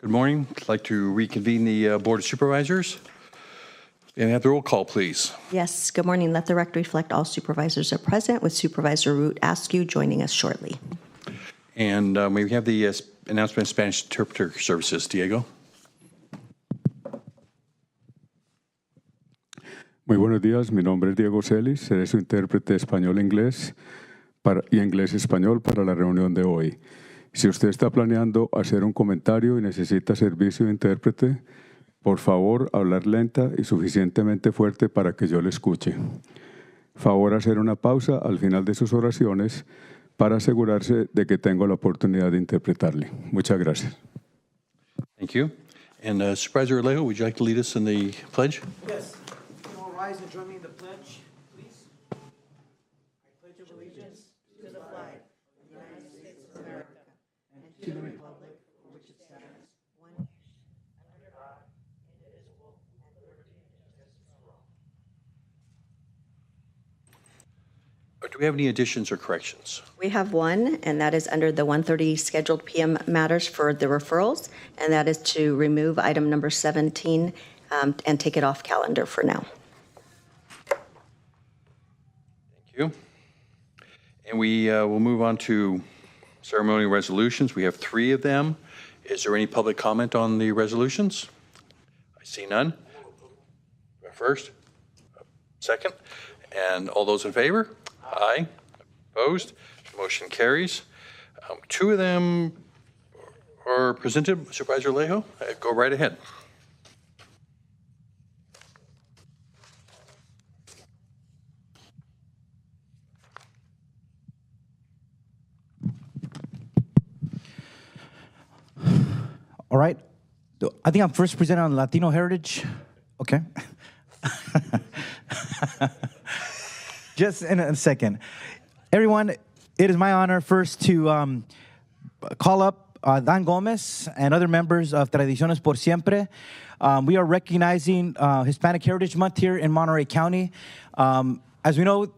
Good morning. I'd like to reconvene the Board of Supervisors. And have the roll call, please. Yes, good morning. Let the record reflect all supervisors are present, with Supervisor Root Askew joining us shortly. And may we have the announcement of Spanish interpreter services, Diego? Muy buenos días, mi nombre es Diego Celis, seré su intérprete español-inglés y inglés-español para la reunión de hoy. Si usted está planeando hacer un comentario y necesita servicio de intérprete, por favor, hablar lenta y suficientemente fuerte para que yo le escuche. Favor hacer una pausa al final de sus oraciones para asegurarse de que tengo la oportunidad de interpretarle. Muchas gracias. Thank you. And Supervisor Alejo, would you like to lead us in the pledge? Yes. You will rise and join me in the pledge, please. I pledge allegiance to the flag of the United States of America and to the republic for which it stands, one nation, under God, indivisible, and liberty and justice for all. Do we have any additions or corrections? We have one, and that is under the 1:30 scheduled PM matters for the referrals, and that is to remove item number 17 and take it off calendar for now. Thank you. And we will move on to ceremonial resolutions. We have 3 of them. Is there any public comment on the resolutions? I see none. First, second, and all those in favor? Aye. Opposed? Motion carries. 2 of them are presented. Supervisor Alejo, go right ahead. All right. I think I'm first presenting on Latino heritage. Okay. Just in a second. Everyone, it is my honor first to call up Dan Gomez and other members of Tradiciones por Siempre. We are recognizing Hispanic Heritage Month here in Monterey County. As we know,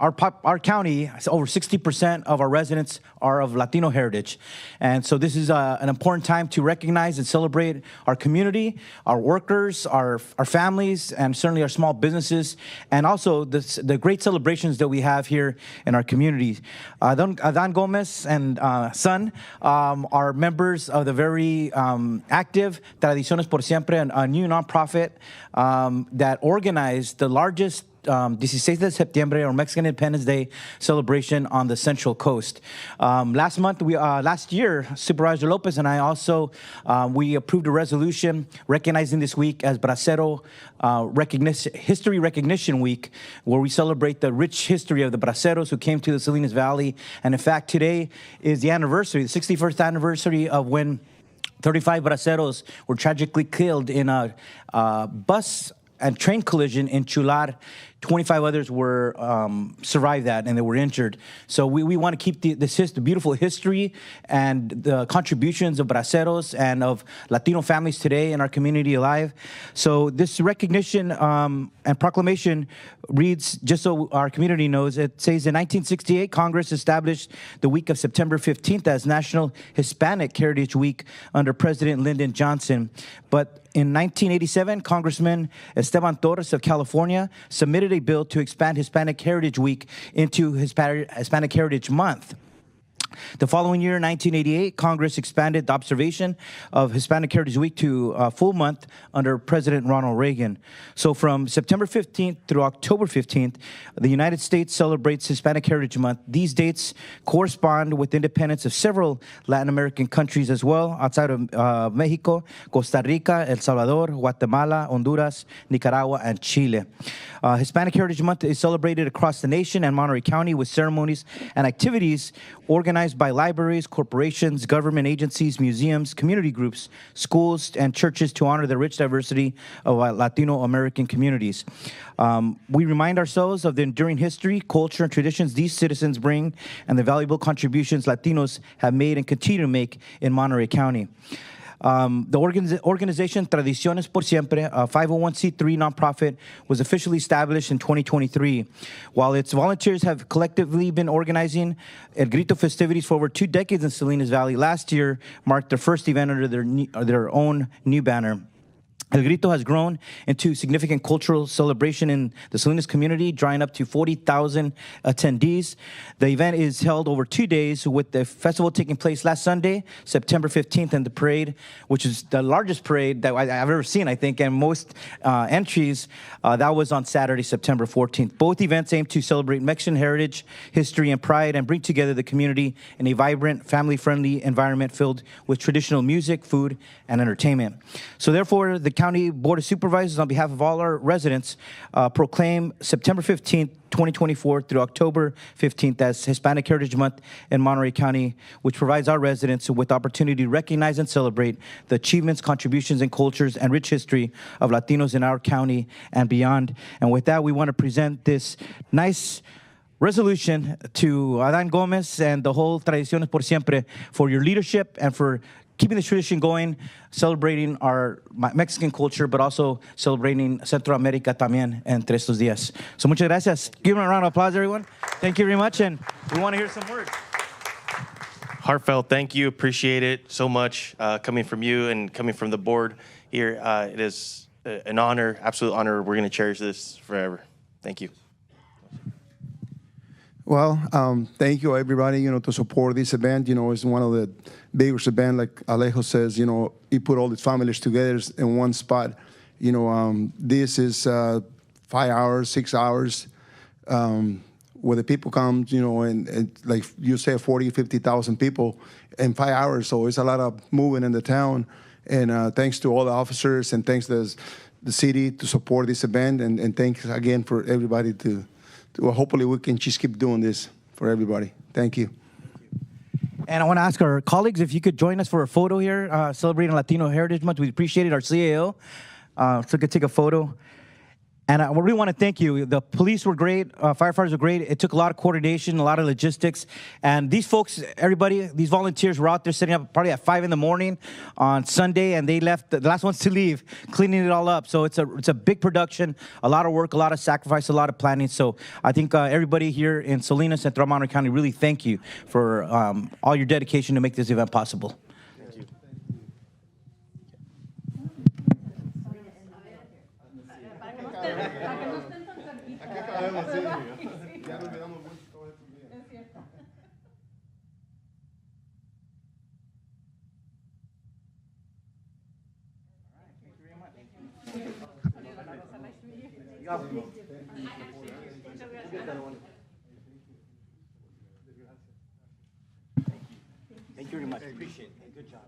our county, over 60% of our residents are of Latino heritage. And so this is an important time to recognize and celebrate our community, our workers, our families, and certainly our small businesses, and also the great celebrations that we have here in our communities. Dan Gomez and son are members of the very active Tradiciones por Siempre, a new nonprofit that organized the largest 16 de septiembre, or Mexican Independence Day celebration on the Central Coast. Last year, Supervisor Lopez and I also we approved a resolution recognizing this week as Bracero History Recognition Week, where we celebrate the rich history of the Braceros who came to the Salinas Valley. And in fact, today is the anniversary, the 61st anniversary of when 35 Braceros were tragically killed in a bus and train collision in Chular. 25 others were survived that, and they were injured. So we want to keep the beautiful history and the contributions of Braceros and of Latino families today in our community alive. So this recognition and proclamation reads, just so our community knows, it says in 1968, Congress established the week of September 15th as National Hispanic Heritage Week under President Lyndon Johnson. But in 1987, Congressman Esteban Torres of California submitted a bill to expand Hispanic Heritage Week into Hispanic Heritage Month. The following year, 1988, Congress expanded the observation of Hispanic Heritage Week to a full month under President Ronald Reagan. So from September 15th through October 15th, the United States celebrates Hispanic Heritage Month. These dates correspond with independence of several Latin American countries as well, outside of Mexico, Costa Rica, El Salvador, Guatemala, Honduras, Nicaragua, and Chile. Hispanic Heritage Month is celebrated across the nation and Monterey County with ceremonies and activities organized by libraries, corporations, government agencies, museums, community groups, schools, and churches to honor the rich diversity of Latino American communities. We remind ourselves of the enduring history, culture, and traditions these citizens bring and the valuable contributions Latinos have made and continue to make in Monterey County. The organization Tradiciones por Siempre, a 501c3 nonprofit, was officially established in 2023. While its volunteers have collectively been organizing El Grito festivities for over 2 decades in Salinas Valley, last year marked their first event under their own new banner. El Grito has grown into significant cultural celebration in the Salinas community, drawing up to 40,000 attendees. The event is held over 2 days, with the festival taking place last Sunday, September 15th, and the parade, which is the largest parade that I've ever seen, I think, and most entries, that was on Saturday, September 14th. Both events aim to celebrate Mexican heritage, history, and pride, and bring together the community in a vibrant, family-friendly environment filled with traditional music, food, and entertainment. So therefore, the County Board of Supervisors, on behalf of all our residents, proclaim September 15th, 2024 through October 15th as Hispanic Heritage Month in Monterey County, which provides our residents with the opportunity to recognize and celebrate the achievements, contributions, and cultures and rich history of Latinos in our county and beyond. And with that, we want to present this nice resolution to Adán Gomez and the whole Tradiciones por Siempre for your leadership and for keeping this tradition going, celebrating our Mexican culture, but also celebrating Centroamérica también entre estos días. So muchas gracias. Give them a round of applause, everyone. Thank you very much, and we want to hear some words. Heartfelt thank you. Appreciate it so much coming from you and coming from the board here. It is an honor, absolute honor. We're going to cherish this forever. Thank you. Well, thank you, everybody, to support this event. It's one of the biggest events, like Alejo says, you put all these families together in one spot. This is 5 hours, 6 hours, where the people come, and like you say, 40, 50,000 people in 5 hours. So it's a lot of moving in the town. And thanks to all the officers, and thanks to the city to support this event. And thanks again for everybody to hopefully we can just keep doing this for everybody. Thank you. And I want to ask our colleagues if you could join us for a photo here, celebrating Latino Heritage Month. We appreciate it. Our CAO, so we could take a photo. And I really want to thank you. The police were great. Firefighters were great. It took a lot of coordination, a lot of logistics. And these folks, everybody, these volunteers were out there setting up probably at 5 in the morning on Sunday, and they left, the last ones to leave, cleaning it all up. So it's a big production, a lot of work, a lot of sacrifice, a lot of planning. So I think everybody here in Salinas and throughout Monterey County really thank you for all your dedication to make this event possible. Thank you very much. Appreciate it. Good job.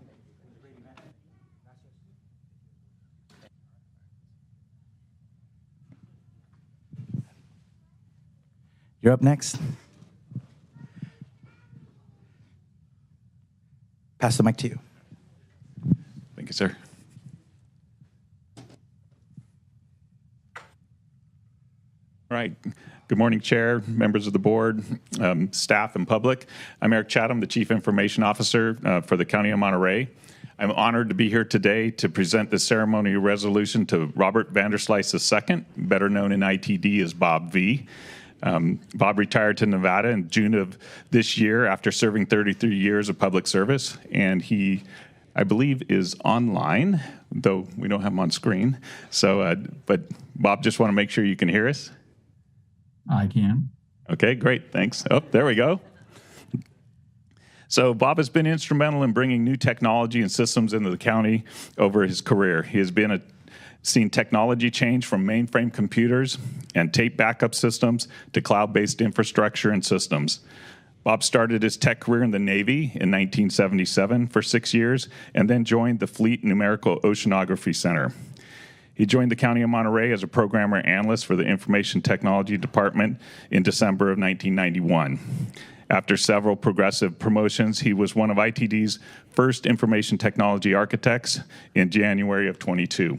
You're up next. Pass the mic to you. Thank you, sir. All right. Good morning, Chair, members of the board, staff, and public. I'm Eric Chatham, the Chief Information Officer for the County of Monterey. I'm honored to be here today to present the ceremonial resolution to Robert Vanderslice II, better known in ITD as Bob V. Bob retired to Nevada in June of this year after serving 33 years of public service, and he, I believe, is online, though we don't have him on screen. So, but Bob, just want to make sure you can hear us. I can. Okay, great, thanks. Oh, there we go. So Bob has been instrumental in bringing new technology and systems into the county over his career. He has seen technology change from mainframe computers and tape backup systems to cloud-based infrastructure and systems. Bob started his tech career in the Navy in 1977 for 6 years and then joined the Fleet Numerical Oceanography Center. He joined the County of Monterey as a programmer analyst for the Information Technology Department in December of 1991. After several progressive promotions, he was one of ITD's first information technology architects in January of 22.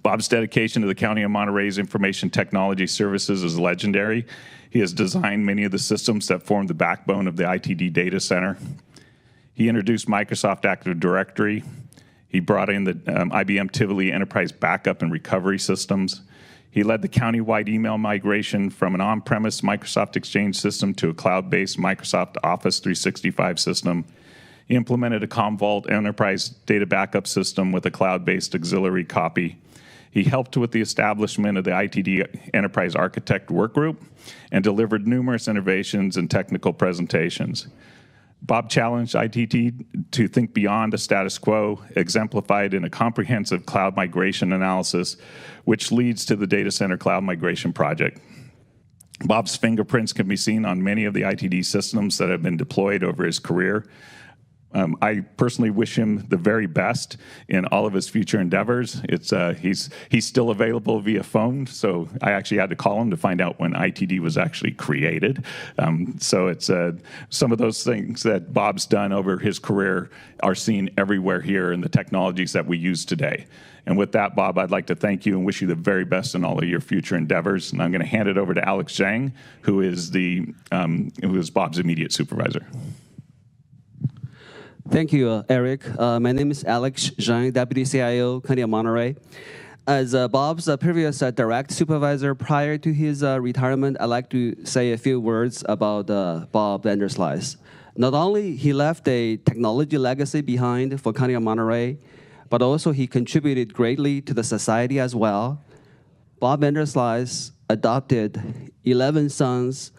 Bob's dedication to the County of Monterey's information technology services is legendary. He has designed many of the systems that form the backbone of the ITD data center. He introduced Microsoft Active Directory. He brought in the IBM Tivoli Enterprise Backup and Recovery Systems. He led the county-wide email migration from an on-premise Microsoft Exchange system to a cloud-based Microsoft Office 365 system. He implemented a Commvault enterprise data backup system with a cloud-based auxiliary copy. He helped with the establishment of the ITD Enterprise Architect Workgroup and delivered numerous innovations and technical presentations. Bob challenged ITT to think beyond the status quo, exemplified in a comprehensive cloud migration analysis, which leads to the Data Center Cloud Migration Project. Bob's fingerprints can be seen on many of the ITD systems that have been deployed over his career. I personally wish him the very best in all of his future endeavors. He's still available via phone, so I actually had to call him to find out when ITD was actually created. So it's some of those things that Bob's done over his career are seen everywhere here in the technologies that we use today. And with that, Bob, I'd like to thank you and wish you the very best in all of your future endeavors. And I'm going to hand it over to Alex Zhang, who is Bob's immediate supervisor. Thank you, Eric. My name is Alex Zhang, Deputy CIO, County of Monterey. As Bob's previous direct supervisor prior to his retirement, I'd like to say a few words about Bob Vanderslice. Not only he left a technology legacy behind for County of Monterey, but also he contributed greatly to the society as well. Bob Vanderslice adopted 11 sons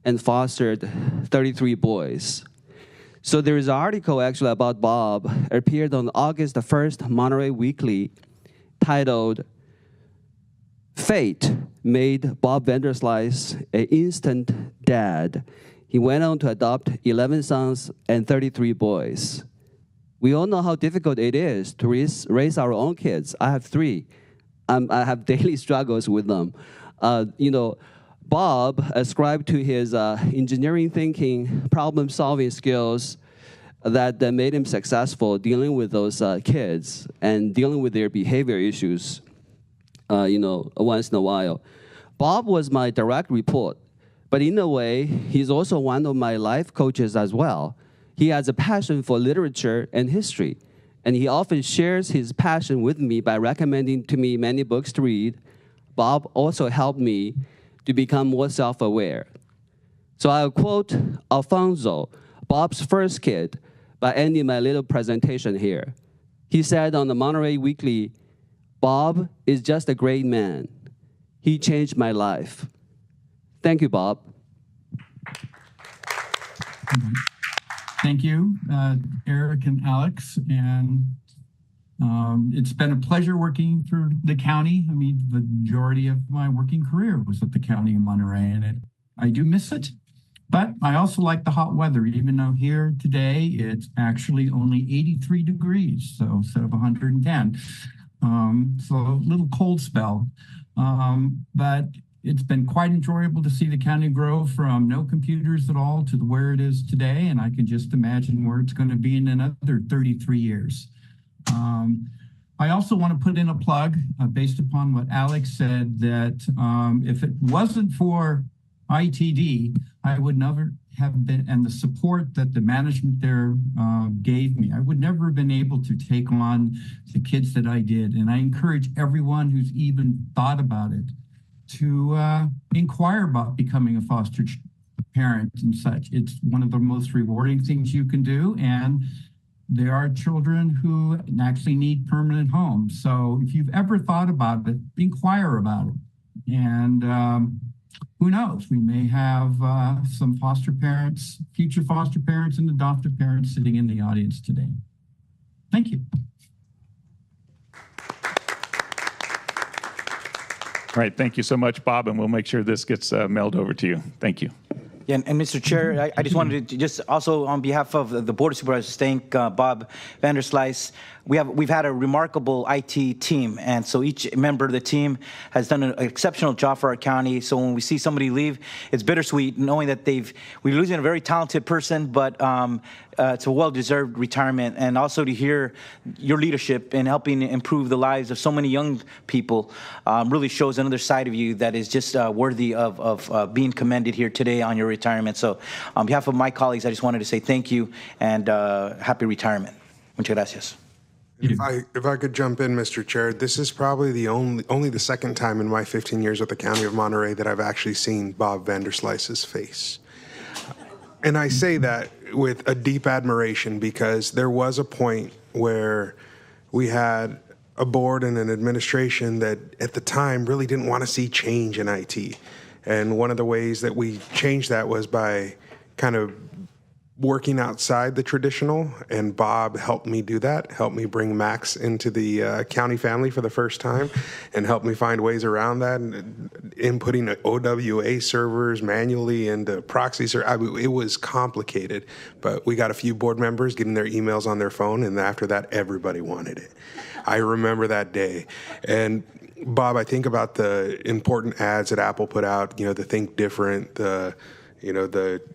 and fostered 33 boys. So there is an article actually about Bob, appeared on August the 1st, Monterey Weekly, titled, "Fate Made Bob Vanderslice an Instant Dad. He went on to adopt 11 sons and 33 boys." We all know how difficult it is to raise our own kids. I have 3. I have daily struggles with them. Bob ascribed to his engineering thinking, problem-solving skills that made him successful dealing with those kids and dealing with their behavior issues, once in a while. Bob was my direct report, but in a way, he's also one of my life coaches as well. He has a passion for literature and history, and he often shares his passion with me by recommending to me many books to read. Bob also helped me to become more self-aware. So I'll quote Alfonso, Bob's first kid, by ending my little presentation here. He said on the Monterey Weekly, "Bob is just a great man. He changed my life." Thank you, Bob. Thank you, Eric and Alex. And it's been a pleasure working for the county. I mean, the majority of my working career was at the County of Monterey, and I do miss it. But I also like the hot weather, even though here today it's actually only 83 degrees, so instead of 110. So a little cold spell. But it's been quite enjoyable to see the county grow from no computers at all to where it is today, and I can just imagine where it's going to be in another 33 years. I also want to put in a plug based upon what Alex said, that if it wasn't for ITD, I would never have been, and the support that the management there gave me, I would never have been able to take on the kids that I did. And I encourage everyone who's even thought about it to inquire about becoming a foster parent and such. It's one of the most rewarding things you can do. And there are children who actually need permanent homes. So if you've ever thought about it, inquire about it. And who knows, we may have some foster parents, future foster parents and adoptive parents sitting in the audience today. Thank you. All right, thank you so much, Bob, and we'll make sure this gets mailed over to you. Thank you. Yeah, and Mr. Chair, I just wanted to just also on behalf of the Board of Supervisors thank Bob Vanderslice. we've had a remarkable IT team, and so each member of the team has done an exceptional job for our county. So when we see somebody leave, it's bittersweet knowing that we're losing a very talented person, but it's a well-deserved retirement, and also to hear your leadership in helping improve the lives of so many young people really shows another side of you that is just worthy of being commended here today on your retirement. So on behalf of my colleagues, I just wanted to say thank you and happy retirement. Muchas gracias. If I could jump in, Mr. Chair, this is probably the only the second time in my 15 years with the County of Monterey that I've actually seen Bob Vanderslice's face. And I say that with a deep admiration because there was a point where we had a board and an administration that at the time really didn't want to see change in IT. And one of the ways that we changed that was by kind of working outside the traditional, and Bob helped me do that, helped me bring Max into the county family for the first time, and helped me find ways around that, and inputting OWA servers manually into proxies. It was complicated, but we got a few board members getting their emails on their phone, and after that, everybody wanted it. I remember that day. And Bob, I think about the important ads that Apple put out, the Think Different, the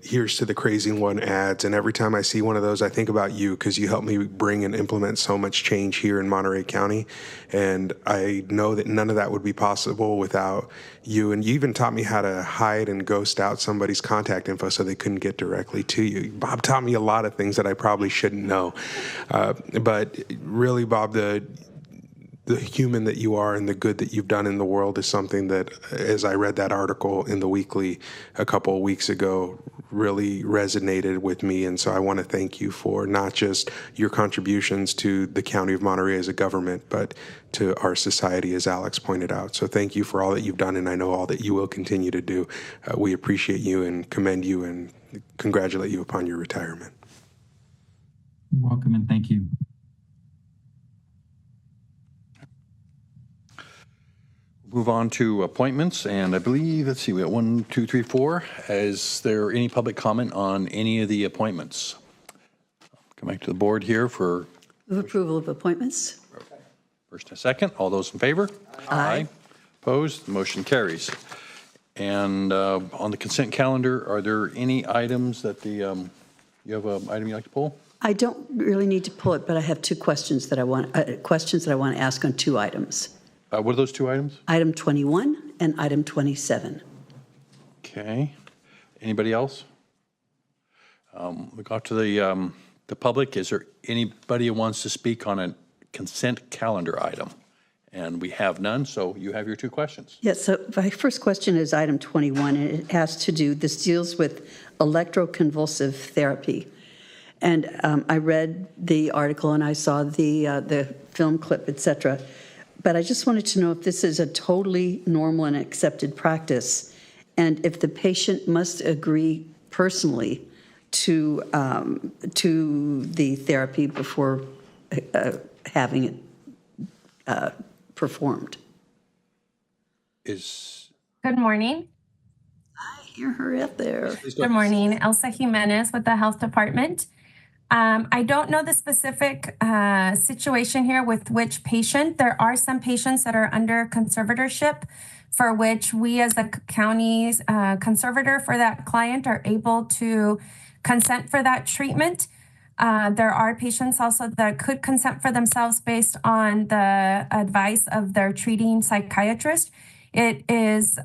Here's to the Crazy One ads. And every time I see one of those, I think about you because you helped me bring and implement so much change here in Monterey County. And I know that none of that would be possible without you. And you even taught me how to hide and ghost out somebody's contact info so they couldn't get directly to you. Bob taught me a lot of things that I probably shouldn't know. But really, Bob, the human that you are and the good that you've done in the world is something that, as I read that article in the Weekly a couple of weeks ago, really resonated with me. And so I want to thank you for not just your contributions to the County of Monterey as a government, but to our society, as Alex pointed out. So thank you for all that you've done, and I know all that you will continue to do. We appreciate you and commend you and congratulate you upon your retirement. You're welcome, and thank you. Move on to appointments, and I believe, let's see, we got 1, 2, 3, 4. Is there any public comment on any of the appointments? Come back to the board here for Move approval of appointments. first and second. All those in favor? Aye. Opposed? The motion carries. And on the consent calendar, are there any items that you have an item you'd like to pull? I don't really need to pull it, but I have two questions that I want to ask on two items. What are those two items? Item 21 and item 27. Okay. Anybody else? We got to the public. Is there anybody who wants to speak on a consent calendar item? And we have none, so you have your two questions. Yes, so my first question is item 21, and it has to do, this deals with electroconvulsive therapy. And I read the article and I saw the film clip, et cetera. But I just wanted to know if this is a totally normal and accepted practice, and if the patient must agree personally to the therapy before having it performed. Good morning. I hear her out there. Good morning. Elsa Jimenez with the Health Department. I don't know the specific situation here with which patient. There are some patients that are under conservatorship for which we as the county's conservator for that client are able to consent for that treatment. There are patients also that could consent for themselves based on the advice of their treating psychiatrist. It is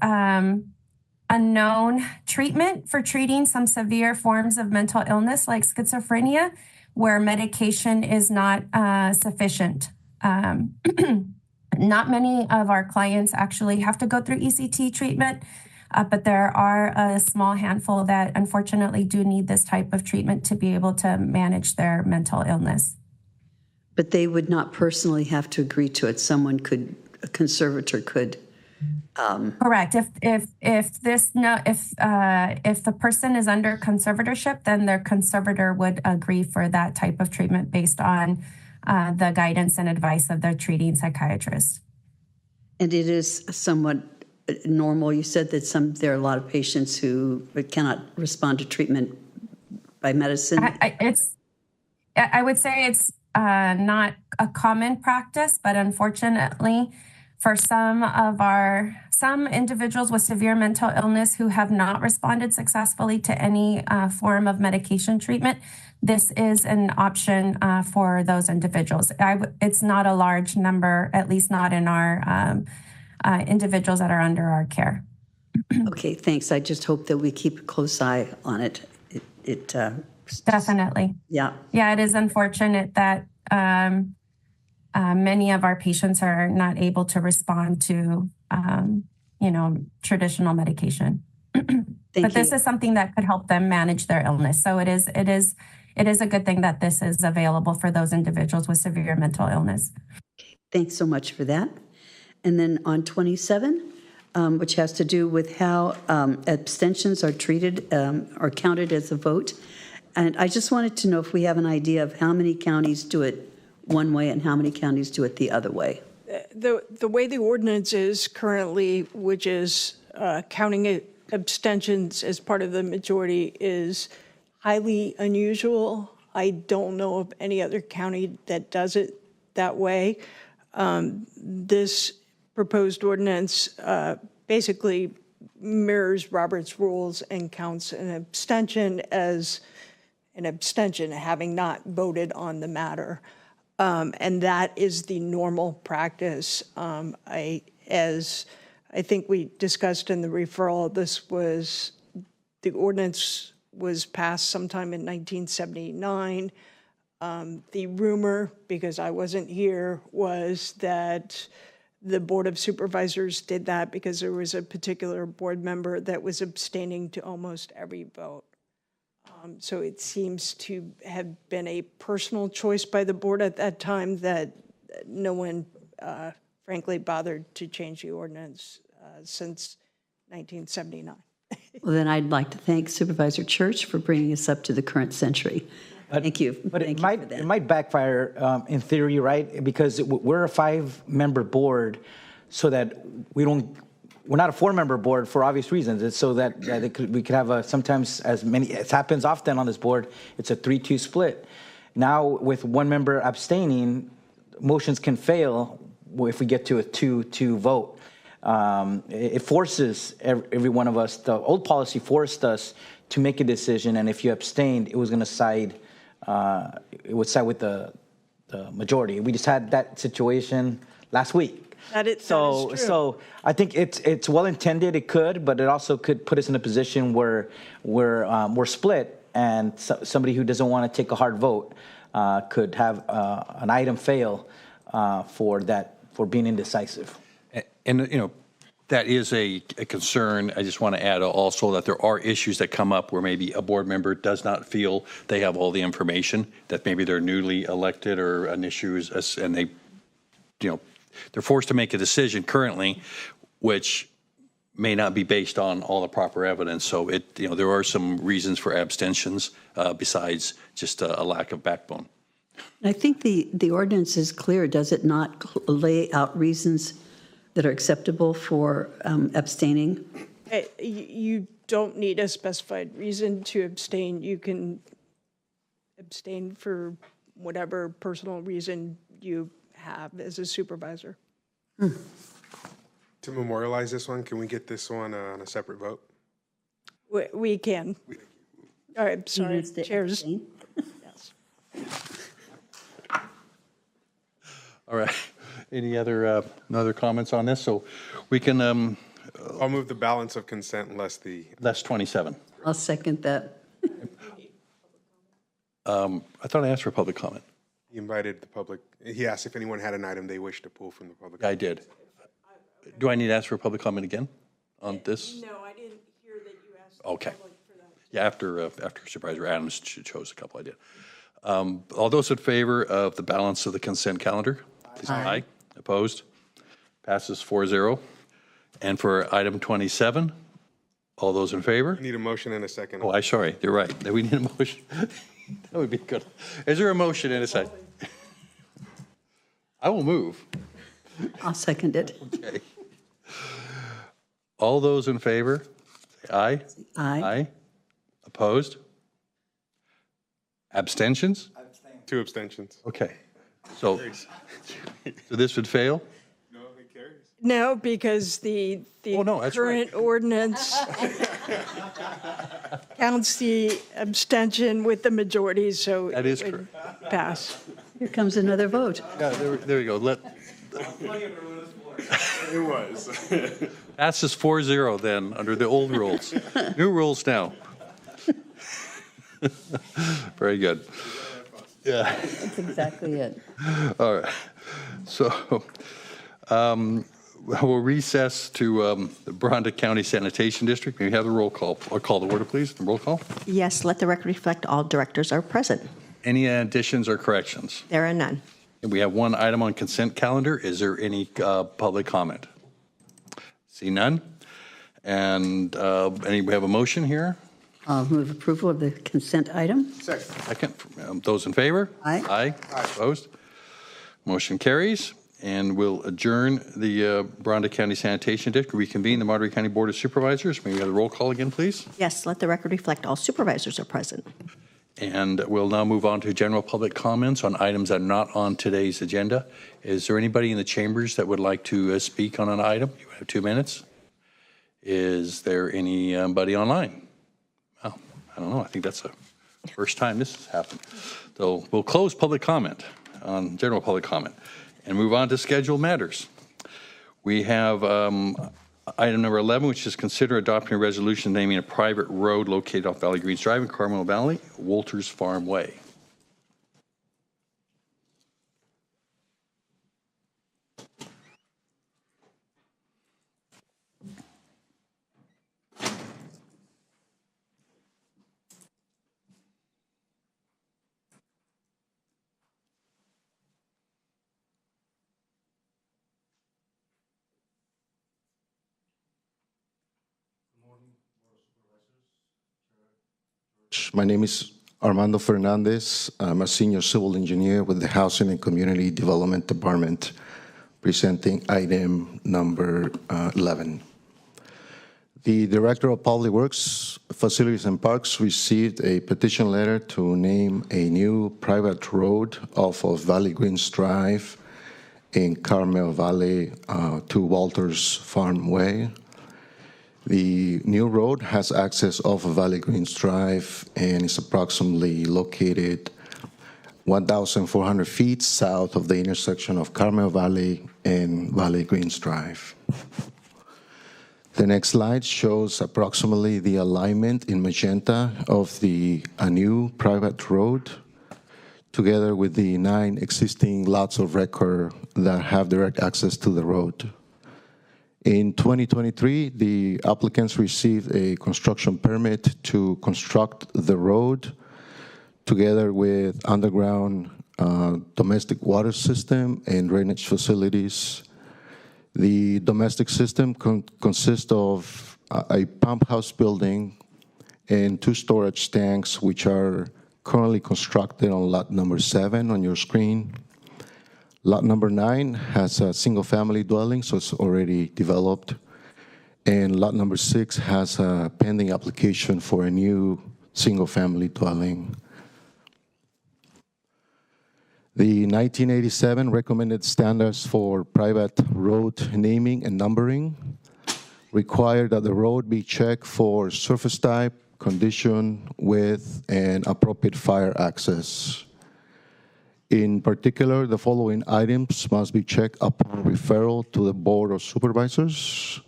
a known treatment for treating some severe forms of mental illness like schizophrenia, where medication is not sufficient. Not many of our clients actually have to go through ECT treatment, but there are a small handful that unfortunately do need this type of treatment to be able to manage their mental illness. But they would not personally have to agree to it. A conservator could. Correct. If the person is under conservatorship, then their conservator would agree for that type of treatment based on the guidance and advice of their treating psychiatrist. And it is somewhat normal. You said that there are a lot of patients who cannot respond to treatment by medicine. I would say it's not a common practice, but unfortunately, for some individuals with severe mental illness who have not responded successfully to any form of medication treatment, this is an option for those individuals. It's not a large number, at least not in our individuals that are under our care. Okay, thanks. I just hope that we keep a close eye on it. Definitely. Yeah. Yeah, it is unfortunate that many of our patients are not able to respond to, traditional medication. But this is something that could help them manage their illness. So it is a good thing that this is available for those individuals with severe mental illness. Thanks so much for that. And then on 27, which has to do with how abstentions are treated or counted as a vote. And I just wanted to know if we have an idea of how many counties do it one way and how many counties do it the other way. The way the ordinance is currently, which is counting abstentions as part of the majority, is highly unusual. I don't know of any other county that does it that way. This proposed ordinance basically mirrors Robert's rules and counts an abstention as an abstention, having not voted on the matter. And that is the normal practice. As I think we discussed in the referral, the ordinance was passed sometime in 1979. The rumor, because I wasn't here, was that the Board of Supervisors did that because there was a particular board member that was abstaining to almost every vote. So it seems to have been a personal choice by the board at that time that no one, frankly, bothered to change the ordinance since 1979. Well, then I'd like to thank Supervisor Church for bringing us up to the current century. Thank you. But it might backfire in theory, right? Because we're a 5-member board, so that we're not a 4-member board for obvious reasons. It's so that we could have sometimes as many, it happens often on this board, it's a 3-2 split. Now with 1 member abstaining, motions can fail if we get to a 2-2 vote. It forces every one of us, the old policy forced us to make a decision, and if you abstained, it was going to side, it would side with the majority. We just had that situation last week. That is true. So I think it's well intended. It could, but it also could put us in a position where we're split, and somebody who doesn't want to take a hard vote could have an item fail for being indecisive. And that is a concern. I just want to add also that there are issues that come up where maybe a board member does not feel they have all the information, that maybe they're newly elected or an issue is, and they, they're forced to make a decision currently, which may not be based on all the proper evidence. So there are some reasons for abstentions besides just a lack of backbone. I think the ordinance is clear. Does it not lay out reasons that are acceptable for abstaining? You don't need a specified reason to abstain. You can abstain for whatever personal reason you have as a supervisor. To memorialize this one, can we get this one on a separate vote? We can. All right, sorry, chairs. Yes. All right. Any other comments on this? So we can. I'll move the balance of consent less 27. I'll second that. I thought I asked for public comment. He invited the public. He asked if anyone had an item they wished to pull from the public. I did. Do I need to ask for public comment again on this? No, I didn't hear that you asked. Okay. For that. Yeah, after Supervisor Adams chose a couple, I did. All those in favor of the balance of the consent calendar? Please say aye. Opposed? Passes 4-0. And for item 27, all those in favor? We need a motion and a second. Oh, I'm sorry. You're right. We need a motion. That would be good. Is there a motion and a second? I will move. I'll second it. Okay. All those in favor, say aye. Aye. Aye. Opposed? Abstentions? 2 abstentions. Okay. So this would fail? No, because the Oh, no, that's right. current ordinance counts the abstention with the majority, so That is it would correct. pass. Here comes another vote. Yeah, there we go. It was. Passes 4-0 then, under the old rules. New rules now. Very good. Yeah. That's exactly it. All right. So we'll recess to the Bronte County Sanitation District. May we have the roll call? I'll call the order, please. Roll call. Yes, let the record reflect all directors are present. Any additions or corrections? There are none. And we have one item on consent calendar. Is there any public comment? See none. And we have a motion here. I'll move approval of the consent item. Second. Those in favor? Aye. Aye. Opposed? Motion carries. And we'll adjourn the Bronte County Sanitation District. Reconvene the Monterey County Board of Supervisors. May we have the roll call again, please? Yes, let the record reflect all supervisors are present. And we'll now move on to general public comments on items that are not on today's agenda. Is there anybody in the chambers that would like to speak on an item? You have 2 minutes. Is there anybody online? Oh, I don't know. I think that's the first time this has happened. So we'll close public comment on general public comment and move on to scheduled matters. We have item number 11, which is consider adopting a resolution naming a private road located off Valley Greens Drive in Carmel Valley, Walters Farm Way. My name is Armando Fernandez. I'm a senior civil engineer with the Housing and Community Development Department, presenting item number 11. The Director of Public Works, Facilities and Parks received a petition letter to name a new private road off of Valley Greens Drive in Carmel Valley to Walters Farm Way. The new road has access off of Valley Greens Drive and is approximately located 1,400 feet south of the intersection of Carmel Valley and Valley Greens Drive. The next slide shows approximately the alignment in magenta of the new private road, together with the 9 existing lots of record that have direct access to the road. In 2023, the applicants received a construction permit to construct the road together with underground domestic water system and drainage facilities. The domestic system consists of a pump house building and 2 storage tanks, which are currently constructed on lot number 7 on your screen. Lot number 9 has a single-family dwelling, so it's already developed. And lot number 6 has a pending application for a new single-family dwelling. The 1987 recommended standards for private road naming and numbering require that the road be checked for surface type, condition, width, and appropriate fire access. In particular, the following items must be checked upon referral to the Board of Supervisors.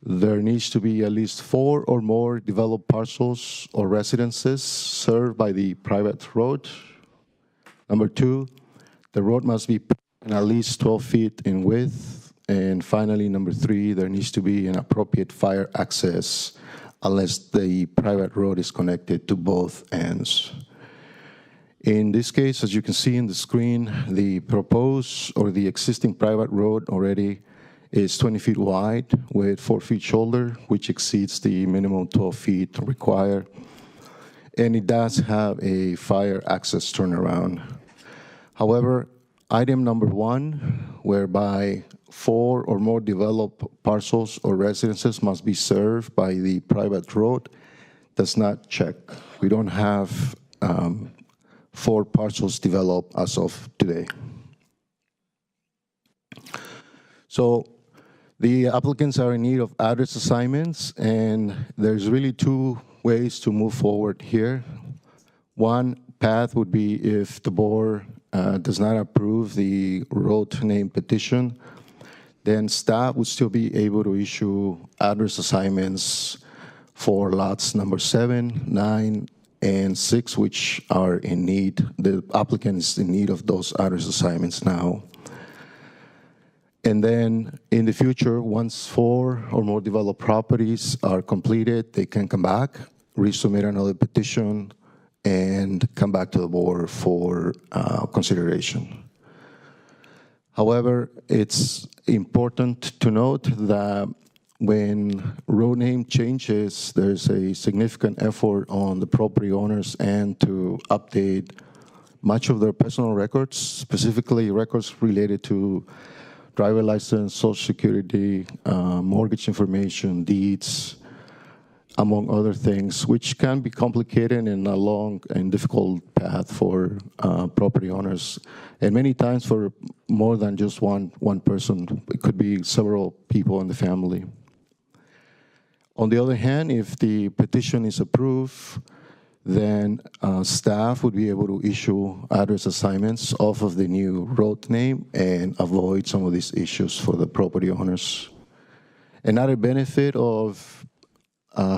There needs to be at least 4 or more developed parcels or residences served by the private road. Number 2, the road must be at least 12 feet in width. And finally, number 3, there needs to be an appropriate fire access unless the private road is connected to both ends. In this case, as you can see in the screen, the proposed or the existing private road already is 20 feet wide with 4 feet shoulder, which exceeds the minimum 12 feet required. And it does have a fire access turnaround. However, item number 1, whereby 4 or more developed parcels or residences must be served by the private road, does not check. We don't have 4 parcels developed as of today. So the applicants are in need of address assignments, and there's really 2 ways to move forward here. One path would be if the board does not approve the road name petition, then staff would still be able to issue address assignments for lots number 7, 9, and 6, which are in need. The applicant is in need of those address assignments now. And then in the future, once 4 or more developed properties are completed, they can come back, resubmit another petition, and come back to the board for consideration. However, it's important to note that when road name changes, there's a significant effort on the property owners and to update much of their personal records, specifically records related to driver license, social security, mortgage information, deeds, among other things, which can be complicated and a long and difficult path for property owners. And many times for more than just one person, it could be several people in the family. On the other hand, if the petition is approved, then staff would be able to issue address assignments off of the new road name and avoid some of these issues for the property owners. Another benefit of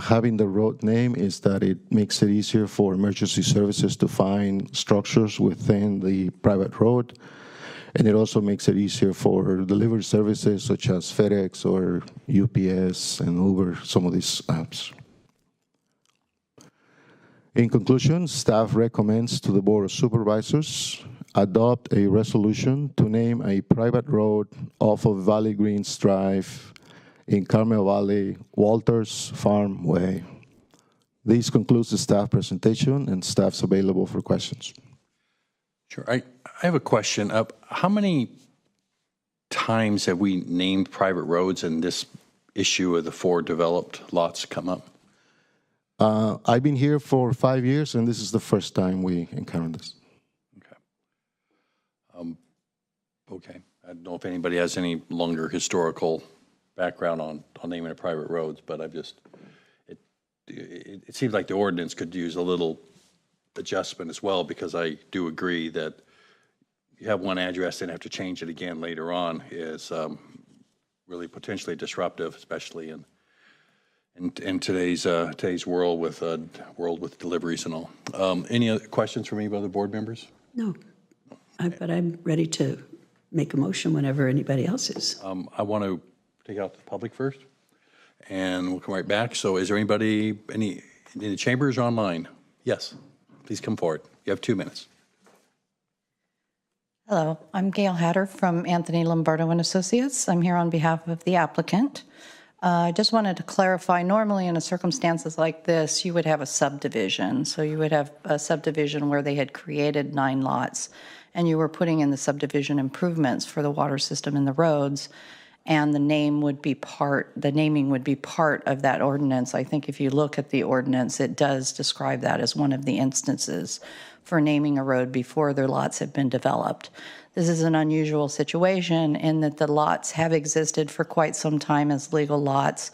having the road name is that it makes it easier for emergency services to find structures within the private road. And it also makes it easier for delivery services such as FedEx or UPS and Uber, some of these apps. In conclusion, staff recommends to the Board of Supervisors adopt a resolution to name a private road off of Valley Greens Drive in Carmel Valley, Walters Farm Way. This concludes the staff presentation, and staff's available for questions. Sure. I have a question. How many times have we named private roads and this issue of the 4 developed lots come up? I've been here for 5 years, and this is the first time we encountered this. Okay. I don't know if anybody has any longer historical background on naming of private roads, but I've just, it seems like the ordinance could use a little adjustment as well, because I do agree that you have one address and have to change it again later on is really potentially disruptive, especially in today's world with deliveries and all. Any other questions from any other board members? No, but I'm ready to make a motion whenever anybody else is. I want to take out the public first, and we'll come right back. So is there anybody in the chambers or online? Yes, please come forward. You have 2 minutes. Hello, I'm Gail Hatter from Anthony Lombardo and Associates. I'm here on behalf of the applicant. I just wanted to clarify, normally in circumstances like this, you would have a subdivision. So you would have a subdivision where they had created 9 lots, and you were putting in the subdivision improvements for the water system and the roads, and the naming would be part of that ordinance. I think if you look at the ordinance, it does describe that as one of the instances for naming a road before their lots have been developed. This is an unusual situation in that the lots have existed for quite some time as legal lots.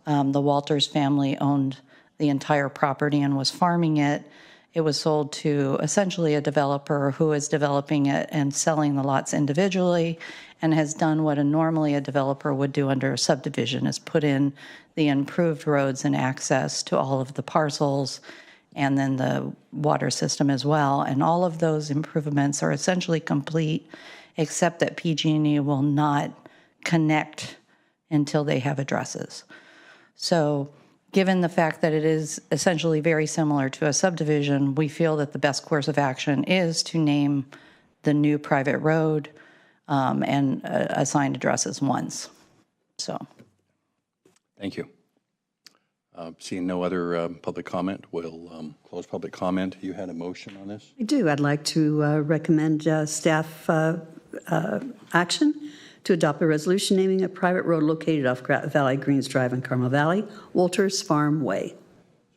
The Walters family owned the entire property and was farming it. It was sold to essentially a developer who is developing it and selling the lots individually, and has done what normally a developer would do under a subdivision, is put in the improved roads and access to all of the parcels, and then the water system as well. And all of those improvements are essentially complete, except that PG&E will not connect until they have addresses. So given the fact that it is essentially very similar to a subdivision, we feel that the best course of action is to name the new private road and assign addresses once. So. Thank you. Seeing no other public comment, we'll close public comment. You had a motion on this? I do. I'd like to recommend staff action to adopt a resolution naming a private road located off Valley Greens Drive in Carmel Valley, Walters Farm Way.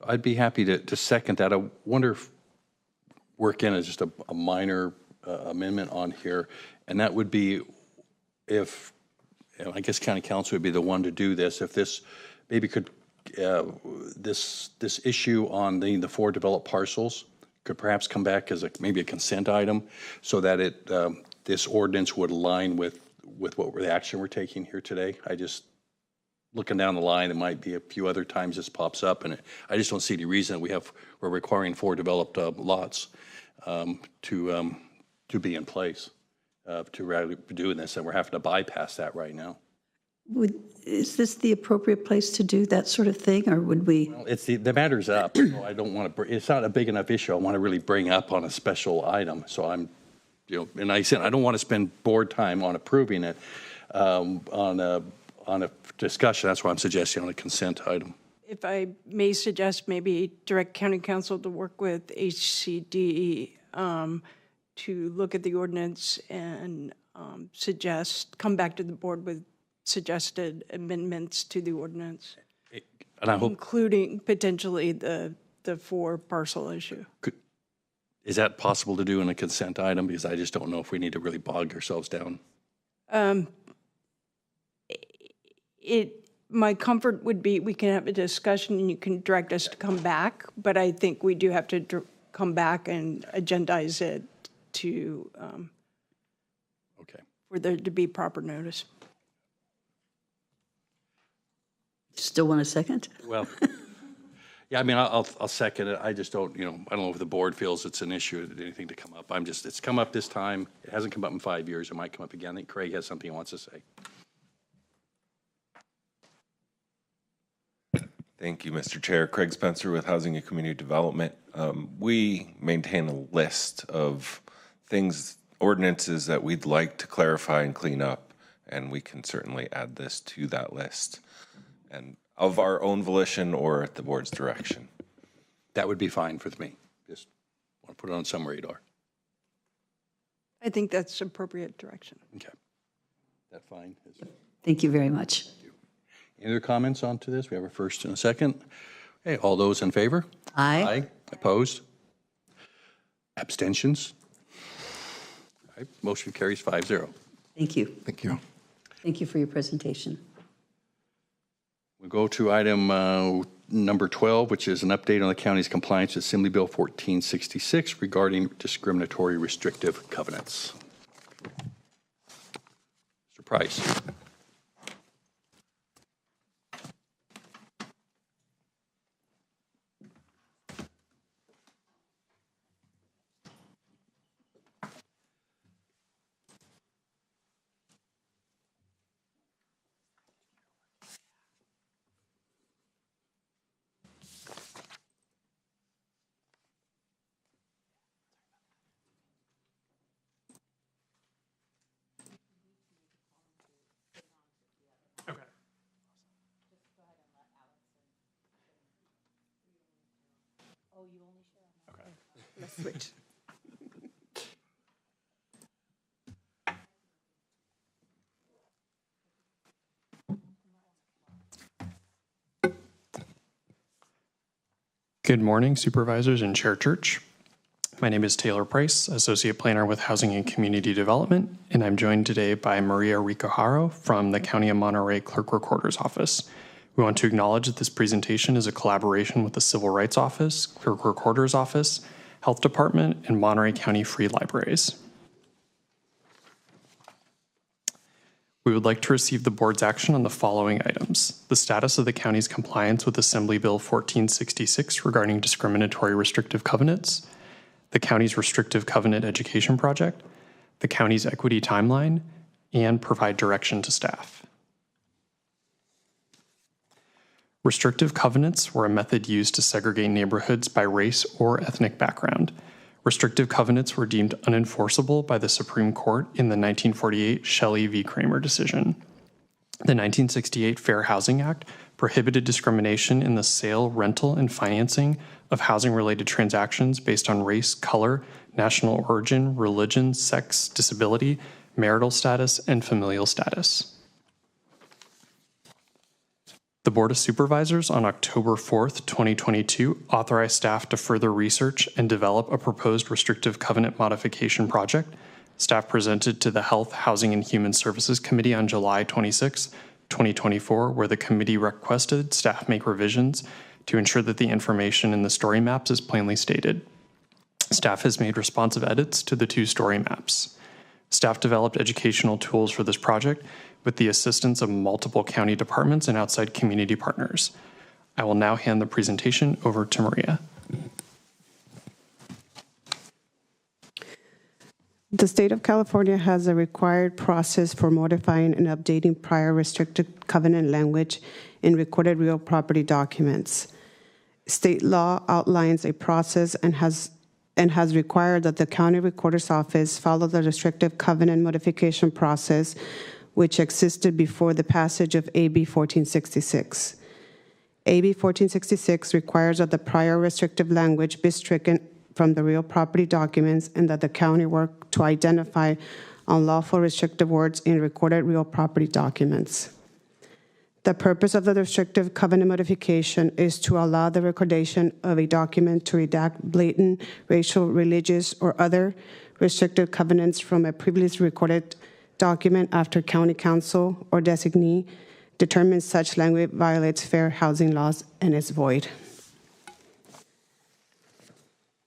I'd be happy to second that. I wonder if work in just a minor amendment on here, and that would be if, I guess county council would be the one to do this, if this maybe could, this issue on the 4 developed parcels could perhaps come back as maybe a consent item so that this ordinance would align with what the action we're taking here today. I just, looking down the line, there might be a few other times this pops up, and I just don't see any reason we're requiring 4 developed lots to be in place to really be doing this, and we're having to bypass that right now. Is this the appropriate place to do that sort of thing, or would we? Well, it's the matter's up. So I don't want to. It's not a big enough issue. I want to really bring up on a special item. So I'm, and I said I don't want to spend board time on approving it on a discussion. That's why I'm suggesting on a consent item. If I may suggest, maybe direct county council to work with HCD to look at the ordinance and come back to the board with suggested amendments to the ordinance, and I hope, including potentially the 4 parcel issue. Is that possible to do in a consent item? Because I just don't know if we need to really bog ourselves down. My comfort would be we can have a discussion and you can direct us to come back, but I think we do have to come back and agendize it to for there to be proper notice. Still want a second? Well, yeah, I mean, I'll second it. I just don't, I don't know if the board feels it's an issue, anything to come up. It's come up this time. It hasn't come up in 5 years. It might come up again. I think Craig has something he wants to say. Thank you, Mr. Chair. Craig Spencer with Housing and Community Development. We maintain a list of ordinances that we'd like to clarify and clean up, and we can certainly add this to that list, and of our own volition or at the board's direction. That would be fine with me. Just want to put it on some radar. I think that's appropriate direction. Okay. That fine? Thank you very much. Any other comments onto this? We have a first and a second. Okay, all those in favor? Aye. Aye. Opposed? Abstentions? All right, motion carries 5-0. Thank you. Thank you. Thank you for your presentation. We'll go to item number 12, which is an update on the county's compliance with Assembly Bill 1466 regarding discriminatory restrictive covenants. Mr. Price. Let's switch. Good morning, Supervisors and Chair Church. My name is Taylor Price, Associate Planner with Housing and Community Development, and I'm joined today by Maria Ricoharo from the County of Monterey Clerk Recorder's Office. We want to acknowledge that this presentation is a collaboration with the Civil Rights Office, Clerk Recorder's Office, Health Department, and Monterey County Free Libraries. We would like to receive the board's action on the following items: the status of the county's compliance with Assembly Bill 1466 regarding discriminatory restrictive covenants, the county's restrictive covenant education project, the county's equity timeline, and provide direction to staff. Restrictive covenants were a method used to segregate neighborhoods by race or ethnic background. Restrictive covenants were deemed unenforceable by the Supreme Court in the 1948 Shelley v. Kramer decision. The 1968 Fair Housing Act prohibited discrimination in the sale, rental, and financing of housing-related transactions based on race, color, national origin, religion, sex, disability, marital status, and familial status. The Board of Supervisors on October 4th, 2022, authorized staff to further research and develop a proposed restrictive covenant modification project. Staff presented to the Health, Housing, and Human Services Committee on July 26, 2024, where the committee requested staff make revisions to ensure that the information in the story maps is plainly stated. Staff has made responsive edits to the 2 story maps. Staff developed educational tools for this project with the assistance of multiple county departments and outside community partners. I will now hand the presentation over to Maria. The state of California has a required process for modifying and updating prior restricted covenant language in recorded real property documents. State law outlines a process and has required that the county recorder's office follow the restrictive covenant modification process, which existed before the passage of AB 1466. AB 1466 requires that the prior restrictive language be stricken from the real property documents and that the county work to identify unlawful restrictive words in recorded real property documents. The purpose of the restrictive covenant modification is to allow the recordation of a document to redact blatant racial, religious, or other restrictive covenants from a previously recorded document after county council or designee determines such language violates fair housing laws and is void.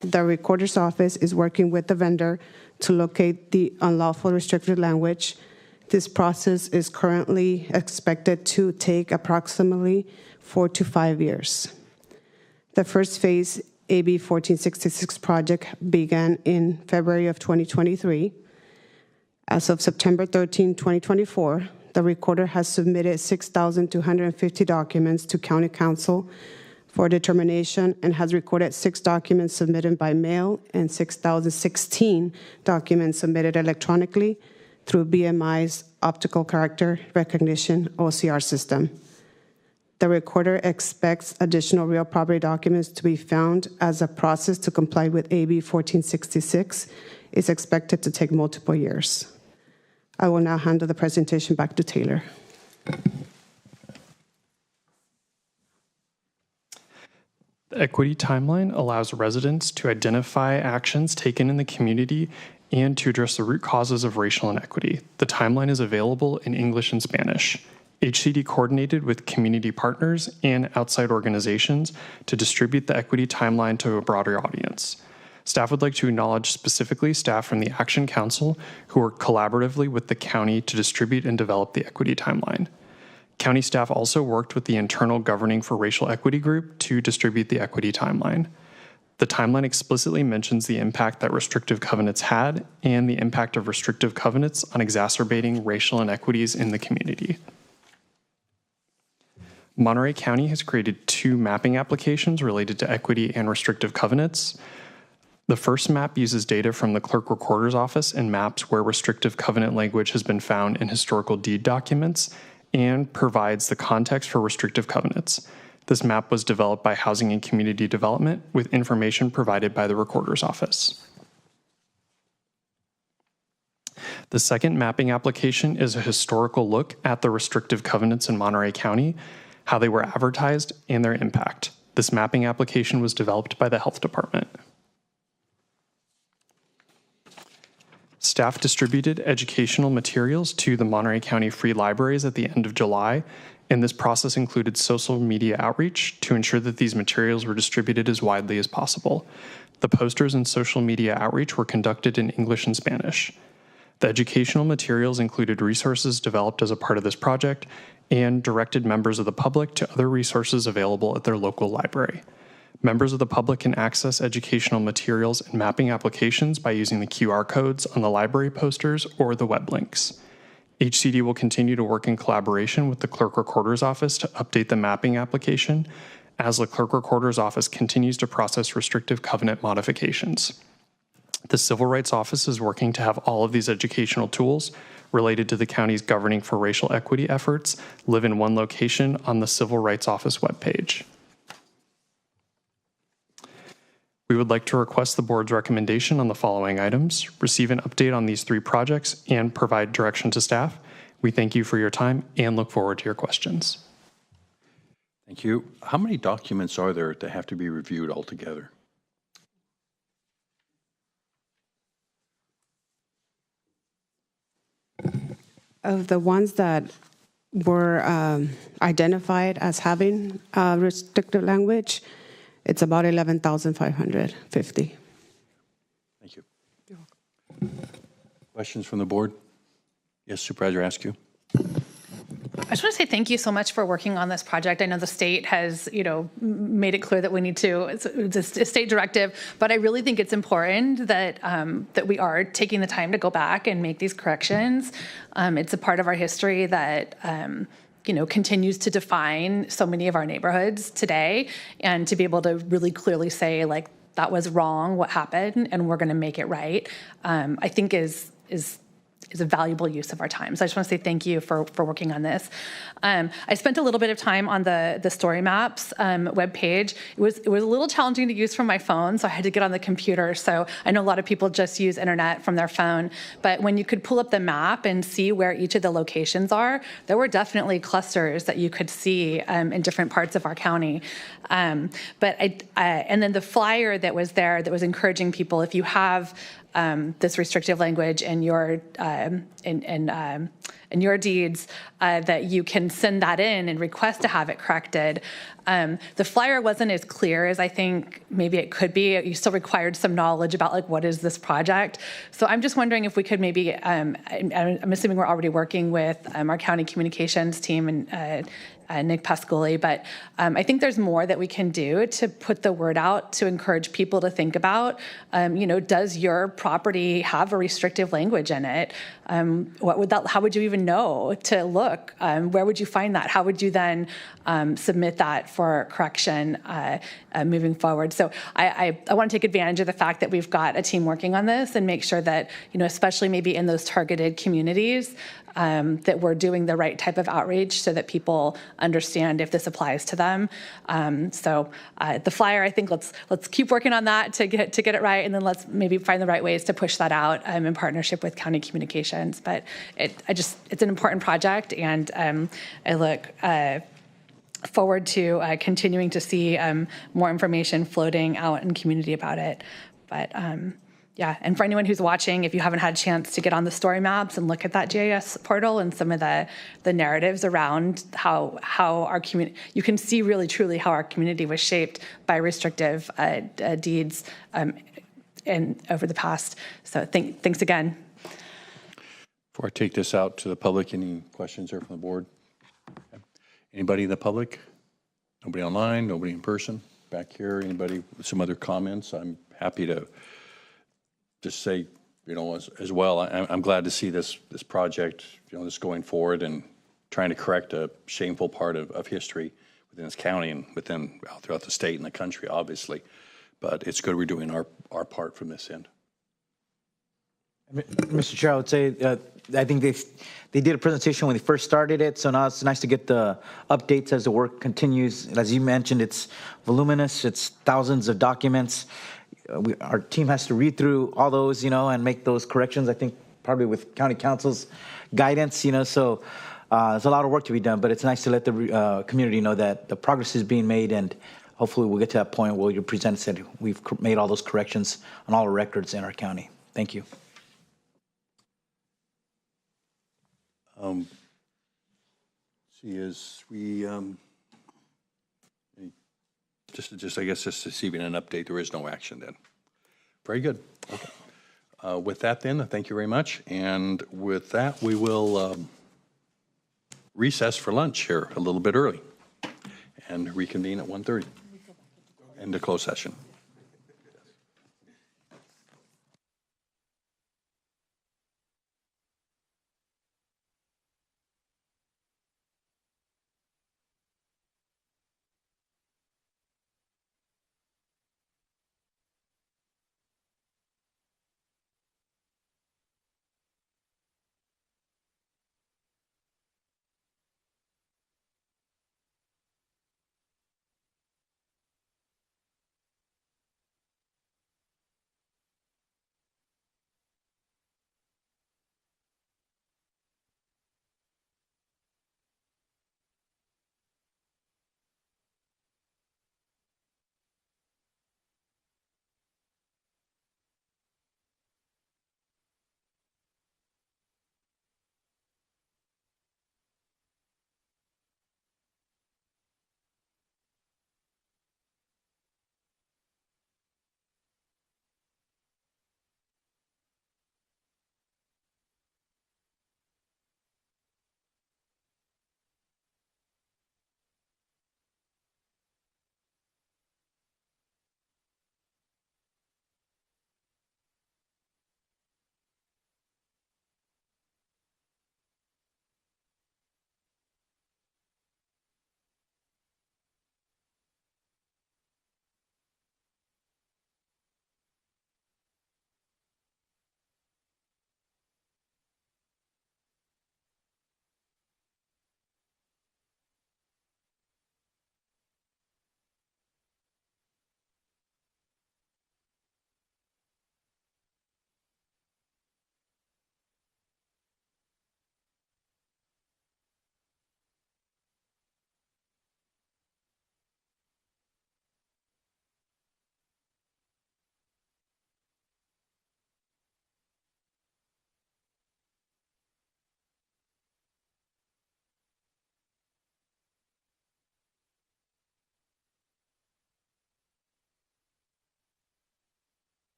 The recorder's office is working with the vendor to locate the unlawful restricted language. This process is currently expected to take approximately 4 to 5 years. The first phase, AB 1466 project, began in February of 2023. As of September 13, 2024, the recorder has submitted 6,250 documents to County Council for determination and has recorded 6 documents submitted by mail and 6,016 documents submitted electronically through BMI's optical character recognition OCR system. The recorder expects additional real property documents to be found as a process to comply with AB 1466 is expected to take multiple years. I will now hand the presentation back to Taylor. The equity timeline allows residents to identify actions taken in the community and to address the root causes of racial inequity. The timeline is available in English and Spanish. HCD coordinated with community partners and outside organizations to distribute the equity timeline to a broader audience. Staff would like to acknowledge specifically staff from the Action Council who work collaboratively with the county to distribute and develop the equity timeline. County staff also worked with the internal Governing for Racial Equity group to distribute the equity timeline. The timeline explicitly mentions the impact that restrictive covenants had and the impact of restrictive covenants on exacerbating racial inequities in the community. Monterey County has created 2 mapping applications related to equity and restrictive covenants. The first map uses data from the Clerk Recorder's Office and maps where restrictive covenant language has been found in historical deed documents and provides the context for restrictive covenants. This map was developed by Housing and Community Development with information provided by the Recorder's Office. The second mapping application is a historical look at the restrictive covenants in Monterey County, how they were advertised, and their impact. This mapping application was developed by the Health Department. Staff distributed educational materials to the Monterey County Free Libraries at the end of July, and this process included social media outreach to ensure that these materials were distributed as widely as possible. The posters and social media outreach were conducted in English and Spanish. The educational materials included resources developed as a part of this project and directed members of the public to other resources available at their local library. Members of the public can access educational materials and mapping applications by using the QR codes on the library posters or the web links. HCD will continue to work in collaboration with the Clerk Recorder's Office to update the mapping application as the Clerk Recorder's Office continues to process restrictive covenant modifications. The Civil Rights Office is working to have all of these educational tools related to the county's Governing for Racial Equity efforts live in one location on the Civil Rights Office webpage. We would like to request the board's recommendation on the following items: receive an update on these 3 projects and provide direction to staff. We thank you for your time and look forward to your questions. Thank you. How many documents are there that have to be reviewed altogether? Of the ones that were identified as having restricted language, it's about 11,550. Thank you. Questions from the board? Yes, Supervisor Askew. I just want to say thank you so much for working on this project. I know the state has, made it clear that we need to. It's a state directive, but I really think it's important that that we are taking the time to go back and make these corrections. It's a part of our history that continues to define so many of our neighborhoods today, and to be able to really clearly say like that was wrong, what happened, and we're going to make it right. I think is a valuable use of our time. So I just want to say thank you for working on this. I spent a little bit of time on the story maps webpage. It was a little challenging to use from my phone, so I had to get on the computer. So I know a lot of people just use internet from their phone, but when you could pull up the map and see where each of the locations are, there were definitely clusters that you could see in different parts of our county. And then the flyer that was there that was encouraging people, if you have this restrictive language in your deeds, that you can send that in and request to have it corrected. The flyer wasn't as clear as I think maybe it could be. You still required some knowledge about like what is this project. So I'm just wondering if we could maybe. I'm assuming we're already working with our county communications team and Nick Pascoli, but I think there's more that we can do to put the word out to encourage people to think about, does your property have a restrictive language in it? How would you even know to look? Where would you find that? How would you then submit that for correction moving forward? So I want to take advantage of the fact that we've got a team working on this and make sure that, especially maybe in those targeted communities, that we're doing the right type of outreach so that people understand if this applies to them. So the flyer, I think let's keep working on that to get it right, and then let's maybe find the right ways to push that out in partnership with county communications. But it's an important project, and I look forward to continuing to see more information floating out in community about it. But yeah, and for anyone who's watching, if you haven't had a chance to get on the story maps and look at that GIS portal and some of the narratives around how our community, you can see really truly how our community was shaped by restrictive deeds and over the past. So thanks again. Before I take this out to the public, any questions there from the board? Anybody in the public? Nobody online? Nobody in person? Back here? Anybody with some other comments? I'm happy to just say, as well, I'm glad to see this project, this going forward and trying to correct a shameful part of history within this county and throughout the state and the country, obviously. But it's good we're doing our part from this end. Mr. Chair, I would say I think they did a presentation when they first started it, so now it's nice to get the updates as the work continues. As you mentioned, it's voluminous, it's thousands of documents. Our team has to read through all those, and make those corrections, I think probably with county council's guidance, so there's a lot of work to be done, but it's nice to let the community know that the progress is being made, and hopefully we'll get to that point where you present said we've made all those corrections on all the records in our county. Thank you. I guess just receiving an update, there is no action then. Very good. Okay. With that then, thank you very much. And with that, we will recess for lunch here a little bit early and reconvene at 1:30 in the closed session.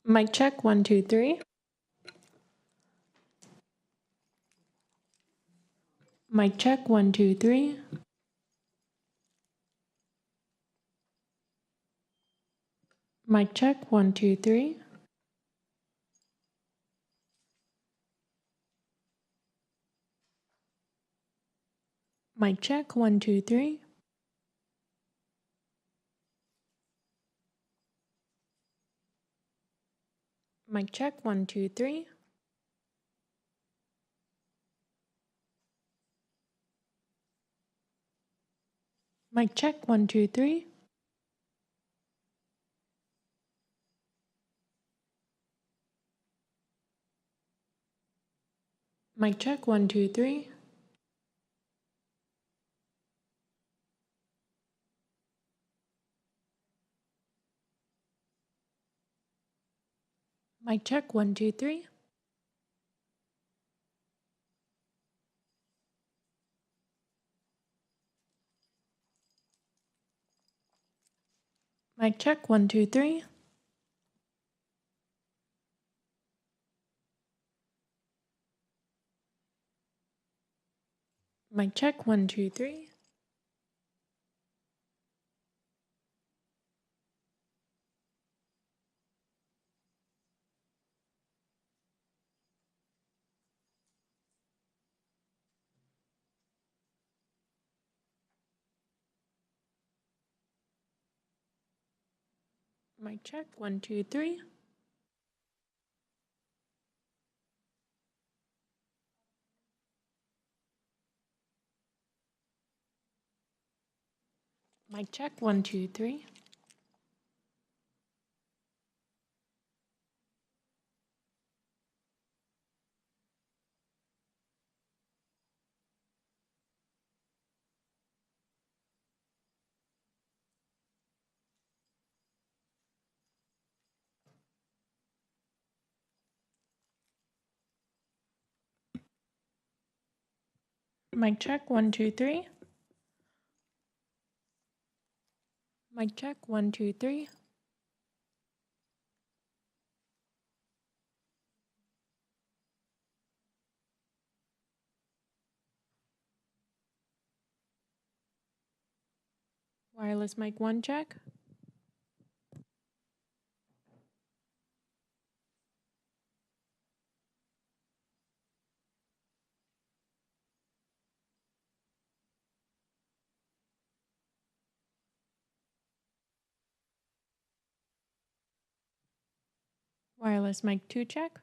Mic check, 1, 2, 3. Mic check, 1, 2, 3. Mic check, 1, 2, 3. Mic check, 1, 2, 3. Mic check, 1, 2, 3. Mic check, 1, 2, 3. Mic check, 1, 2, 3. Mic check, 1, 2, 3. Mic check, 1, 2, 3. Mic check, 1, 2, 3. Mic check, 1, 2, 3. Mic check, 1, 2, 3. Mic check, 1, 2, 3. Mic check, 1, 2, 3. Wireless mic 1 check. Wireless mic 2 check.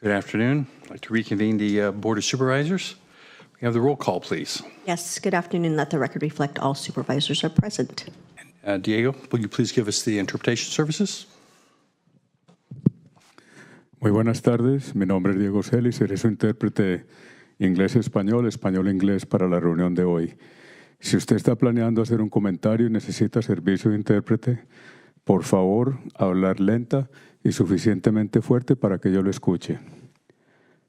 Good afternoon. I'd like to reconvene the Board of Supervisors. We have the roll call, please. Yes, good afternoon. Let the record reflect all supervisors are present. Diego, will you please give us the interpretation services? Muy buenas tardes. Mi nombre es Diego Celis. Seré su intérprete inglés-español, español-inglés para la reunión de hoy. Si usted está planeando hacer un comentario y necesita servicio de intérprete, por favor, hablar lenta y suficientemente fuerte para que yo lo escuche.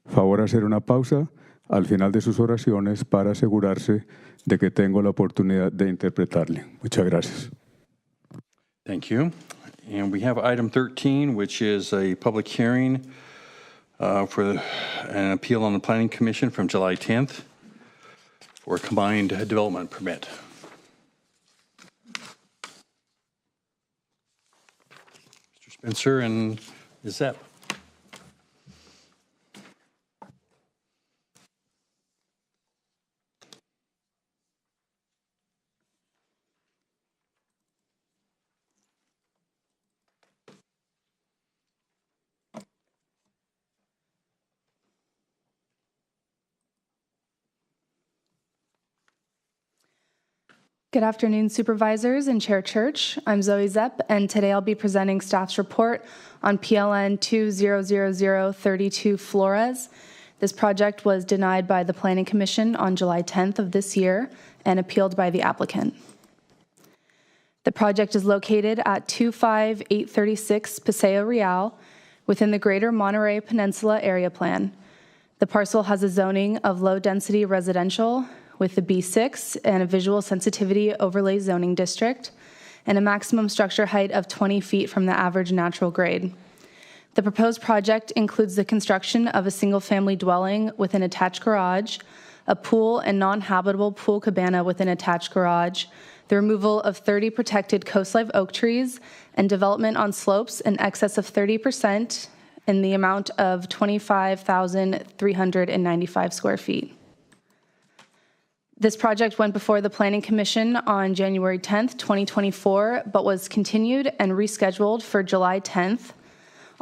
Favor hacer una pausa al final de sus oraciones para asegurarse de que tengo la oportunidad de interpretarle. Muchas gracias. Thank you. And we have item 13, which is a public hearing for an appeal on the Planning Commission from July 10th for a combined development permit. Mr. Spencer and Ms. Zepp. Good afternoon, Supervisors and Chair Church. I'm Zoe Zepp, and today I'll be presenting staff's report on PLN 200032 Flores. This project was denied by the Planning Commission on July 10th of this year and appealed by the applicant. The project is located at 25836 Paseo Real within the Greater Monterey Peninsula Area Plan. The parcel has a zoning of low-density residential with the B6 and a visual sensitivity overlay zoning district, and a maximum structure height of 20 feet from the average natural grade. The proposed project includes the construction of a single-family dwelling with an attached garage, a pool and non-habitable pool cabana with an attached garage, the removal of 30 protected coast-live oak trees, and development on slopes in excess of 30% in the amount of 25,395 square feet. This project went before the Planning Commission on January 10th, 2024, but was continued and rescheduled for July 10th.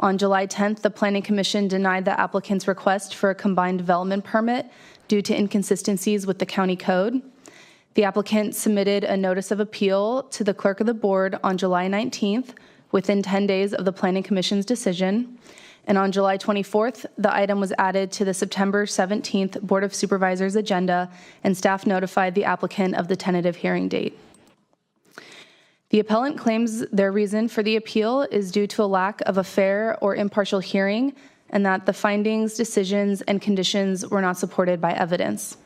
On July 10th, the Planning Commission denied the applicant's request for a combined development permit due to inconsistencies with the county code. The applicant submitted a notice of appeal to the clerk of the board on July 19th, within 10 days of the Planning Commission's decision. And on July 24th, the item was added to the September 17th Board of Supervisors agenda, and staff notified the applicant of the tentative hearing date. The appellant claims their reason for the appeal is due to a lack of a fair or impartial hearing, and that the findings, decisions, and conditions were not supported by evidence.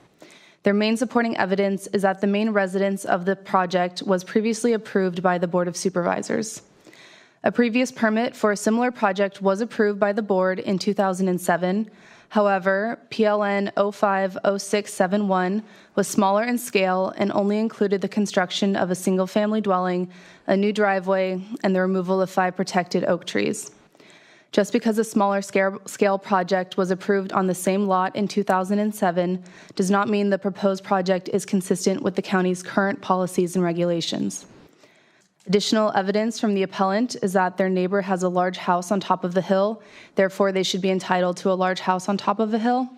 Their main supporting evidence is that the main residence of the project was previously approved by the Board of Supervisors. A previous permit for a similar project was approved by the board in 2007. However, PLN 050671 was smaller in scale and only included the construction of a single-family dwelling, a new driveway, and the removal of 5 protected oak trees. Just because a smaller scale project was approved on the same lot in 2007 does not mean the proposed project is consistent with the county's current policies and regulations. Additional evidence from the appellant is that their neighbor has a large house on top of the hill, therefore they should be entitled to a large house on top of a hill.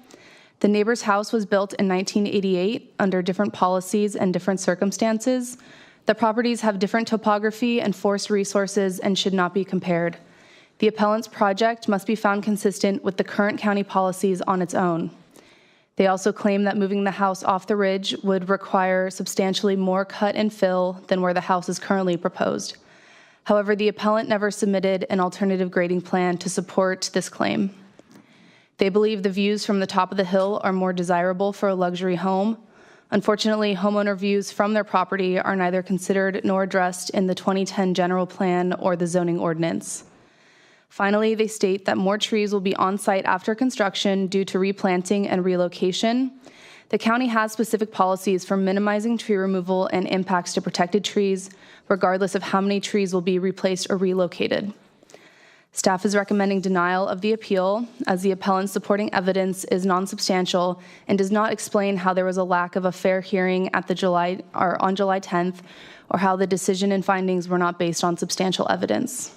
The neighbor's house was built in 1988 under different policies and different circumstances. The properties have different topography and forest resources and should not be compared. The appellant's project must be found consistent with the current county policies on its own. They also claim that moving the house off the ridge would require substantially more cut and fill than where the house is currently proposed. However, the appellant never submitted an alternative grading plan to support this claim. They believe the views from the top of the hill are more desirable for a luxury home. Unfortunately, homeowner views from their property are neither considered nor addressed in the 2010 general plan or the zoning ordinance. Finally, they state that more trees will be on site after construction due to replanting and relocation. The county has specific policies for minimizing tree removal and impacts to protected trees, regardless of how many trees will be replaced or relocated. Staff is recommending denial of the appeal, as the appellant's supporting evidence is non-substantial and does not explain how there was a lack of a fair hearing at on July 10th, or how the decision and findings were not based on substantial evidence.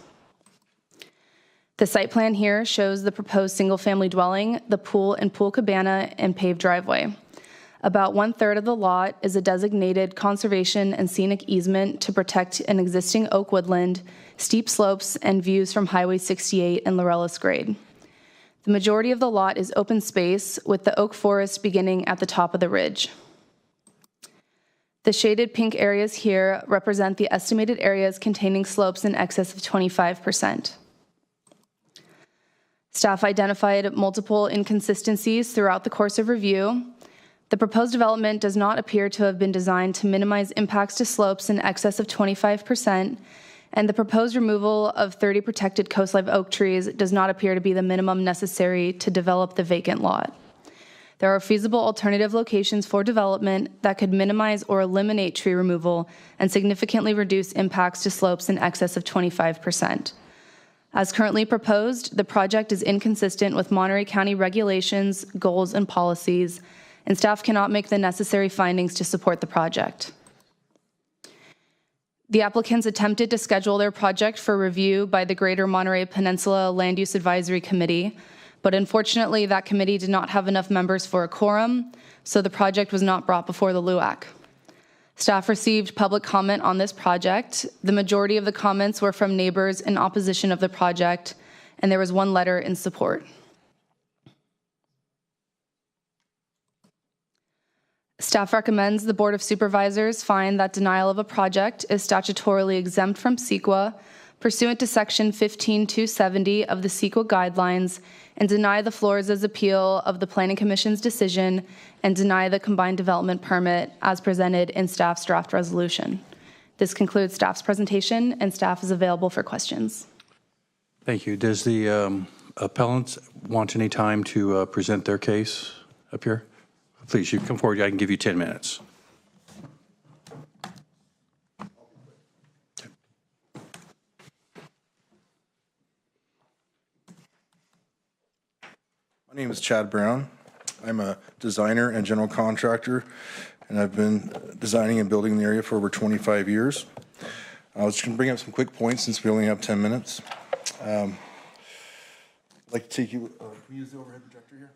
The site plan here shows the proposed single-family dwelling, the pool and pool cabana, and paved driveway. About 1/3 of the lot is a designated conservation and scenic easement to protect an existing oak woodland, steep slopes, and views from Highway 68 and Laurellis Grade. The majority of the lot is open space, with the oak forest beginning at the top of the ridge. The shaded pink areas here represent the estimated areas containing slopes in excess of 25%. Staff identified multiple inconsistencies throughout the course of review. The proposed development does not appear to have been designed to minimize impacts to slopes in excess of 25%, and the proposed removal of 30 protected coast live oak trees does not appear to be the minimum necessary to develop the vacant lot. There are feasible alternative locations for development that could minimize or eliminate tree removal and significantly reduce impacts to slopes in excess of 25%. As currently proposed, the project is inconsistent with Monterey County regulations, goals, and policies, and staff cannot make the necessary findings to support the project. The applicants attempted to schedule their project for review by the Greater Monterey Peninsula Land Use Advisory Committee, but unfortunately that committee did not have enough members for a quorum, so the project was not brought before the LUAC. Staff received public comment on this project. The majority of the comments were from neighbors in opposition of the project, and there was one letter in support. Staff recommends the Board of Supervisors find that denial of a project is statutorily exempt from CEQA pursuant to Section 15270 of the CEQA guidelines, and deny the Flores' appeal of the Planning Commission's decision and deny the combined development permit as presented in staff's draft resolution. This concludes staff's presentation, and staff is available for questions. Thank you. Does the appellant want any time to present their case up here? Please, you come forward. I can give you 10 minutes. My name is Chad Brown. I'm a designer and general contractor, and I've been designing and building in the area for over 25 years. I was just going to bring up some quick points since we only have 10 minutes. I'd like to take you, can we use the overhead projector here?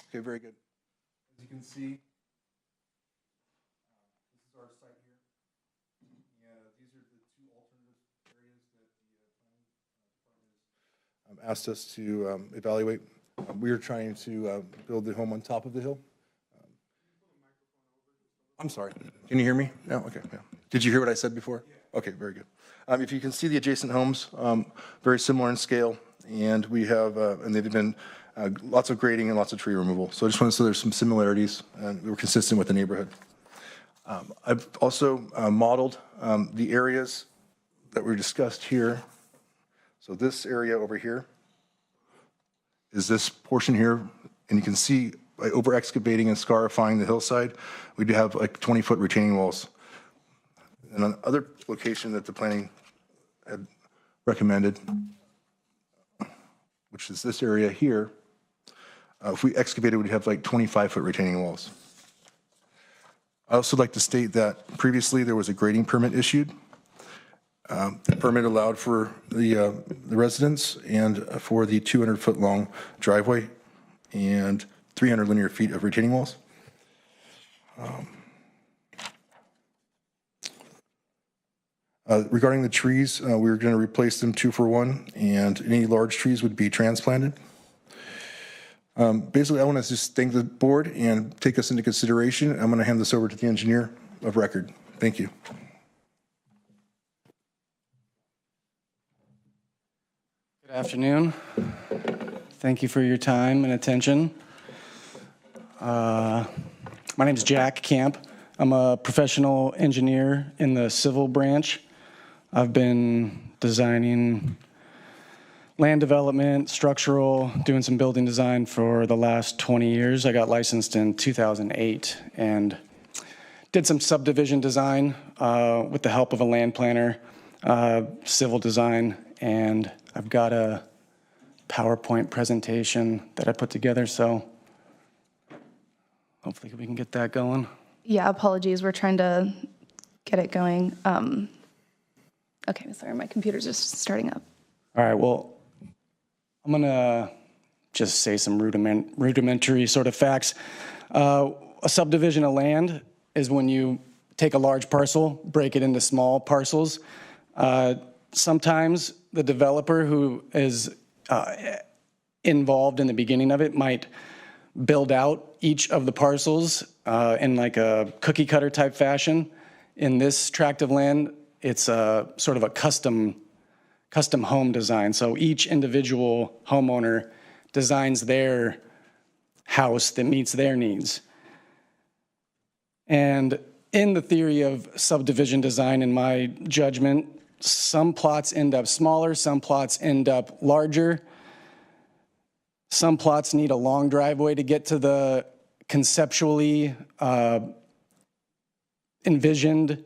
Okay, very good. As you can see, this is our site here. Yeah, these are the two alternative areas that the planning department asked us to evaluate. We are trying to build the home on top of the hill. I'm sorry. Can you hear me? No? Okay. Yeah. Did you hear what I said before? Yeah. Okay, very good. If you can see the adjacent homes, very similar in scale, and we have, and they've been lots of grading and lots of tree removal. So I just want to say there's some similarities, and we're consistent with the neighborhood. I've also modeled the areas that were discussed here. So this area over here is this portion here, and you can see by over excavating and scarifying the hillside, we do have like 20-foot retaining walls. And another location that the planning had recommended, which is this area here, if we excavated, we'd have like 25-foot retaining walls. I also like to state that previously there was a grading permit issued. The permit allowed for the residents and for the 200-foot long driveway and 300 linear feet of retaining walls. Regarding the trees, we were going to replace them 2 for 1, and any large trees would be transplanted. Basically, I want to just thank the board and take us into consideration. I'm going to hand this over to the engineer of record. Thank you. Good afternoon. Thank you for your time and attention. My name is Jack Camp. I'm a professional engineer in the civil branch. I've been designing land development, structural, doing some building design for the last 20 years. I got licensed in 2008 and did some subdivision design with the help of a land planner, civil design, and I've got a PowerPoint presentation that I put together, so hopefully we can get that going. Yeah, apologies. We're trying to get it going. Okay, sorry, my computer's just starting up. All right, well, I'm going to just say some rudimentary sort of facts. A subdivision of land is when you take a large parcel, break it into small parcels. Sometimes the developer who is involved in the beginning of it might build out each of the parcels in like a cookie cutter type fashion. In this tract of land, it's sort of a custom home design. So each individual homeowner designs their house that meets their needs. And in the theory of subdivision design, in my judgment, some plots end up smaller, some plots end up larger. Some plots need a long driveway to get to the conceptually envisioned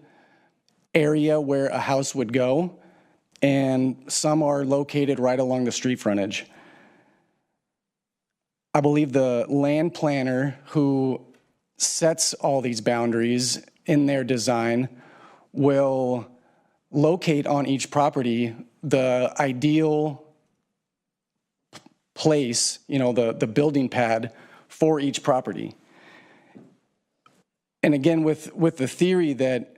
area where a house would go, and some are located right along the street frontage. I believe the land planner who sets all these boundaries in their design will locate on each property the ideal place, the building pad for each property. And again, with the theory that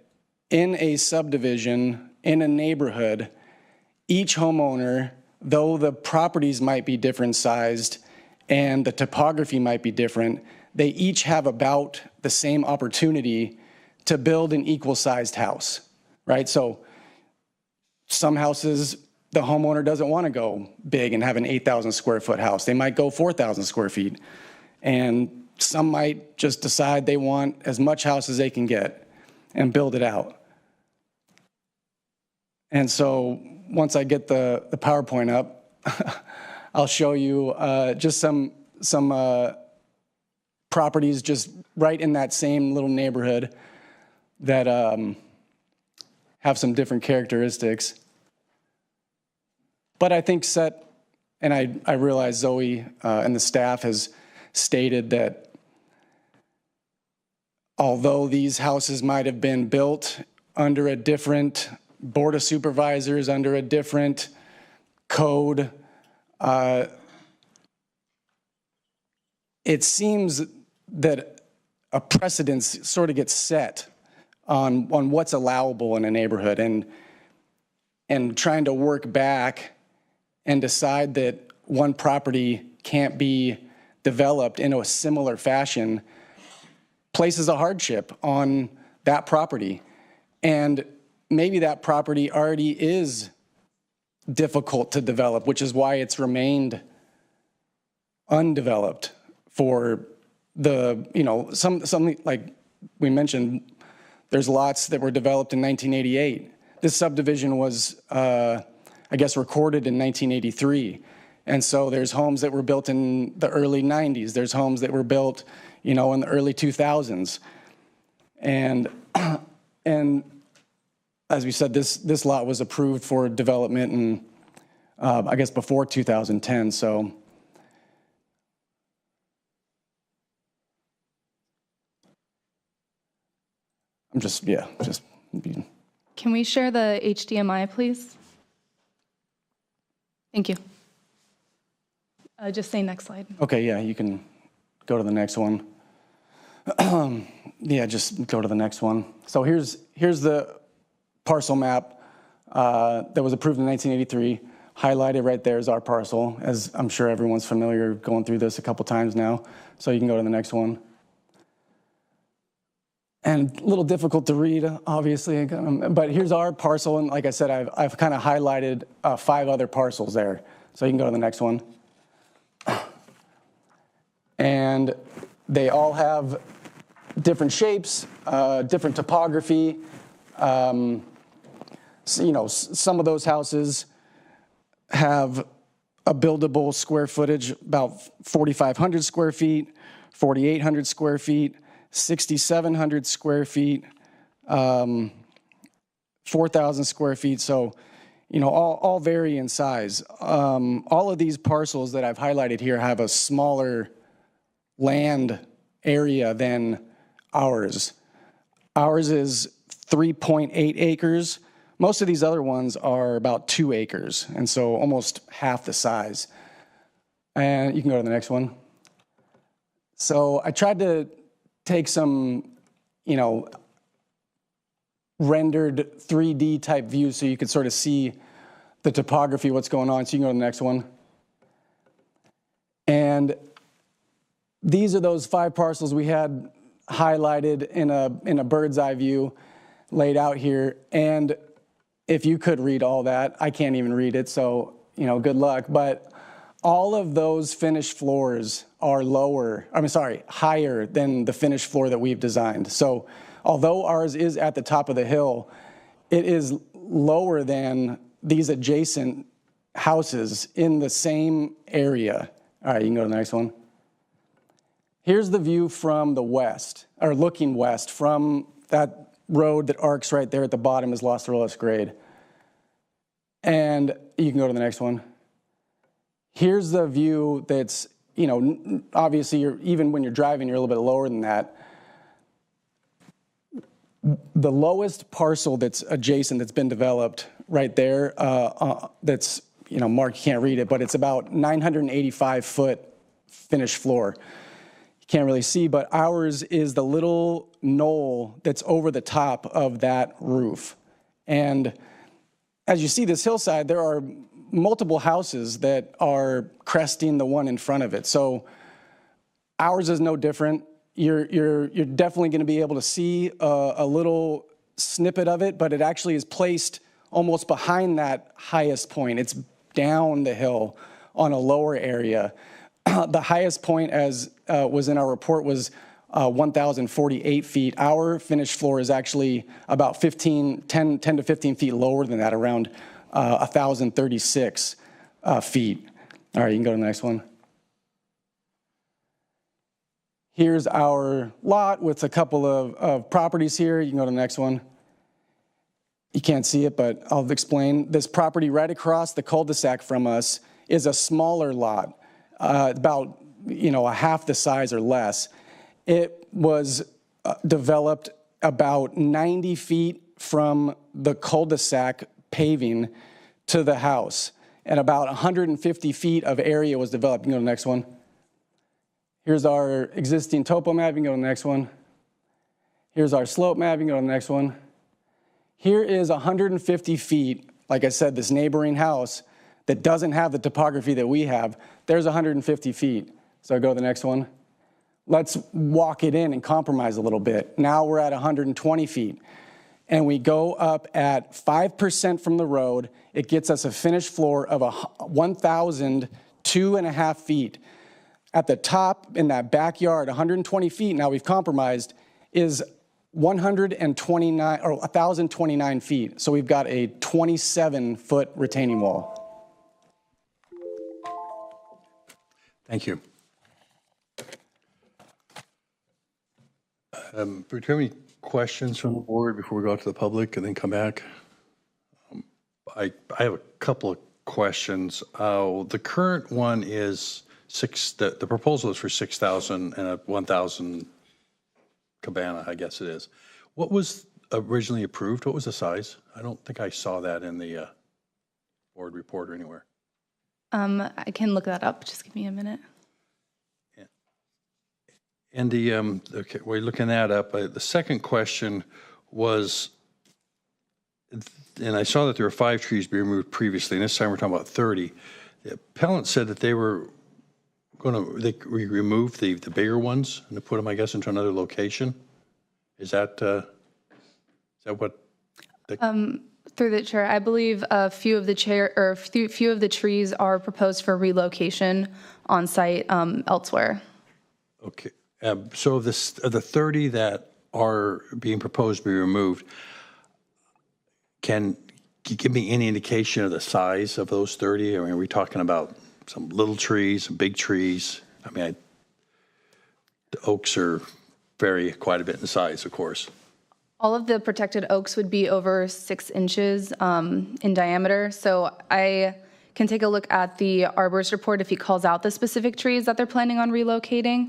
in a subdivision, in a neighborhood, each homeowner, though the properties might be different sized and the topography might be different, they each have about the same opportunity to build an equal sized house, right? So some houses, the homeowner doesn't want to go big and have an 8,000 square foot house. They might go 4,000 square feet. And some might just decide they want as much house as they can get and build it out. And so once I get the PowerPoint up, I'll show you just some properties just right in that same little neighborhood that have some different characteristics. But I think and I realize Zoe and the staff has stated that although these houses might have been built under a different board of supervisors, under a different code, it seems that a precedence sort of gets set on what's allowable in a neighborhood, and trying to work back and decide that one property can't be developed in a similar fashion places a hardship on that property. And maybe that property already is difficult to develop, which is why it's remained undeveloped for some like we mentioned, there's lots that were developed in 1988. This subdivision was, I guess, recorded in 1983. And so there's homes that were built in the early 90s. There's homes that were built, in the early 2000s. And as we said, this lot was approved for development in, I guess, before 2010. So I'm just. Can we share the HDMI, please? Thank you. Just say next slide. Okay, yeah, you can go to the next one. Yeah, just go to the next one. So here's the parcel map that was approved in 1983. Highlighted right there is our parcel, as I'm sure everyone's familiar going through this a couple times now. So you can go to the next one. And a little difficult to read, obviously, but here's our parcel, and like I said, I've kind of highlighted 5 other parcels there. So you can go to the next one. And they all have different shapes, different topography. Some of those houses have a buildable square footage about 4,500 square feet, 4,800 square feet, 6,700 square feet, 4,000 square feet. So, all vary in size. All of these parcels that I've highlighted here have a smaller land area than ours. Ours is 3.8 acres. Most of these other ones are about 2 acres, and so almost half the size. And you can go to the next one. So I tried to take some, rendered 3D type views so you could sort of see the topography, what's going on. So you can go to the next one. And these are those 5 parcels we had highlighted in a bird's eye view laid out here. And if you could read all that, I can't even read it, so good luck. But all of those finished floors are higher than the finished floor that we've designed. So although ours is at the top of the hill, it is lower than these adjacent houses in the same area. All right, you can go to the next one. Here's the view from the west, or looking west from that road that arcs right there at the bottom is Los Robles grade. And you can go to the next one. Here's the view that's, obviously even when you're driving, you're a little bit lower than that. The lowest parcel that's adjacent that's been developed right there, that's, Mark, you can't read it, but it's about 985 foot finished floor. You can't really see, but ours is the little knoll that's over the top of that roof. And as you see this hillside, there are multiple houses that are cresting the one in front of it. So ours is no different. You're definitely going to be able to see a little snippet of it, but it actually is placed almost behind that highest point. It's down the hill on a lower area. The highest point, as was in our report, was 1,048 feet. Our finished floor is actually about 10 to 15 feet lower than that, around 1,036 feet. All right, you can go to the next one. Here's our lot with a couple of properties here. You can go to the next one. You can't see it, but I'll explain. This property right across the cul-de-sac from us is a smaller lot, about a half the size or less. It was developed about 90 feet from the cul-de-sac paving to the house, and about 150 feet of area was developed. You can go to the next one. Here's our existing topo map. You can go to the next one. Here's our slope map. You can go to the next one. Here is 150 feet, like I said, this neighboring house that doesn't have the topography that we have. There's 150 feet. So go to the next one. Let's walk it in and compromise a little bit. Now we're at 120 feet. And we go up at 5% from the road. It gets us a finished floor of 1,002.5 feet. At the top in that backyard, 120 feet, now we've compromised, is 1,029 feet. So we've got a 27-foot retaining wall. Thank you. Do you have any questions from the board before we go out to the public and then come back? I have a couple of questions. The current one is the proposal is for 6,000 and a 1,000 cabana, I guess it is. What was originally approved? What was the size? I don't think I saw that in the board report or anywhere. I can look that up. Just give me a minute. Yeah. And the, okay, we're looking that up. The second question was, and I saw that there were 5 trees being removed previously, and this time we're talking about 30. The appellant said that they were we removed the bigger ones and to put them, I guess, into another location. Is that what? Through the chair, I believe a few of the few of the trees are proposed for relocation on site elsewhere. Okay. So of the 30 that are being proposed to be removed, can you give me any indication of the size of those 30? I mean, are we talking about some little trees, some big trees? I mean, the oaks vary quite a bit in size, of course. All of the protected oaks would be over 6 inches in diameter. So I can take a look at the arborist report if he calls out the specific trees that they're planning on relocating.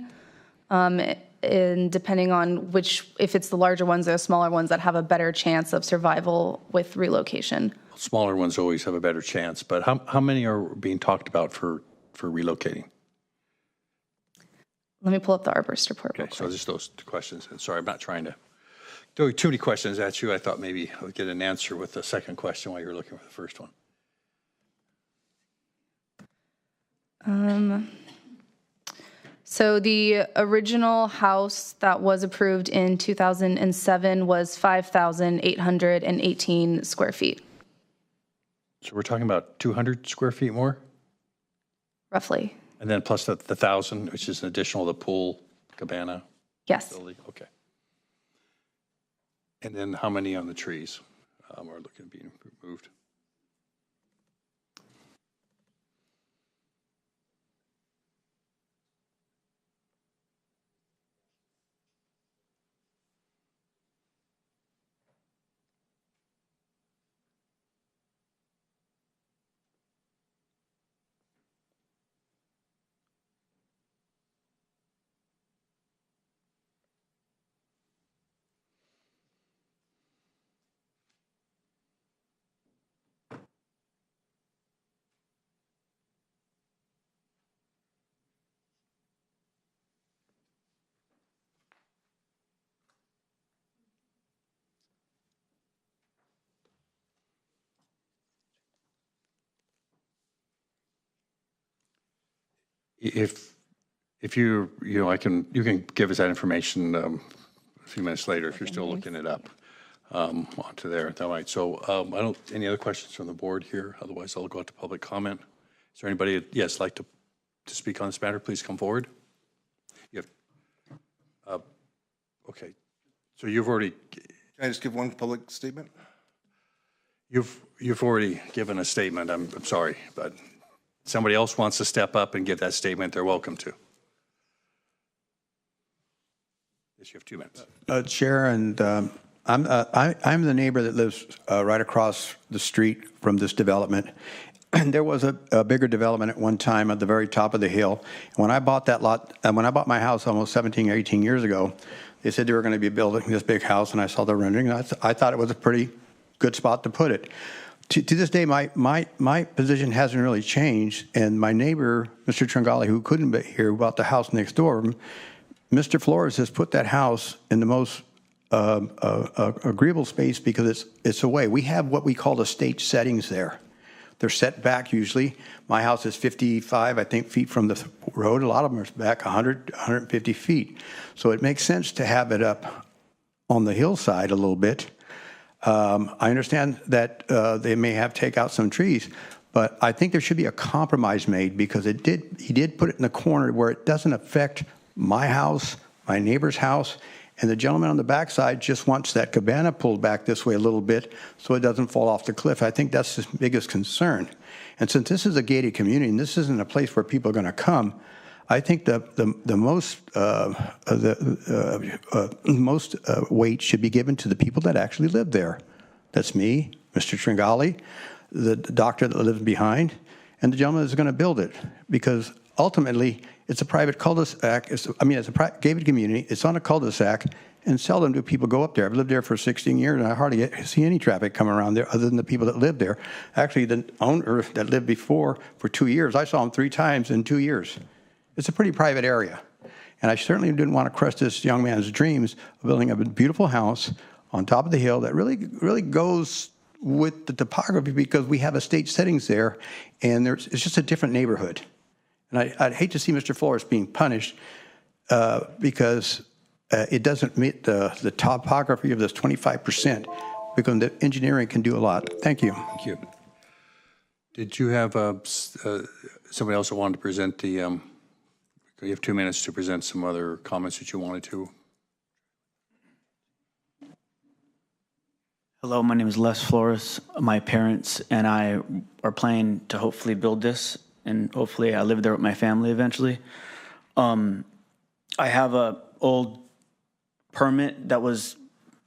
And depending on if it's the larger ones or the smaller ones that have a better chance of survival with relocation. Smaller ones always have a better chance, but how many are being talked about for relocating? Let me pull up the arborist report. Okay, so just those 2 questions. And sorry, I'm not trying to throw too many questions at you. I thought maybe I would get an answer with the second question while you were looking for the first one. So the original house that was approved in 2007 was 5,818 square feet. So we're talking about 200 square feet more? Roughly. And then plus the 1,000, which is an additional, the pool, cabana? Yes. Facility? Okay. And then how many on the trees are looking to be removed? If you you can give us that information a few minutes later if you're still looking it up onto there. All right. So any other questions from the board here? Otherwise, I'll go out to public comment. Is there anybody like to speak on this matter? Please come forward. You have, okay. So you've already. Can I just give one public statement? You've already given a statement. I'm sorry, but somebody else wants to step up and give that statement, they're welcome to. Yes, you have 2 minutes. Chair, and I'm the neighbor that lives right across the street from this development. And there was a bigger development at one time at the very top of the hill. When I bought that lot, when I bought my house almost 17 or 18 years ago, they said they were going to be building this big house, and I saw the rendering. And I thought it was a pretty good spot to put it. To this day, my position hasn't really changed, and my neighbor, Mr. Tringali, who couldn't be here, who bought the house next door, Mr. Flores has put that house in the most agreeable space because it's away. We have what we call the stage settings there. They're set back usually. My house is 55, I think, feet from the road. A lot of them are back 100, 150 feet. So it makes sense to have it up on the hillside a little bit. I understand that they may have to take out some trees, but I think there should be a compromise made because he did put it in the corner where it doesn't affect my house, my neighbor's house, and the gentleman on the backside just wants that cabana pulled back this way a little bit so it doesn't fall off the cliff. I think that's his biggest concern. And since this is a gated community and this isn't a place where people are going to come, I think the most weight should be given to the people that actually live there. That's me, Mr. Tringali, the doctor that lives behind, and the gentleman that's going to build it. Because ultimately, it's a private cul-de-sac. It's a gated community. It's on a cul-de-sac, and seldom do people go up there. I've lived there for 16 years, and I hardly see any traffic coming around there other than the people that live there. Actually, the owner that lived before for 2 years, I saw him 3 times in 2 years. It's a pretty private area. And I certainly didn't want to crush this young man's dreams of building a beautiful house on top of the hill that really goes with the topography because we have estate settings there, and it's just a different neighborhood. And I'd hate to see Mr. Flores being punished because it doesn't meet the topography of this 25%, because the engineering can do a lot. Thank you. Thank you. Did you have somebody else that wanted to present the, you have 2 minutes to present some other comments that you wanted to. Hello, my name is Les Flores. My parents and I are planning to hopefully build this, and hopefully I live there with my family eventually. I have a old permit that was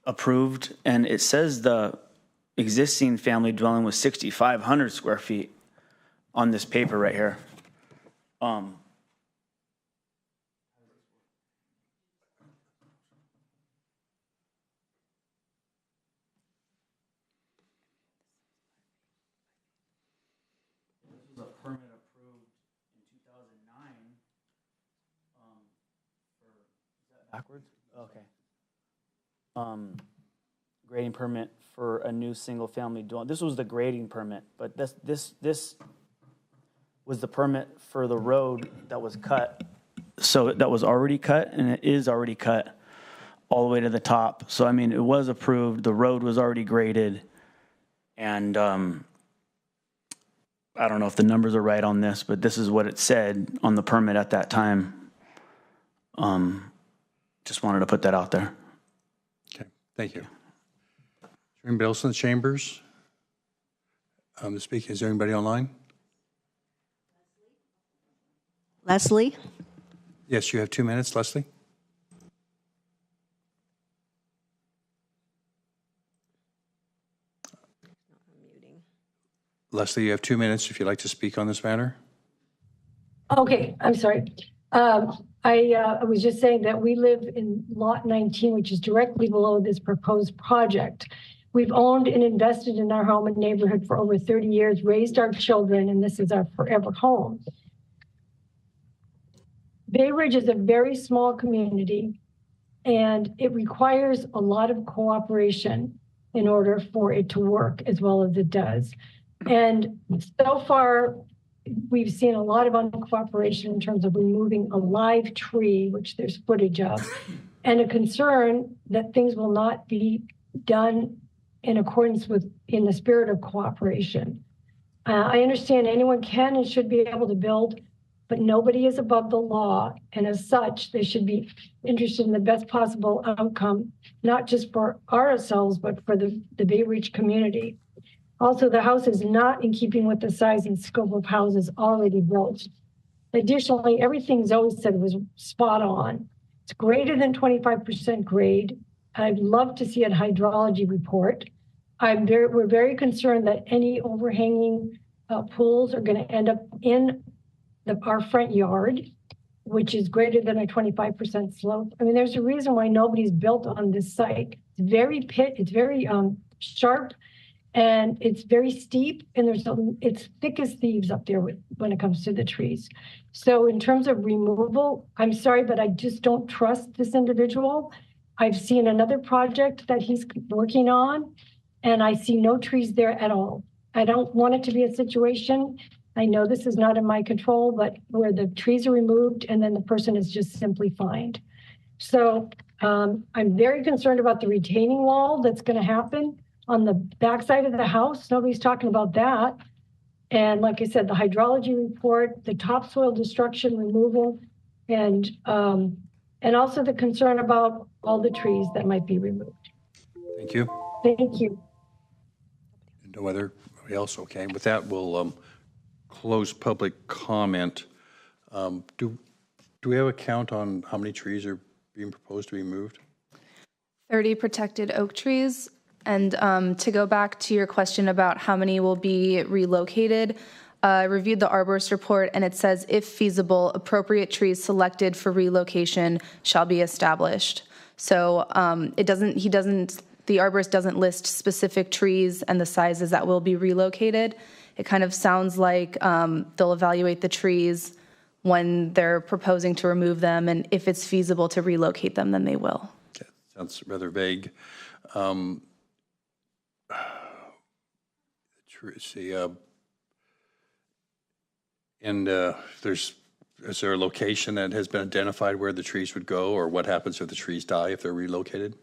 approved, and it says the existing family dwelling was 6,500 square feet on this paper right here. This was a permit approved in 2009. Is that backwards? Okay. Grading permit for a new single-family dwelling. This was the grading permit, but this was the permit for the road that was cut. So that was already cut, and it is already cut all the way to the top. So, I mean, it was approved, the road was already graded, and I don't know if the numbers are right on this, but this is what it said on the permit at that time. Just wanted to put that out there. Okay, thank you. Is there anybody else in the chambers? To speak, is there anybody online? Leslie? Yes, you have 2 minutes, Leslie. Leslie, you have 2 minutes if you'd like to speak on this matter. Okay, I'm sorry. I was just saying that we live in lot 19, which is directly below this proposed project. We've owned and invested in our home and neighborhood for over 30 years, raised our children, and this is our forever home. Bay Ridge is a very small community, and it requires a lot of cooperation in order for it to work as well as it does. And so far, we've seen a lot of uncooperation in terms of removing a live tree, which there's footage of, and a concern that things will not be done in accordance with, in the spirit of cooperation. I understand anyone can and should be able to build, but nobody is above the law. And as such, they should be interested in the best possible outcome, not just for ourselves, but for the Bay Ridge community. Also, the house is not in keeping with the size and scope of houses already built. Additionally, everything Zoe said was spot on. It's greater than 25% grade. I'd love to see a hydrology report. We're very concerned that any overhanging pools are going to end up in our front yard, which is greater than a 25% slope. I mean, there's a reason why nobody's built on this site. It's very sharp, and it's very steep, and it's thick as thieves up there when it comes to the trees. So in terms of removal, I'm sorry, but I just don't trust this individual. I've seen another project that he's working on, and I see no trees there at all. I don't want it to be a situation, I know this is not in my control, but where the trees are removed and then the person is just simply fined. So I'm very concerned about the retaining wall that's going to happen on the backside of the house. Nobody's talking about that. And like I said, the hydrology report, the topsoil destruction removal, and also the concern about all the trees that might be removed. Thank you. Thank you. No other else? Okay. With that, we'll close public comment. Do we have a count on how many trees are being proposed to be moved? 30 protected oak trees. And to go back to your question about how many will be relocated, I reviewed the arborist report, and it says, if feasible, appropriate trees selected for relocation shall be established. So the arborist doesn't list specific trees and the sizes that will be relocated. It kind of sounds like they'll evaluate the trees when they're proposing to remove them, and if it's feasible to relocate them, then they will. Okay. Sounds rather vague. See, is there a location that has been identified where the trees would go, or what happens if the trees die if they're relocated?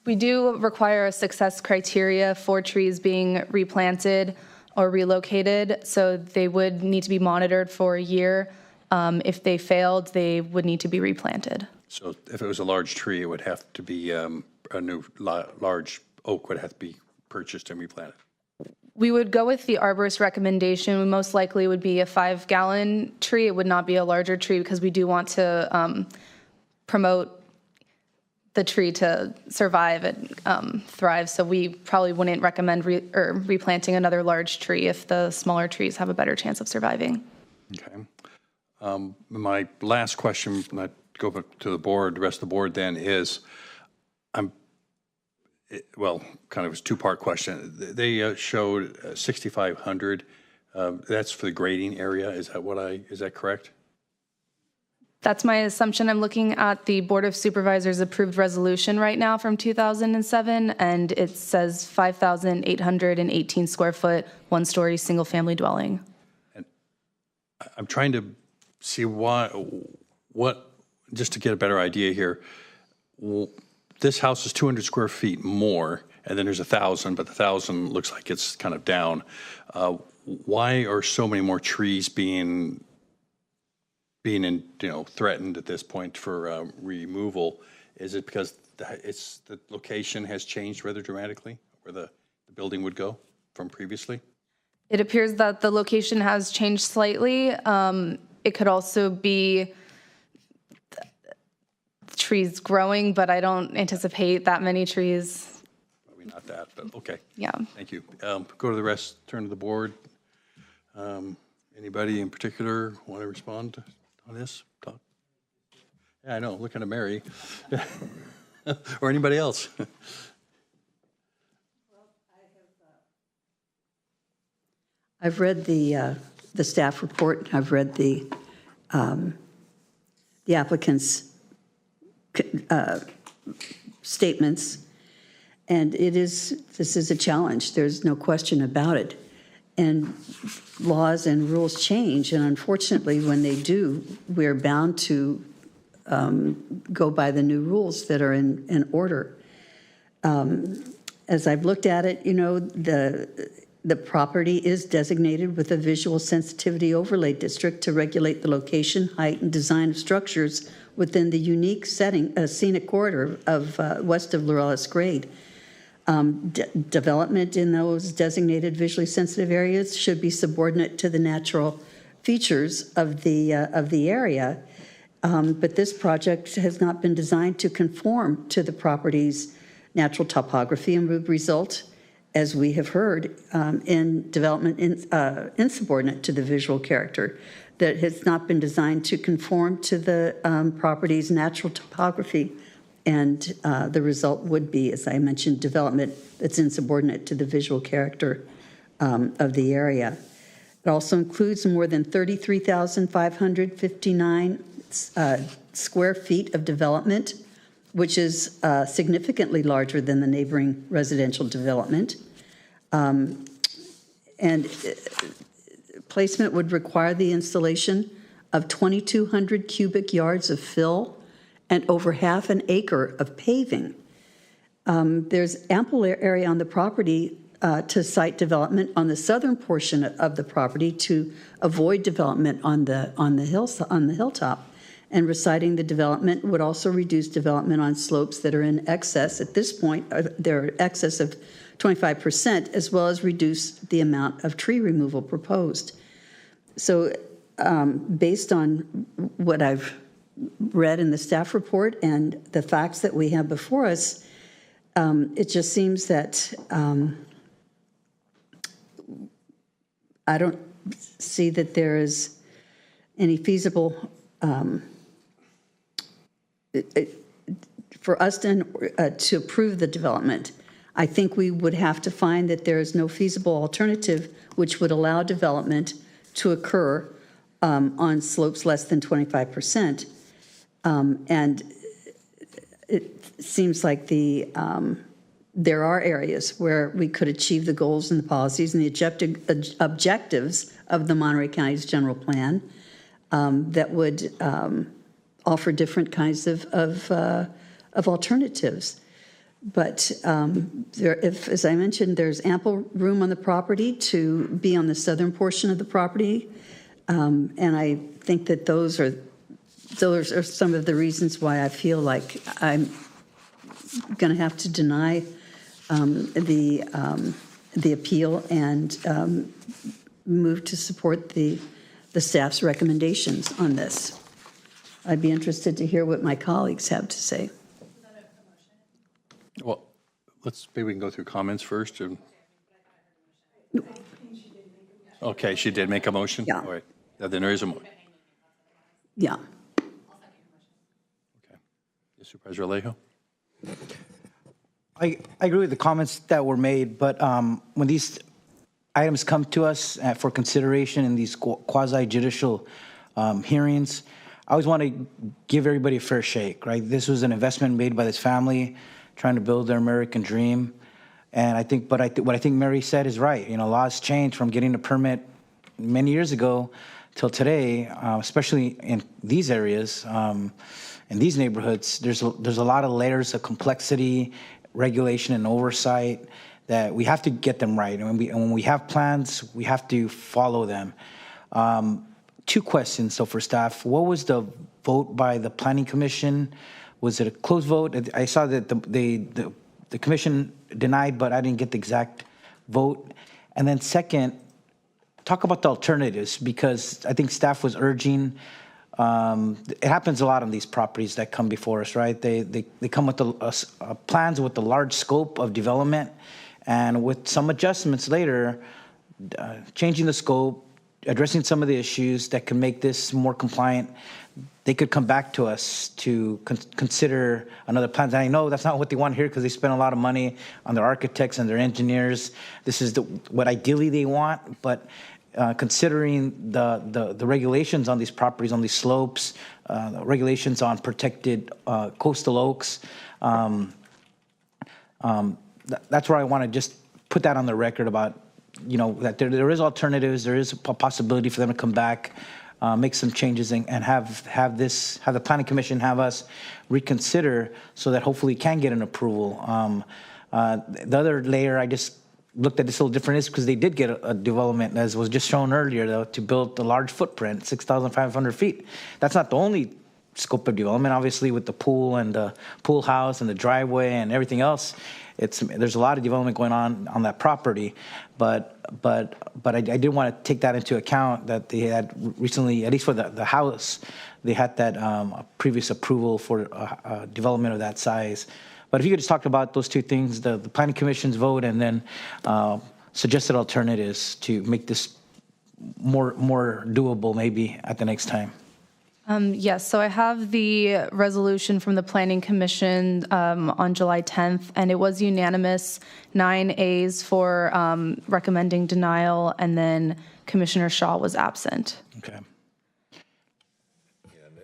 We do require a success criteria for trees being replanted or relocated, so they would need to be monitored for a year. If they failed, they would need to be replanted. So if it was a large tree, it would have to be a new large oak would have to be purchased and replanted. We would go with the arborist recommendation. Most likely would be a 5-gallon tree. It would not be a larger tree because we do want to promote the tree to survive and thrive. So we probably wouldn't recommend replanting another large tree if the smaller trees have a better chance of surviving. Okay. My last question, and I go back to the board, the rest of the board then, is well, kind of a two-part question. They showed 6,500. That's for the grading area. Is that correct? That's my assumption. I'm looking at the Board of Supervisors approved resolution right now from 2007, and it says 5,818 square foot, one-story, single-family dwelling. And I'm trying to see what, just to get a better idea here. This house is 200 square feet more, and then there's 1,000, but the 1,000 looks like it's kind of down. Why are so many more trees being threatened at this point for removal? Is it because the location has changed rather dramatically, where the building would go from previously? It appears that the location has changed slightly. It could also be trees growing, but I don't anticipate that many trees. Probably not that, but okay. Yeah. Thank you. Go to the rest, turn to the board. Anybody in particular want to respond on this? Talk. Yeah, I know, looking at Mary. Or anybody else? I've read the staff report. I've read the applicant's statements, and this is a challenge. There's no question about it. And laws and rules change, and unfortunately, when they do, we're bound to go by the new rules that are in order. As I've looked at it, the property is designated with a visual sensitivity overlay district to regulate the location, height, and design of structures within the unique scenic corridor of west of Laurellis Grade. Development in those designated visually sensitive areas should be subordinate to the natural features of the area. But this project has not been designed to conform to the property's natural topography and would result, as we have heard, in development insubordinate to the visual character, that has not been designed to conform to the property's natural topography. And the result would be, as I mentioned, development that's insubordinate to the visual character of the area. It also includes more than 33,559 square feet of development, which is significantly larger than the neighboring residential development. And placement would require the installation of 2,200 cubic yards of fill and over half an acre of paving. There's ample area on the property to site development on the southern portion of the property to avoid development on the hilltop. And reciting the development would also reduce development on slopes that are in excess, at this point, they're excess of 25%, as well as reduce the amount of tree removal proposed. So based on what I've read in the staff report and the facts that we have before us, it just seems that I don't see that there is any feasible for us to approve the development. I think we would have to find that there is no feasible alternative which would allow development to occur on slopes less than 25%. And it seems like there are areas where we could achieve the goals and the policies and the objectives of the Monterey County's general plan that would offer different kinds of alternatives. But as I mentioned, there's ample room on the property to be on the southern portion of the property, and I think that those are some of the reasons why I feel like I'm going to have to deny the appeal and move to support the staff's recommendations on this. I'd be interested to hear what my colleagues have to say. Well, maybe we can go through comments first. Okay, she did make a motion? Yeah. All right. Then there is a motion. Yeah. Supervisor Alejo? I agree with the comments that were made, but when these items come to us for consideration in these quasi-judicial hearings, I always want to give everybody a fair shake, right? This was an investment made by this family trying to build their American dream. And I think, what I think Mary said is right. You know, laws change from getting a permit many years ago till today, especially in these areas, in these neighborhoods. There's a lot of layers of complexity, regulation, and oversight that we have to get them right. And when we have plans, we have to follow them. Two questions, so for staff. What was the vote by the Planning Commission? Was it a closed vote? I saw that the commission denied, but I didn't get the exact vote. And then second, talk about the alternatives, because I think staff was urging, it happens a lot on these properties that come before us, right? They come with plans with a large scope of development, and with some adjustments later, changing the scope, addressing some of the issues that can make this more compliant, they could come back to us to consider another plan. And I know that's not what they want here, because they spend a lot of money on their architects and their engineers. This is what ideally they want, but considering the regulations on these properties, on these slopes, the regulations on protected coastal oaks, that's where I want to just put that on the record about, you know, that there is alternatives, there is a possibility for them to come back, make some changes, and have the Planning Commission have us reconsider, so that hopefully we can get an approval. The other layer, I just looked at this a little different, is because they did get a development, as was just shown earlier, though, to build a large footprint, 6,500 feet. That's not the only scope of development. Obviously, with the pool and the pool house and the driveway and everything else, there's a lot of development going on that property. But I did want to take that into account, that they had recently, at least for the house, they had that previous approval for development of that size. But if you could just talk about those two things, the Planning Commission's vote, and then suggested alternatives to make this more doable maybe at the next time. Yes, so I have the resolution from the Planning Commission on July 10th, and it was unanimous, 9 A's for recommending denial, and then Commissioner Shaw was absent. Okay.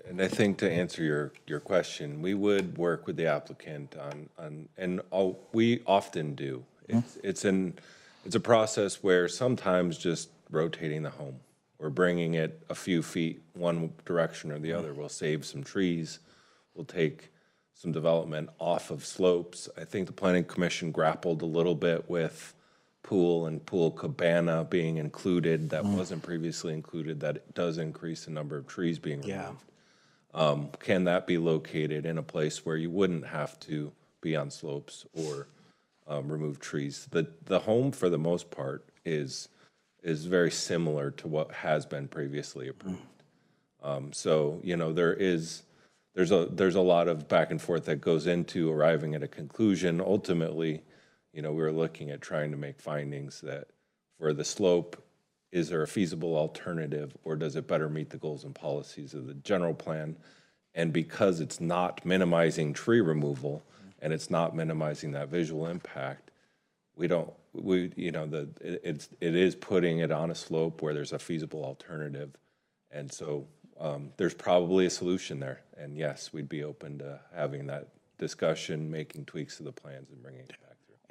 And I think, to answer your question, we would work with the applicant we often do. It's a process where sometimes just rotating the home or bringing it a few feet one direction or the other will save some trees, will take some development off of slopes. I think the Planning Commission grappled a little bit with pool and pool cabana being included that wasn't previously included, that it does increase the number of trees being removed. Can that be located in a place where you wouldn't have to be on slopes or remove trees? The home, for the most part, is very similar to what has been previously approved. So, you know, there's a lot of back and forth that goes into arriving at a conclusion. Ultimately, you know, we were looking at trying to make findings that for the slope, is there a feasible alternative, or does it better meet the goals and policies of the general plan? And because it's not minimizing tree removal and it's not minimizing that visual impact, it is putting it on a slope where there's a feasible alternative. And so there's probably a solution there. And yes, we'd be open to having that discussion, making tweaks to the plans, and bringing it back.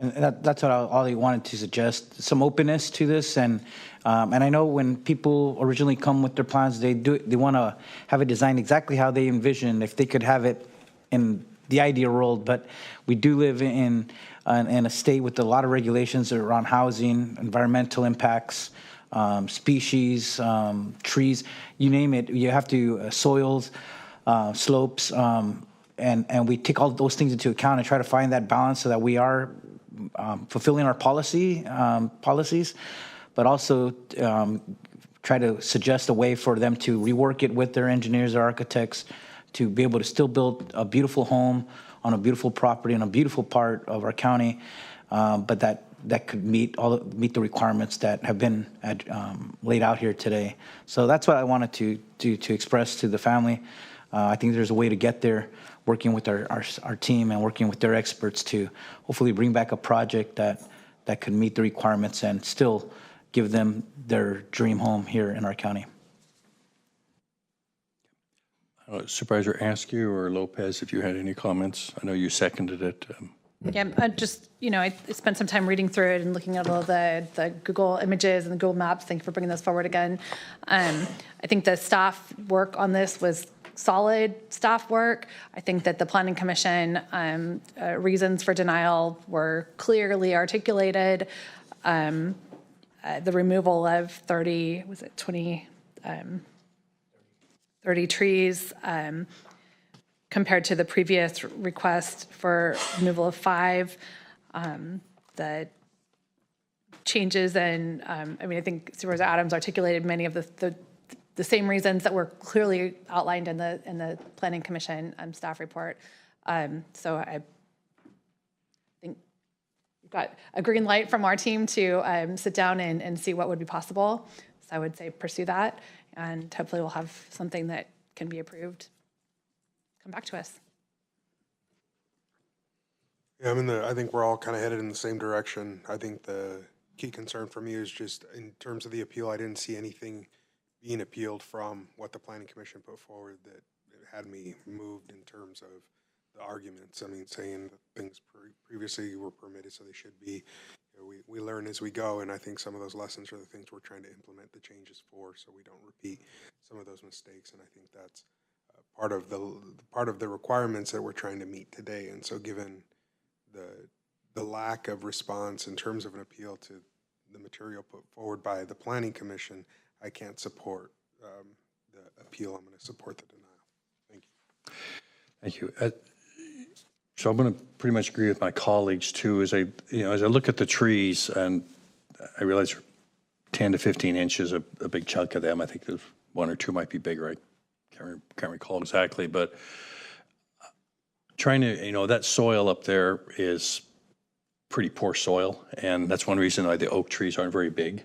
And that's what I wanted to suggest, some openness to this. And I know when people originally come with their plans, they want to have it designed exactly how they envision, if they could have it in the ideal world. But we do live in a state with a lot of regulations around housing, environmental impacts, species, trees, you name it. You have to, soils, slopes, and we take all those things into account and try to find that balance so that we are fulfilling our policies, but also try to suggest a way for them to rework it with their engineers or architects to be able to still build a beautiful home on a beautiful property in a beautiful part of our county, but that could meet the requirements that have been laid out here today. So that's what I wanted to express to the family. I think there's a way to get there, working with our team and working with their experts to hopefully bring back a project that could meet the requirements and still give them their dream home here in our county. Supervisor Askew or Lopez, if you had any comments. I know you seconded it. Yeah, I just, I spent some time reading through it and looking at all the Google images and the Google Maps. Thank you for bringing those forward again. I think the staff work on this was solid staff work. I think that the Planning Commission reasons for denial were clearly articulated. The removal of 30 trees compared to the previous request for removal of 5. The changes and I think Supervisor Adams articulated many of the same reasons that were clearly outlined in the Planning Commission staff report. So I think we've got a green light from our team to sit down and see what would be possible. So I would say pursue that, and hopefully we'll have something that can be approved. Come back to us. Yeah, I think we're all kind of headed in the same direction. I think the key concern for me is just in terms of the appeal, I didn't see anything being appealed from what the Planning Commission put forward that had me moved in terms of the arguments. Saying that things previously were permitted, so they should be. We learn as we go, and I think some of those lessons are the things we're trying to implement the changes for, so we don't repeat some of those mistakes. And I think that's part of the requirements that we're trying to meet today. And so, given the lack of response in terms of an appeal to the material put forward by the Planning Commission, I can't support the appeal. I'm going to support the denial. Thank you. Thank you. So I'm going to pretty much agree with my colleagues too. As I look at the trees, and I realize 10 to 15 inches, a big chunk of them. I think there's 1 or 2 might be bigger. I can't recall exactly, but trying to, that soil up there is pretty poor soil, and that's one reason why the oak trees aren't very big.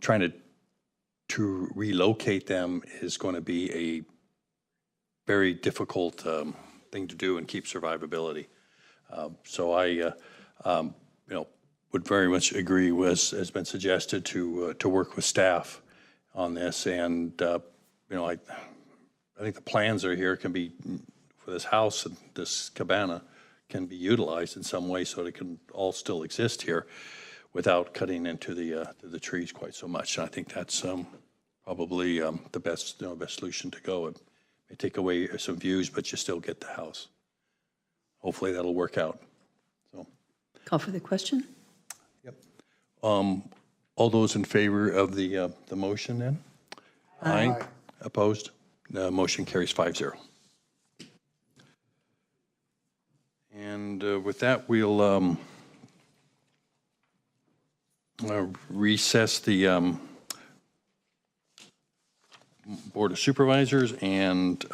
Trying to relocate them is going to be a very difficult thing to do and keep survivability. So I, would very much agree with, has been suggested, to work with staff on this. And I think the plans are here can be for this house and this cabana can be utilized in some way so it can all still exist here without cutting into the trees quite so much. And I think that's probably the best solution to go. It may take away some views, but you still get the house. Hopefully that'll work out. So, call for the question. Yep. All those in favor of the motion then? Aye. Opposed? The motion carries 5-0. And with that, we'll recess the Board of Supervisors and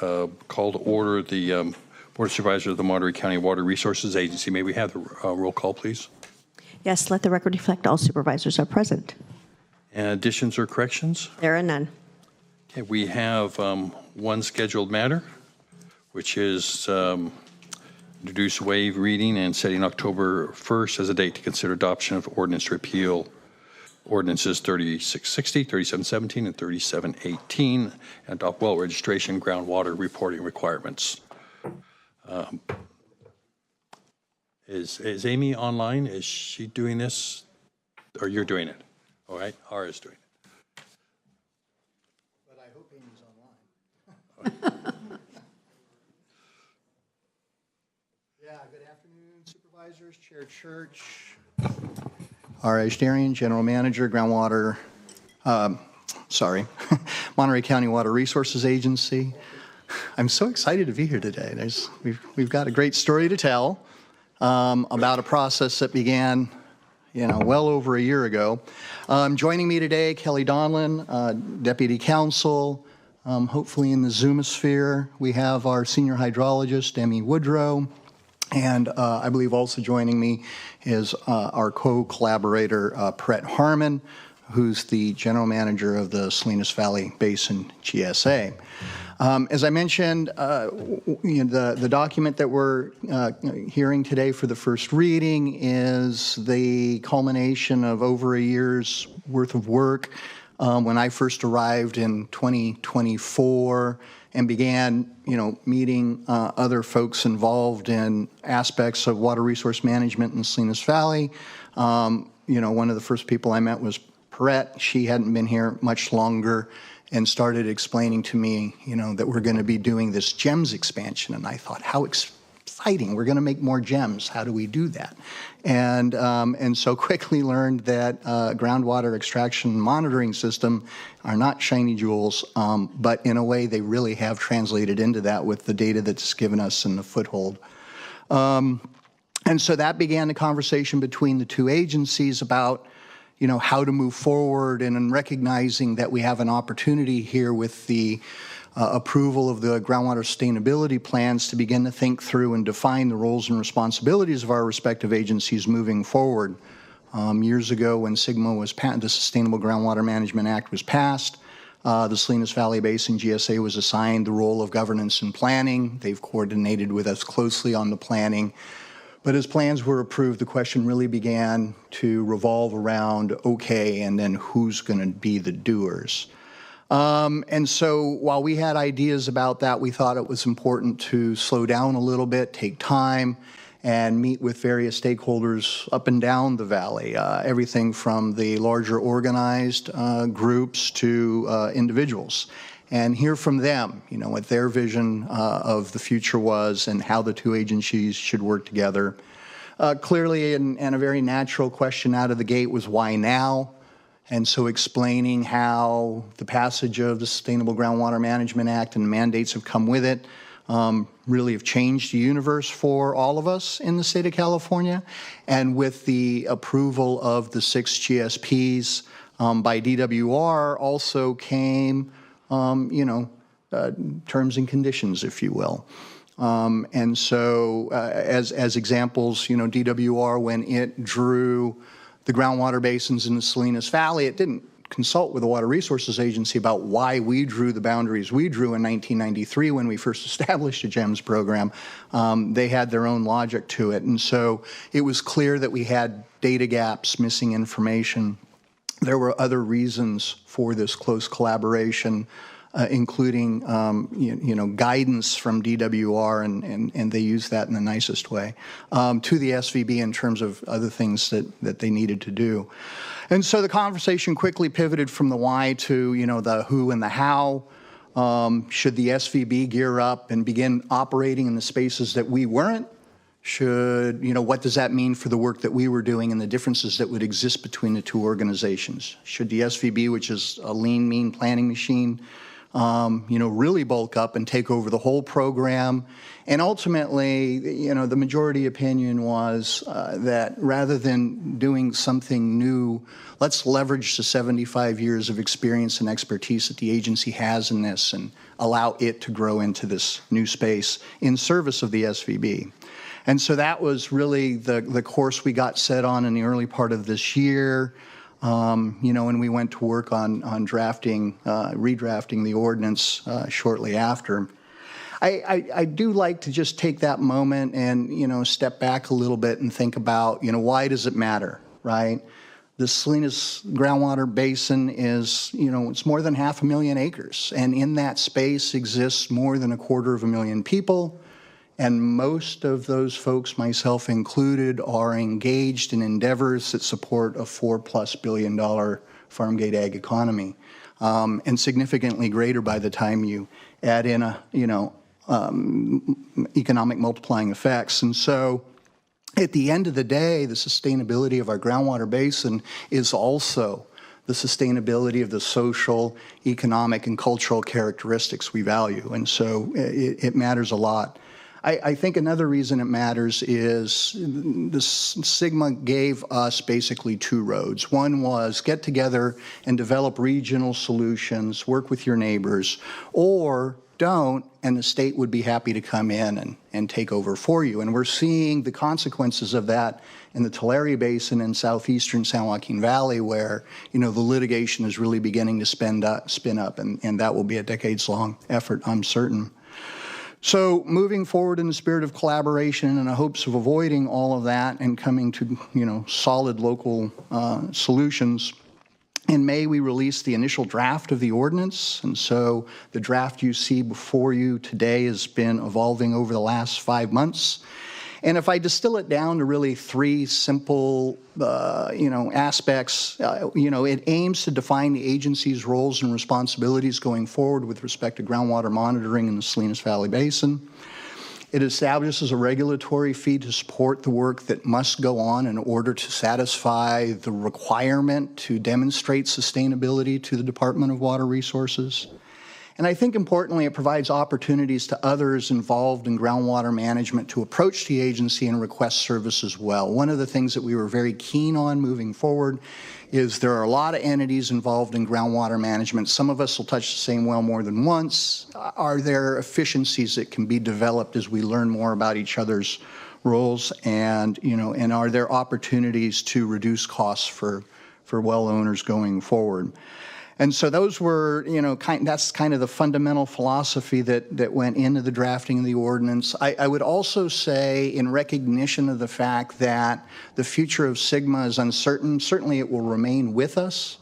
call to order the Board of Supervisors of the Monterey County Water Resources Agency. May we have the roll call, please? Yes, let the record reflect all supervisors are present. And additions or corrections? There are none. Okay, we have one scheduled matter, which is introduce, waive reading, and setting October 1st as a date to consider adoption of ordinance to repeal ordinances 3660, 3717, and 3718, and adopt well registration groundwater reporting requirements. Is Amy online? Is she doing this? Or you're doing it? All right, Ara's doing it. But I hope Amy's online. Yeah, good afternoon, supervisors, Chair Church. R.A. Darian, General Manager, Groundwater, Monterey County Water Resources Agency. I'm so excited to be here today. We've got a great story to tell about a process that began, well over a year ago. Joining me today, Kelly Donlin, Deputy Counsel, hopefully in the Zoomosphere. We have our senior hydrologist, Emmy Woodrow, and I believe also joining me is our co-collaborator, Brett Harmon, who's the general manager of the Salinas Valley Basin GSA. As I mentioned, the document that we're hearing today for the first reading is the culmination of over a year's worth of work. When I first arrived in 2024 and began, meeting other folks involved in aspects of water resource management in Salinas Valley, one of the first people I met was Brett. She hadn't been here much longer and started explaining to me, that we're going to be doing this GEMS expansion. And I thought, how exciting. We're going to make more GEMS. How do we do that? And so quickly learned that groundwater extraction and monitoring system are not shiny jewels, but in a way they really have translated into that with the data that's given us in the foothold. And so that began the conversation between the two agencies about how to move forward, and in recognizing that we have an opportunity here with the approval of the groundwater sustainability plans to begin to think through and define the roles and responsibilities of our respective agencies moving forward. Years ago when SGMA was passed, the Sustainable Groundwater Management Act was passed, the Salinas Valley Basin GSA was assigned the role of governance and planning. They've coordinated with us closely on the planning. But as plans were approved, the question really began to revolve around, okay, and then who's going to be the doers? And so while we had ideas about that, we thought it was important to slow down a little bit, take time, and meet with various stakeholders up and down the valley, everything from the larger organized groups to individuals, and hear from them, what their vision of the future was and how the two agencies should work together. Clearly, and a very natural question out of the gate was why now? And so explaining how the passage of the Sustainable Groundwater Management Act and the mandates have come with it really have changed the universe for all of us in the state of California. And with the approval of the 6 GSPs by DWR also came terms and conditions, if you will. And so as examples, DWR, when it drew the groundwater basins in the Salinas Valley, it didn't consult with the Water Resources Agency about why we drew the boundaries we drew in 1993 when we first established a GEMS program. They had their own logic to it. And so it was clear that we had data gaps, missing information. There were other reasons for this close collaboration, including guidance from DWR, and they used that in the nicest way, to the SVB in terms of other things that they needed to do. And so the conversation quickly pivoted from the why to the who and the how. Should the SVB gear up and begin operating in the spaces that we weren't? Should, what does that mean for the work that we were doing and the differences that would exist between the two organizations? Should the SVB, which is a lean, mean planning machine, really bulk up and take over the whole program? And ultimately, the majority opinion was that rather than doing something new, let's leverage the 75 years of experience and expertise that the agency has in this and allow it to grow into this new space in service of the SVB. And so that was really the course we got set on in the early part of this year. And we went to work on redrafting the ordinance shortly after. I do like to just take that moment and, step back a little bit and think about, why does it matter, right? The Salinas groundwater basin is, it's more than 500,000 acres. And in that space exists more than 250,000 people. And most of those folks, myself included, are engaged in endeavors that support a $4+ billion farm gate ag economy, and significantly greater by the time you add in economic multiplying effects. And so at the end of the day, the sustainability of our groundwater basin is also the sustainability of the social, economic, and cultural characteristics we value. And so it matters a lot. I think another reason it matters is the Sigma gave us basically two roads. One was get together and develop regional solutions, work with your neighbors, or don't, and the state would be happy to come in and take over for you. And we're seeing the consequences of that in the Tulare Basin in southeastern San Joaquin Valley, where, you know, the litigation is really beginning to spin up, and that will be a decades-long effort, I'm certain. So moving forward in the spirit of collaboration and in the hopes of avoiding all of that and coming to, you know, solid local solutions, in May, we released the initial draft of the ordinance, and so the draft you see before you today has been evolving over the last 5 months. And if I distill it down to really three simple, aspects, it aims to define the agency's roles and responsibilities going forward with respect to groundwater monitoring in the Salinas Valley Basin. It establishes a regulatory fee to support the work that must go on in order to satisfy the requirement to demonstrate sustainability to the Department of Water Resources. And I think importantly, it provides opportunities to others involved in groundwater management to approach the agency and request service as well. One of the things that we were very keen on moving forward is there are a lot of entities involved in groundwater management. Some of us will touch the same well more than once. Are there efficiencies that can be developed as we learn more about each other's roles, and are there opportunities to reduce costs for well owners going forward? And so those were, that's kind of the fundamental philosophy that went into the drafting of the ordinance. I would also say, in recognition of the fact that the future of Sigma is uncertain, certainly it will remain with us,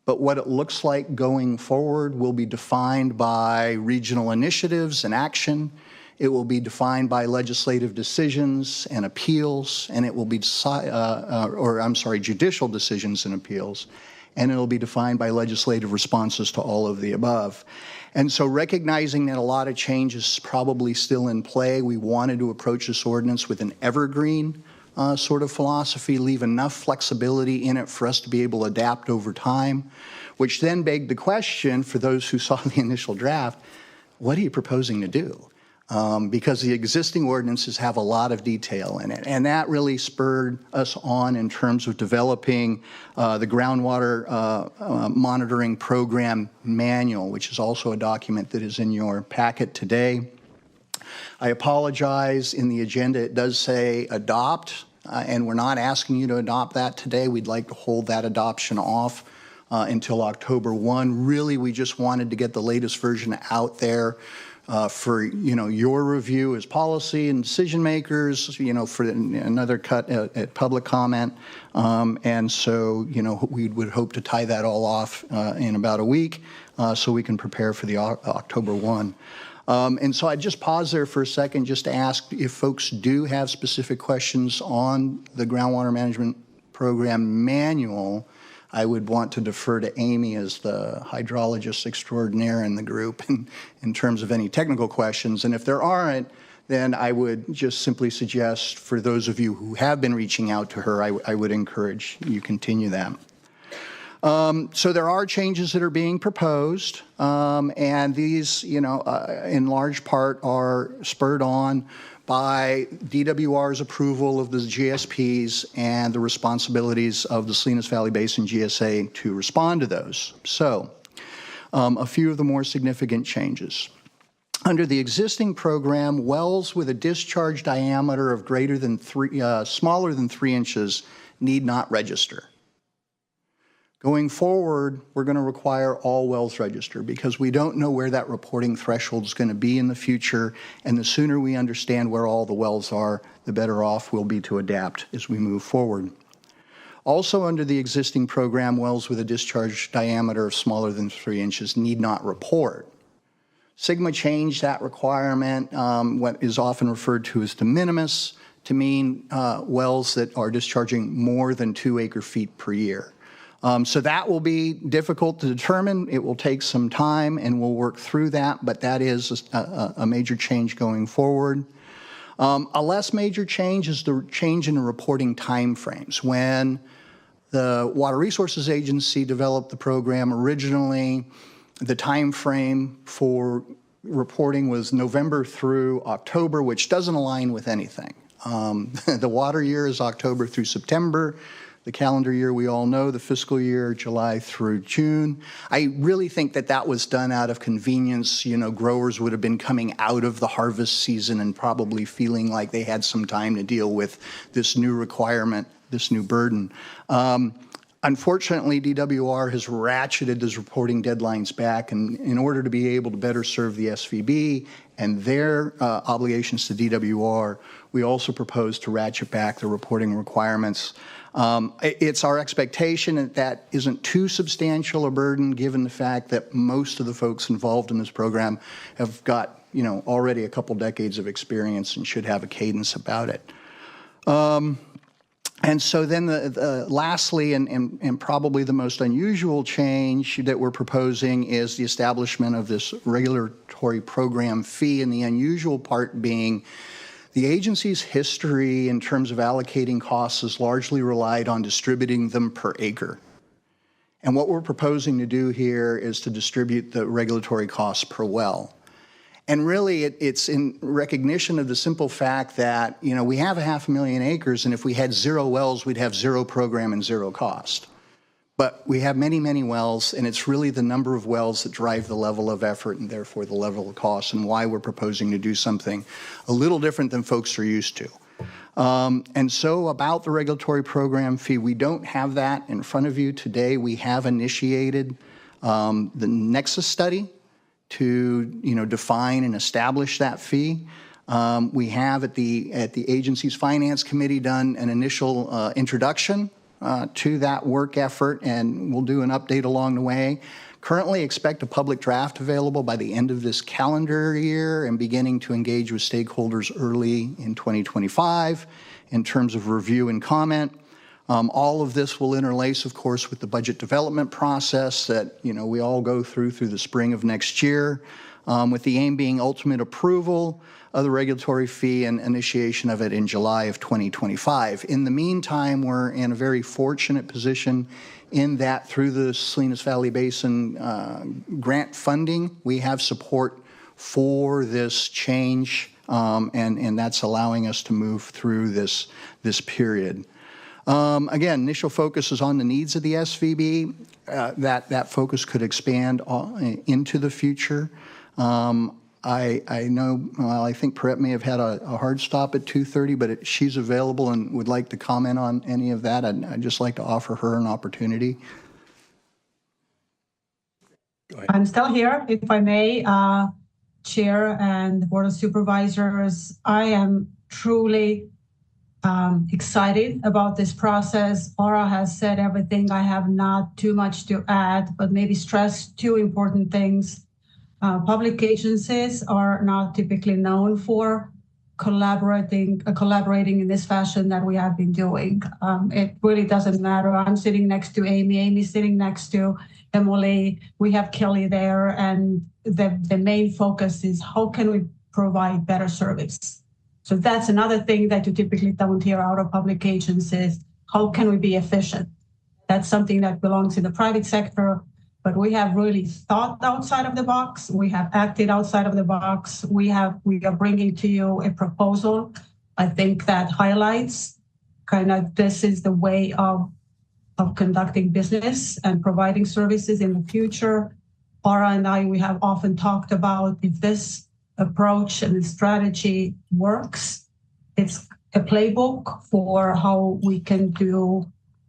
but what it looks like going forward will be defined by regional initiatives and action. It will be defined by legislative decisions and appeals, and it will be judicial decisions and appeals. And it'll be defined by legislative responses to all of the above. And so recognizing that a lot of change is probably still in play, we wanted to approach this ordinance with an evergreen sort of philosophy, leave enough flexibility in it for us to be able to adapt over time, which then begged the question for those who saw the initial draft, what are you proposing to do? Because the existing ordinances have a lot of detail in it. And that really spurred us on in terms of developing the groundwater monitoring program manual, which is also a document that is in your packet today. I apologize, in the agenda it does say adopt, and we're not asking you to adopt that today. We'd like to hold that adoption off until October 1. Really, we just wanted to get the latest version out there for your review as policy and decision makers, for another cut at public comment, and so we would hope to tie that all off in about a week, so we can prepare for the October 1. And so I'd just pause there for a second just to ask if folks do have specific questions on the groundwater management program manual. I would want to defer to Amy as the hydrologist extraordinaire in the group in terms of any technical questions. And if there aren't, then I would just simply suggest for those of you who have been reaching out to her, I would encourage you continue that. So there are changes that are being proposed, and these, in large part are spurred on by DWR's approval of the GSPs and the responsibilities of the Salinas Valley Basin GSA to respond to those. So, a few of the more significant changes. Under the existing program, wells with a discharge diameter of smaller than 3 inches need not register. Going forward, we're going to require all wells register because we don't know where that reporting threshold is going to be in the future, and the sooner we understand where all the wells are, the better off we'll be to adapt as we move forward. Also under the existing program, wells with a discharge diameter of smaller than 3 inches need not report. Sigma changed that requirement, what is often referred to as de minimis, to mean wells that are discharging more than 2 acre-feet per year. So that will be difficult to determine. It will take some time, and we'll work through that, but that is a major change going forward. A less major change is the change in the reporting timeframes. When the Water Resources Agency developed the program originally, the time frame for reporting was November through October, which doesn't align with anything. The water year is October through September. The calendar year, we all know, the fiscal year, July through June. I really think that that was done out of convenience. You know, growers would have been coming out of the harvest season and probably feeling like they had some time to deal with this new requirement, this new burden. Unfortunately, DWR has ratcheted those reporting deadlines back, and in order to be able to better serve the SVB and their obligations to DWR, we also propose to ratchet back the reporting requirements. It's our expectation that that isn't too substantial a burden, given the fact that most of the folks involved in this program have got, you know, already a couple decades of experience and should have a cadence about it. And so then lastly, and probably the most unusual change that we're proposing is the establishment of this regulatory program fee, and the unusual part being the agency's history in terms of allocating costs has largely relied on distributing them per acre. And what we're proposing to do here is to distribute the regulatory costs per well. And really, it's in recognition of the simple fact that, you know, we have 500,000 acres, and if we had 0 wells, we'd have 0 program and 0 cost. But we have many, many wells, and it's really the number of wells that drive the level of effort and therefore the level of cost, and why we're proposing to do something a little different than folks are used to. And so about the regulatory program fee, we don't have that in front of you today. We have initiated the Nexus study to, you know, define and establish that fee. We have at the agency's finance committee done an initial introduction to that work effort, and we'll do an update along the way. Currently expect a public draft available by the end of this calendar year, and beginning to engage with stakeholders early in 2025 in terms of review and comment. All of this will interlace, of course, with the budget development process that, you know, we all go through the spring of next year, with the aim being ultimate approval of the regulatory fee and initiation of it in July of 2025. In the meantime, we're in a very fortunate position in that through the Salinas Valley Basin grant funding, we have support for this change, and that's allowing us to move through this period. Again, initial focus is on the needs of the SVB. That focus could expand into the future. I know, well, I think Perrette may have had a hard stop at 2:30, but she's available and would like to comment on any of that. I'd just like to offer her an opportunity. I'm still here, if I may, Chair and the Board of Supervisors. I am truly excited about this process. Aura has said everything. I have not too much to add, but maybe stress 2 important things. Public agencies are not typically known for collaborating in this fashion that we have been doing. It really doesn't matter. I'm sitting next to Amy. Amy's sitting next to Emily. We have Kelly there, and the main focus is how can we provide better service. So that's another thing that you typically don't hear out of public agencies. How can we be efficient? That's something that belongs in the private sector, but we have really thought outside of the box. We have acted outside of the box. We are bringing to you a proposal, I think, that highlights kind of this is the way of conducting business and providing services in the future. Aura and I, we have often talked about if this approach and the strategy works, it's a playbook for how we can do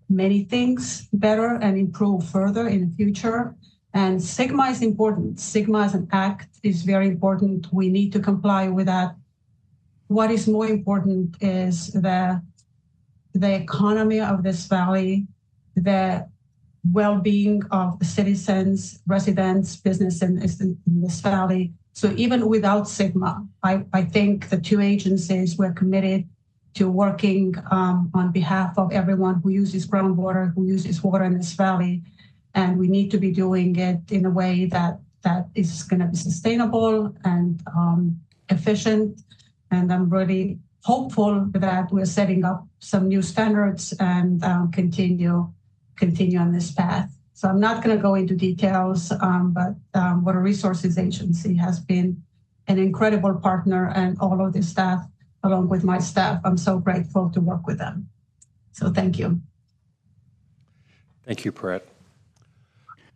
many things better and improve further in the future. And Sigma is important. Sigma as an act is very important. We need to comply with that. What is more important is the economy of this valley, the well-being of the citizens, residents, business in this valley. So even without Sigma, I think the 2 agencies were committed to working on behalf of everyone who uses groundwater, who uses water in this valley. And we need to be doing it in a way that is going to be sustainable and efficient. And I'm really hopeful that we're setting up some new standards and continue on this path. So I'm not going to go into details, but Water Resources Agency has been an incredible partner, and all of the staff, along with my staff, I'm so grateful to work with them. So thank you. Thank you, Brett.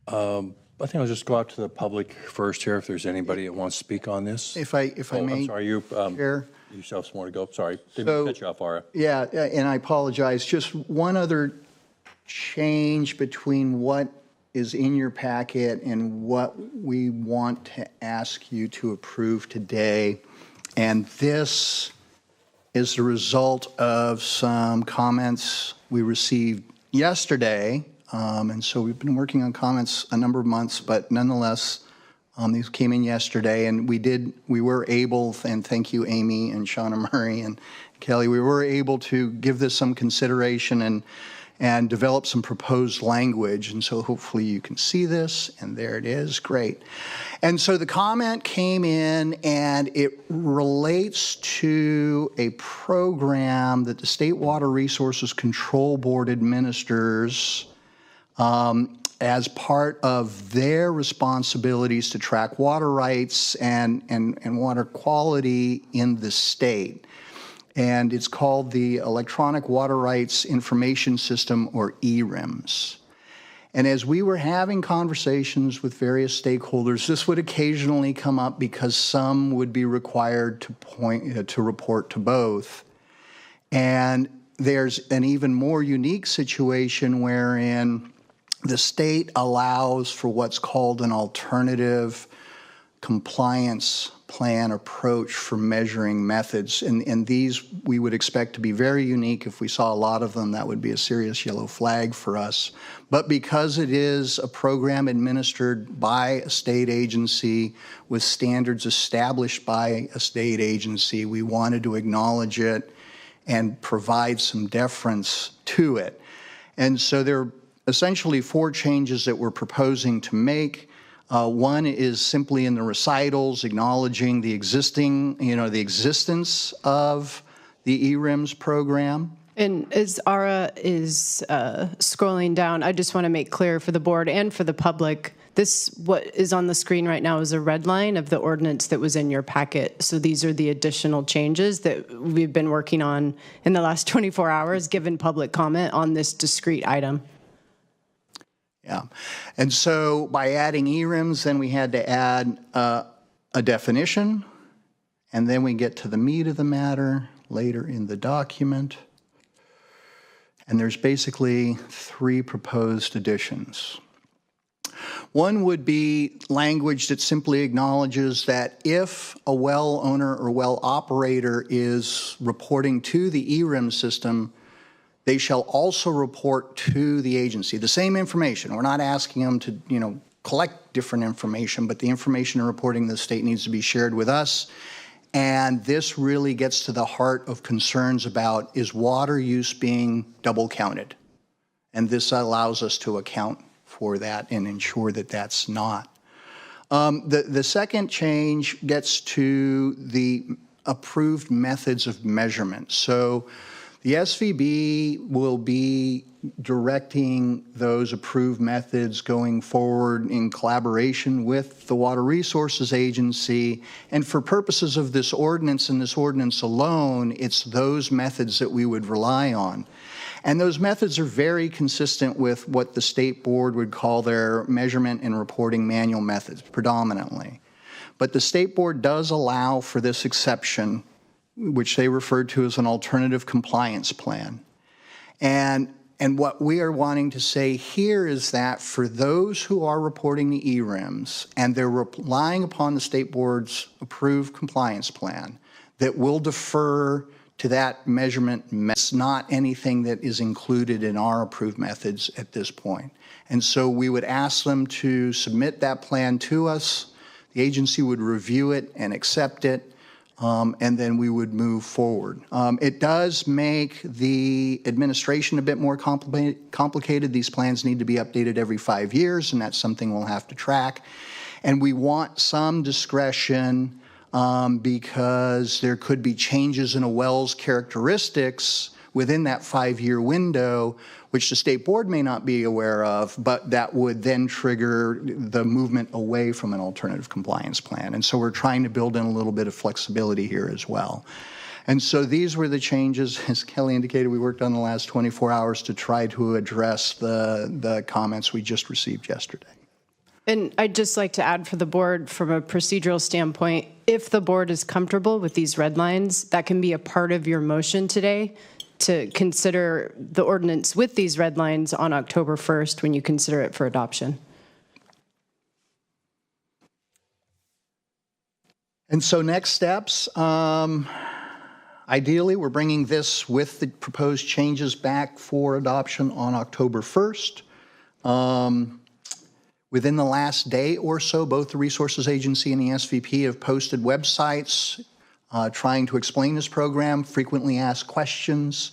I think I'll just go out to the public first here, if there's anybody that wants to speak on this. If I may, I'm sorry, you Chair. you still have some more to go. Sorry, didn't So- cut you off, Ara. Yeah, and I apologize. Just one other change between what is in your packet and what we want to ask you to approve today. And this is the result of some comments we received yesterday. And so we've been working on comments a number of months, but nonetheless, these came in yesterday, and we were able, and thank you, Amy and Shauna Murray and Kelly, we were able to give this some consideration and develop some proposed language. And so hopefully you can see this, and there it is, great. And so the comment came in, and it relates to a program that the State Water Resources Control Board administers as part of their responsibilities to track water rights and water quality in the state. And it's called the Electronic Water Rights Information System, or ERIMS. And as we were having conversations with various stakeholders, this would occasionally come up because some would be required to report to both. And there's an even more unique situation wherein the state allows for what's called an alternative compliance plan approach for measuring methods. And these we would expect to be very unique. If we saw a lot of them, that would be a serious yellow flag for us. But because it is a program administered by a state agency with standards established by a state agency, we wanted to acknowledge it and provide some deference to it. And so there are essentially 4 changes that we're proposing to make. One is simply in the recitals, acknowledging the the existence of the ERIMS program. And as Ara is scrolling down, I just want to make clear for the board and for the public, what is on the screen right now is a red line of the ordinance that was in your packet. So these are the additional changes that we've been working on in the last 24 hours, given public comment on this discrete item. Yeah. And so by adding ERIMS, then we had to add a definition, and then we get to the meat of the matter later in the document. And there's basically 3 proposed additions. One would be language that simply acknowledges that if a well owner or well operator is reporting to the ERIMS system, they shall also report to the agency the same information. We're not asking them to, collect different information, but the information and reporting the state needs to be shared with us. And this really gets to the heart of concerns about, is water use being double counted? And this allows us to account for that and ensure that that's not. The second change gets to the approved methods of measurement. So the SVB will be directing those approved methods going forward in collaboration with the Water Resources Agency. And for purposes of this ordinance and this ordinance alone, it's those methods that we would rely on. And those methods are very consistent with what the state board would call their measurement and reporting manual methods, predominantly. But the state board does allow for this exception, which they referred to as an alternative compliance plan. And what we are wanting to say here is that for those who are reporting the ERIMS and they're relying upon the state board's approved compliance plan, that will defer to that measurement. It's not anything that is included in our approved methods at this point. And so we would ask them to submit that plan to us. The agency would review it and accept it. And then we would move forward. It does make the administration a bit more complicated. These plans need to be updated every 5 years, and that's something we'll have to track. And we want some discretion because there could be changes in a well's characteristics within that 5-year window, which the state board may not be aware of, but that would then trigger the movement away from an alternative compliance plan. And so we're trying to build in a little bit of flexibility here as well. And so these were the changes, as Kelly indicated, we worked on the last 24 hours to try to address the comments we just received yesterday. And I'd just like to add for the board, from a procedural standpoint, if the board is comfortable with these red lines, that can be a part of your motion today to consider the ordinance with these red lines on October 1st when you consider it for adoption. And so next steps, ideally, we're bringing this with the proposed changes back for adoption on October 1st. Within the last day or so, both the Resources Agency and the SVP have posted websites trying to explain this program, frequently asked questions,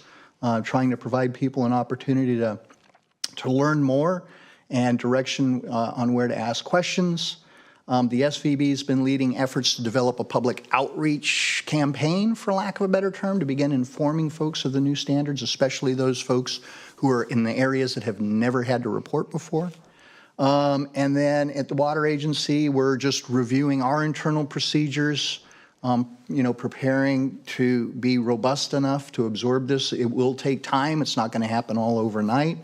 trying to provide people an opportunity to learn more and direction on where to ask questions. The SVB has been leading efforts to develop a public outreach campaign, for lack of a better term, to begin informing folks of the new standards, especially those folks who are in the areas that have never had to report before. And then at the Water Agency, we're just reviewing our internal procedures, preparing to be robust enough to absorb this. It will take time. It's not going to happen all overnight.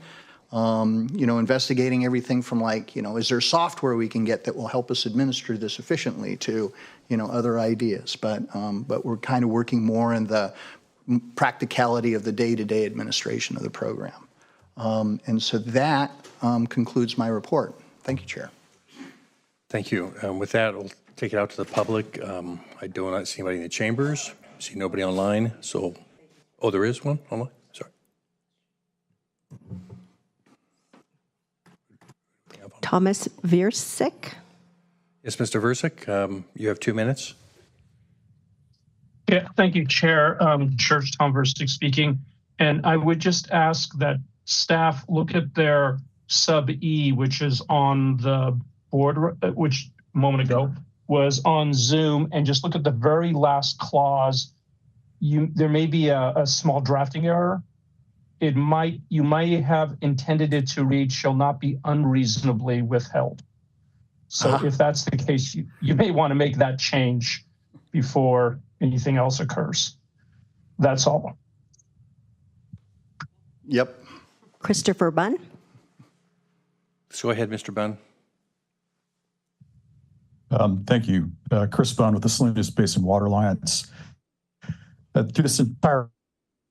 Investigating everything from is there software we can get that will help us administer this efficiently to, other ideas. But we're kind of working more in the practicality of the day-to-day administration of the program. And so that concludes my report. Thank you, Chair. Thank you. With that, we'll take it out to the public. I do not see anybody in the chambers. I see nobody online. So, there is one online? Sorry. Thomas Viersick. Yes, Mr. Versick, you have 2 minutes. Yeah, thank you, Chair. Church Tom Versick speaking. And I would just ask that staff look at their sub E, which is on the board, which a moment ago was on Zoom, and just look at the very last clause. There may be a small drafting error. You might have intended it to read, shall not be unreasonably withheld. So if that's the case, you may want to make that change before anything else occurs. That's all. Yep. Christopher Bunn. Go ahead, Mr. Bunn. Thank you. Chris Bunn with the Salinas Basin Water Alliance. Through this entire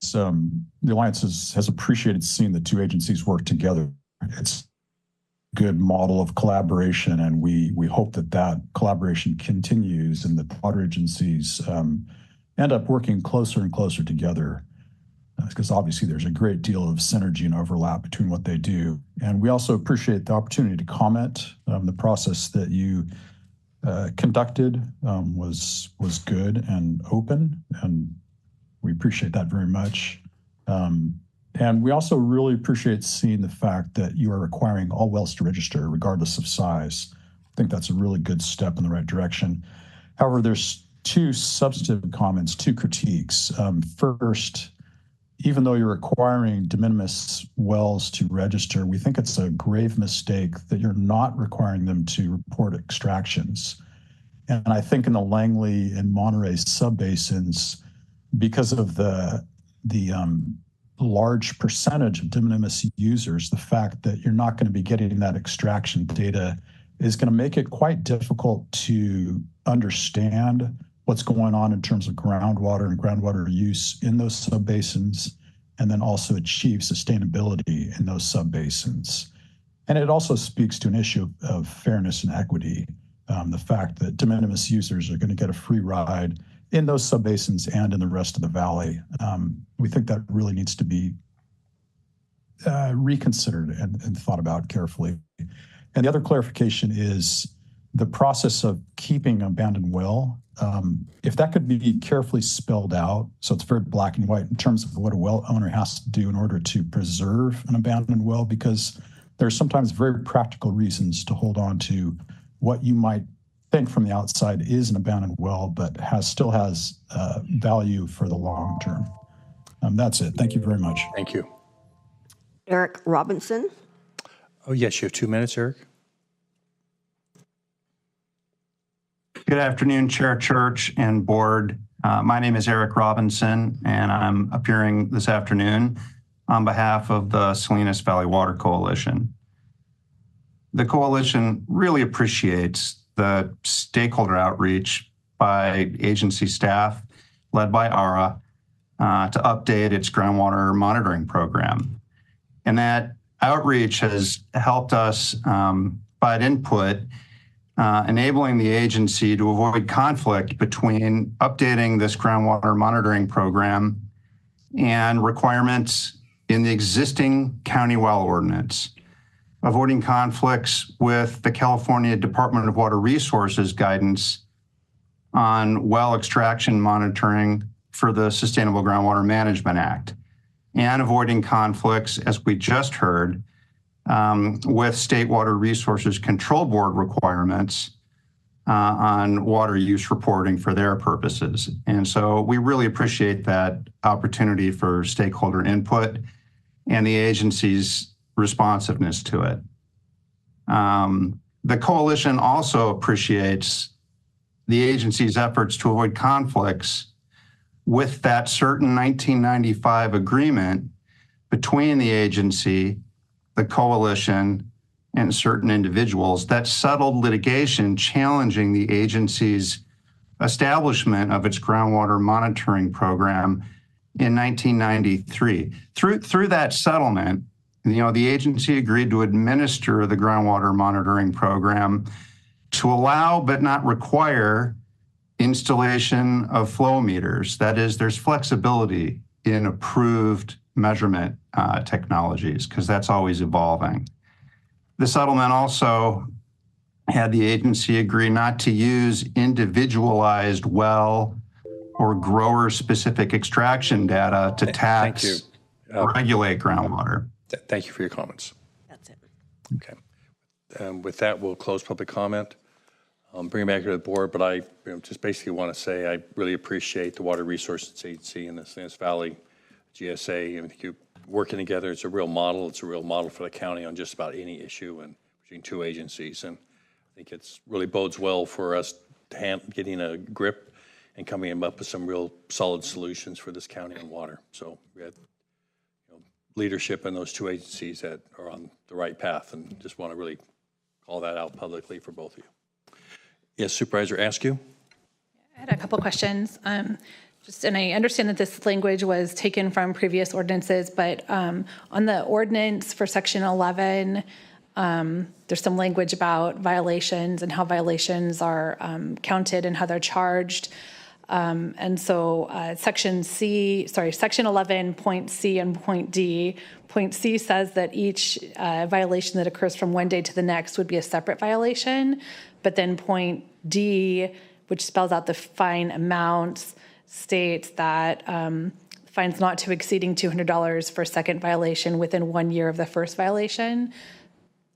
the Alliance has appreciated seeing the two agencies work together. It's a good model of collaboration, and we hope that collaboration continues and that the water agencies end up working closer and closer together, because obviously there's a great deal of synergy and overlap between what they do. And we also appreciate the opportunity to comment. The process that you conducted was good and open, and we appreciate that very much. And we also really appreciate seeing the fact that you are requiring all wells to register regardless of size. I think that's a really good step in the right direction. However, there's 2 substantive comments, 2 critiques. First, even though you're requiring de minimis wells to register, we think it's a grave mistake that you're not requiring them to report extractions. And I think in the Langley and Monterey subbasins, because of the large percentage of de minimis users, the fact that you're not going to be getting that extraction data is going to make it quite difficult to understand what's going on in terms of groundwater and groundwater use in those subbasins, and then also achieve sustainability in those subbasins. And it also speaks to an issue of fairness and equity. The fact that de minimis users are going to get a free ride in those subbasins and in the rest of the valley. We think that really needs to be reconsidered and thought about carefully. And the other clarification is the process of keeping abandoned well. If that could be carefully spelled out, so it's very black and white in terms of what a well owner has to do in order to preserve an abandoned well, because there's sometimes very practical reasons to hold on to what you might think from the outside is an abandoned well, but still has value for the long term. That's it. Thank you very much. Thank you. Eric Robinson. Oh, yes, you have 2 minutes, Eric. Good afternoon, Chair Church and Board. My name is Eric Robinson, and I'm appearing this afternoon on behalf of the Salinas Valley Water Coalition. The coalition really appreciates the stakeholder outreach by agency staff led by ARA to update its groundwater monitoring program. And that outreach has helped us provide input, enabling the agency to avoid conflict between updating this groundwater monitoring program and requirements in the existing county well ordinance, avoiding conflicts with the California Department of Water Resources guidance on well extraction monitoring for the Sustainable Groundwater Management Act, and avoiding conflicts, as we just heard, with State Water Resources Control Board requirements on water use reporting for their purposes. And so we really appreciate that opportunity for stakeholder input and the agency's responsiveness to it. The coalition also appreciates the agency's efforts to avoid conflicts with that certain 1995 agreement between the agency, the coalition, and certain individuals that settled litigation challenging the agency's establishment of its groundwater monitoring program in 1993. Through that settlement, the agency agreed to administer the groundwater monitoring program to allow but not require installation of flow meters. That is, there's flexibility in approved measurement technologies because that's always evolving. The settlement also had the agency agree not to use individualized well or grower-specific extraction data to tax or regulate groundwater. Thank you for your comments. That's it. Okay. With that, we'll close public comment. Bring it back to the board, but I just basically want to say I really appreciate the Water Resources Agency and the Salinas Valley GSA. I think you working together. It's a real model. It's a real model for the county on just about any issue and between two agencies. And I think it's really bodes well for us getting a grip and coming up with some real solid solutions for this county on water. So we had leadership in those two agencies that are on the right path, and just want to really call that out publicly for both of you. Yes, Supervisor Askew? I had a couple questions. And I understand that this language was taken from previous ordinances, but on the ordinance for section 11, there's some language about violations and how violations are counted and how they're charged. And so section 11, point C and point D. Point C says that each violation that occurs from one day to the next would be a separate violation. But then point D, which spells out the fine amounts, states that fines not to exceeding $200 for a second violation within 1 year of the first violation.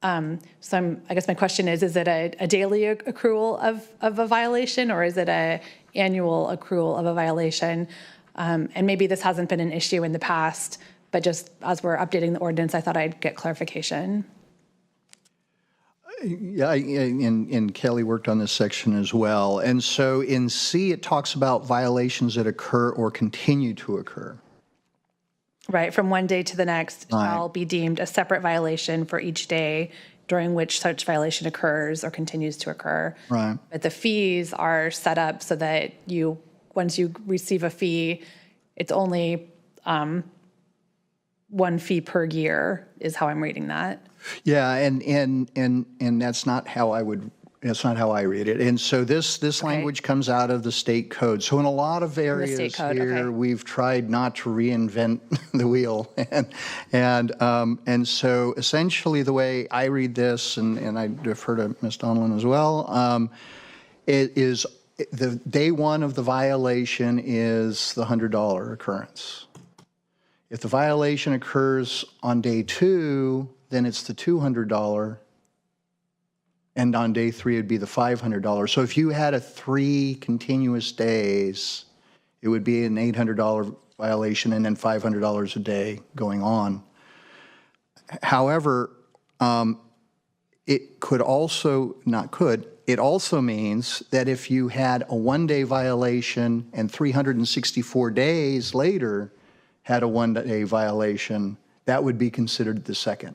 I guess my question is it a daily accrual of a violation, or is it a annual accrual of a violation? And maybe this hasn't been an issue in the past, but just as we're updating the ordinance, I thought I'd get clarification. Yeah, and Kelly worked on this section as well. And so in C, it talks about violations that occur or continue to occur. Right, from one day to the next shall be deemed a separate violation for each day during which such violation occurs or continues to occur. Right. But the fees are set up so that once you receive a fee, it's only one fee per year is how I'm reading that. Yeah, and that's not how I read it. And so this language comes out of the state code. So in a lot of areas here, we've tried not to reinvent the wheel. And so essentially the way I read this, and I defer to Ms. Donlin as well, it is the day one of the violation is the $100 occurrence. If the violation occurs on day two, then it's the $200, and on day three it'd be the $500. So if you had 3 continuous days, it would be an $800 violation and then $500 a day going on. However, it could also, it also means that if you had a one-day violation and 364 days later had a one-day violation, that would be considered the second.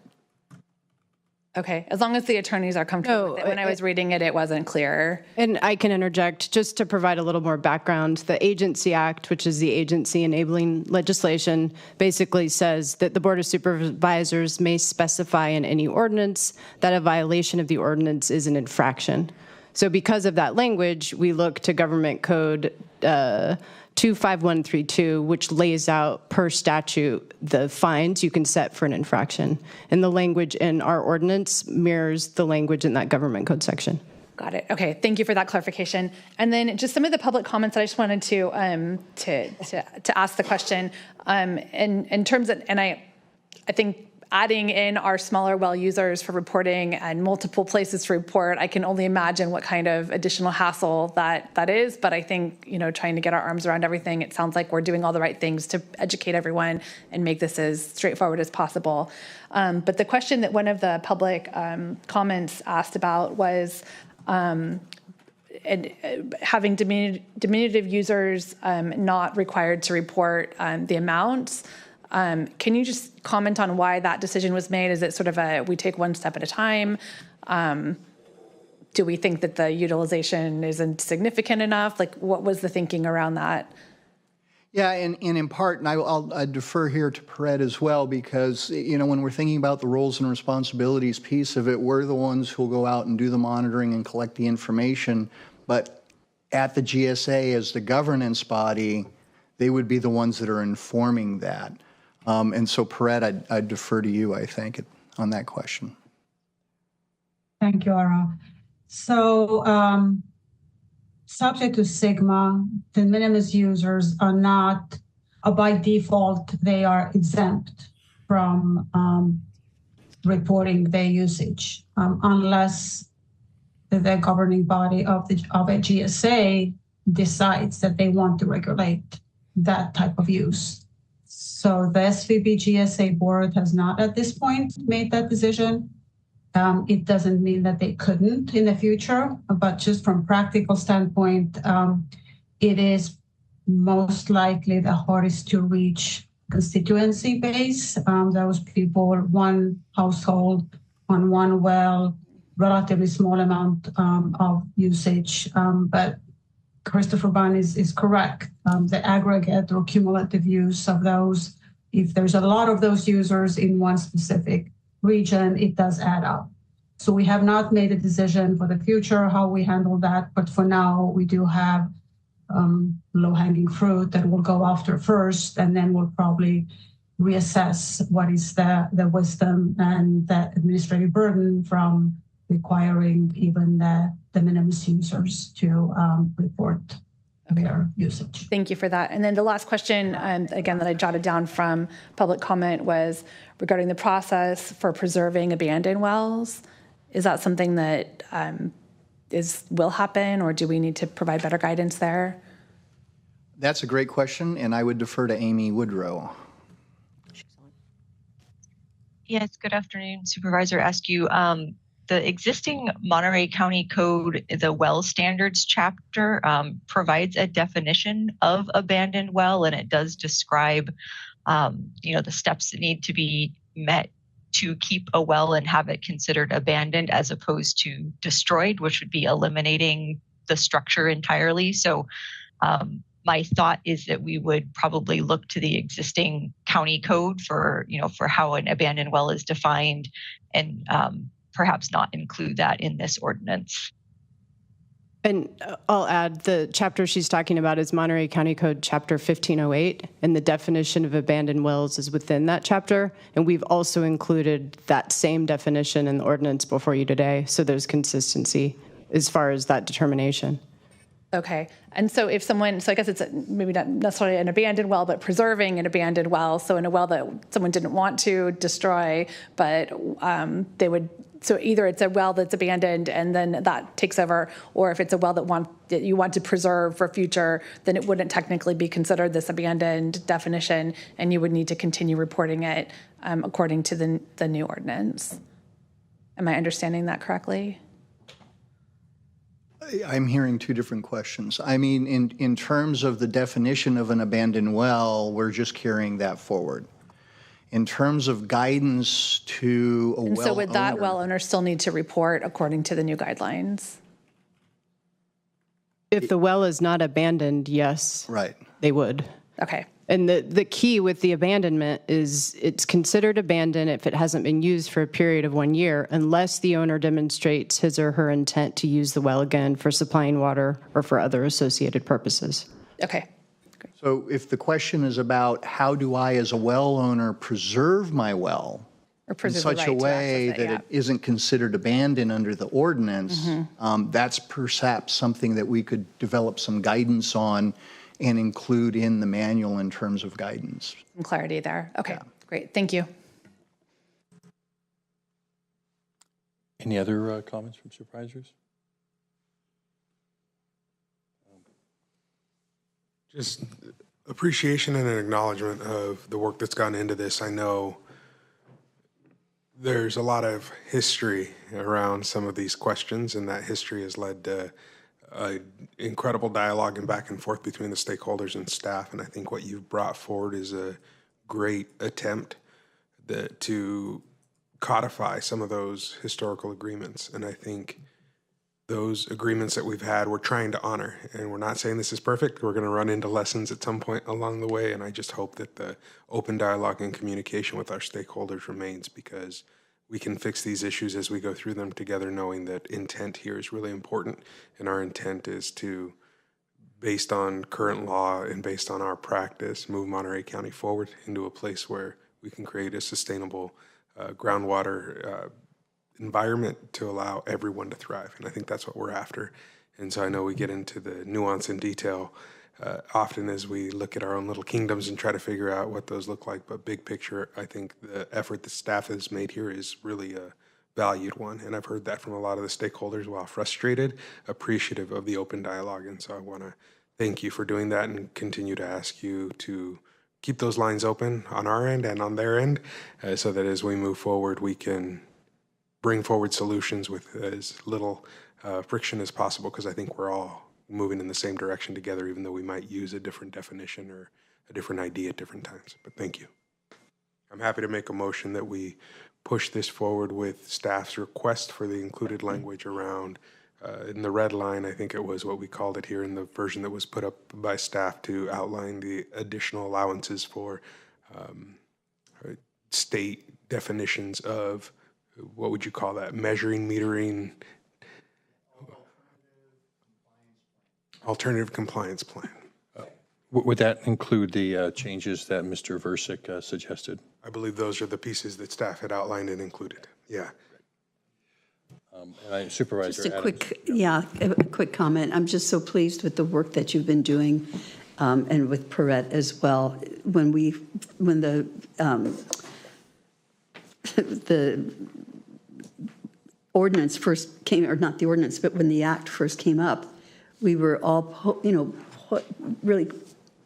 Okay, as long as the attorneys are comfortable with it. When I was reading it, it wasn't clear. And I can interject just to provide a little more background. The Agency Act, which is the agency enabling legislation, basically says that the Board of Supervisors may specify in any ordinance that a violation of the ordinance is an infraction. So because of that language, we look to Government Code 25132, which lays out per statute the fines you can set for an infraction. And the language in our ordinance mirrors the language in that Government Code section. Got it. Okay, thank you for that clarification. And then just some of the public comments that I just wanted to ask the question in terms of, and I think adding in our smaller well users for reporting and multiple places to report, I can only imagine what kind of additional hassle that is. But I think, trying to get our arms around everything, it sounds like we're doing all the right things to educate everyone and make this as straightforward as possible. But the question that one of the public comments asked about was having diminutive users not required to report the amounts. Can you just comment on why that decision was made? Is it sort of we take one step at a time? Do we think that the utilization isn't significant enough? Like, what was the thinking around that? Yeah, and in part, and I'll defer here to Perret as well, because, when we're thinking about the roles and responsibilities piece of it, we're the ones who'll go out and do the monitoring and collect the information. But at the GSA, as the governance body, they would be the ones that are informing that. And so, Perret, I'd defer to you, I think, on that question. Thank you, Ara. So, subject to SGMA, the minimus users are not, by default, they are exempt from reporting their usage, unless the governing body of a GSA decides that they want to regulate that type of use. So the SVB GSA board has not at this point made that decision. It doesn't mean that they couldn't in the future, but just from practical standpoint, it is most likely the hardest to reach constituency base. Those people, one household on one well, relatively small amount of usage, but Christopher Bunn is correct. The aggregate or cumulative use of those, if there's a lot of those users in one specific region, it does add up. So we have not made a decision for the future how we handle that, but for now we do have low-hanging fruit that we'll go after first, and then we'll probably reassess what is the wisdom and the administrative burden from requiring even the minimum users to report their usage. Thank you for that. And then the last question, again, that I jotted down from public comment was regarding the process for preserving abandoned wells. Is that something that will happen, or do we need to provide better guidance there? That's a great question, and I would defer to Amy Woodrow. Yes, good afternoon, Supervisor Askew. The existing Monterey County Code, the well standards chapter, provides a definition of abandoned well, and it does describe, the steps that need to be met to keep a well and have it considered abandoned as opposed to destroyed, which would be eliminating the structure entirely. So my thought is that we would probably look to the existing county code for how an abandoned well is defined, and perhaps not include that in this ordinance. And I'll add, the chapter she's talking about is Monterey County Code Chapter 1508, and the definition of abandoned wells is within that chapter. And we've also included that same definition in the ordinance before you today, so there's consistency as far as that determination. Okay. And so if someone, so I guess it's maybe not necessarily an abandoned well, but preserving an abandoned well. So in a well that someone didn't want to destroy, but they would so either it's a well that's abandoned and then that takes over, or if it's a well that you want to preserve for future, then it wouldn't technically be considered this abandoned definition, and you would need to continue reporting it according to the new ordinance. Am I understanding that correctly? I'm hearing two different questions. I mean, in terms of the definition of an abandoned well, we're just carrying that forward. In terms of guidance to a well owner. And so would that well owner still need to report according to the new guidelines? If the well is not abandoned, yes. Right. They would. Okay. And the key with the abandonment is it's considered abandoned if it hasn't been used for a period of 1 year, unless the owner demonstrates his or her intent to use the well again for supplying water or for other associated purposes. Okay. So if the question is about how do I as a well owner preserve my well in such a way that it isn't considered abandoned under the ordinance, that's perhaps something that we could develop some guidance on and include in the manual in terms of guidance. Some clarity there. Okay, great. Thank you. Any other comments from supervisors? Just appreciation and an acknowledgement of the work that's gone into this. I know there's a lot of history around some of these questions, and that history has led to incredible dialogue and back and forth between the stakeholders and staff. And I think what you've brought forward is a great attempt to codify some of those historical agreements. And I think those agreements that we've had, we're trying to honor. And we're not saying this is perfect. We're going to run into lessons at some point along the way. And I just hope that the open dialogue and communication with our stakeholders remains, because we can fix these issues as we go through them together, knowing that intent here is really important. And our intent is to, based on current law and based on our practice, move Monterey County forward into a place where we can create a sustainable groundwater environment to allow everyone to thrive. And I think that's what we're after. And so I know we get into the nuance and detail often as we look at our own little kingdoms and try to figure out what those look like. But big picture, I think the effort the staff has made here is really a valued one. And I've heard that from a lot of the stakeholders, while frustrated, appreciative of the open dialogue. And so I want to thank you for doing that and continue to ask you to keep those lines open on our end and on their end, so that as we move forward, we can bring forward solutions with as little friction as possible, because I think we're all moving in the same direction together, even though we might use a different definition or a different idea at different times. But thank you. I'm happy to make a motion that we push this forward with staff's request for the included language around, in the red line, I think it was what we called it here in the version that was put up by staff, to outline the additional allowances for state definitions of, what would you call that, measuring, metering, alternative compliance plan. Would that include the changes that Mr. Versick suggested? I believe those are the pieces that staff had outlined and included. Yeah. And Supervisor Just a Adams. a quick comment. I'm just so pleased with the work that you've been doing, and with Perrette as well. When the ordinance first came, or not the ordinance, but when the act first came up, we were all, really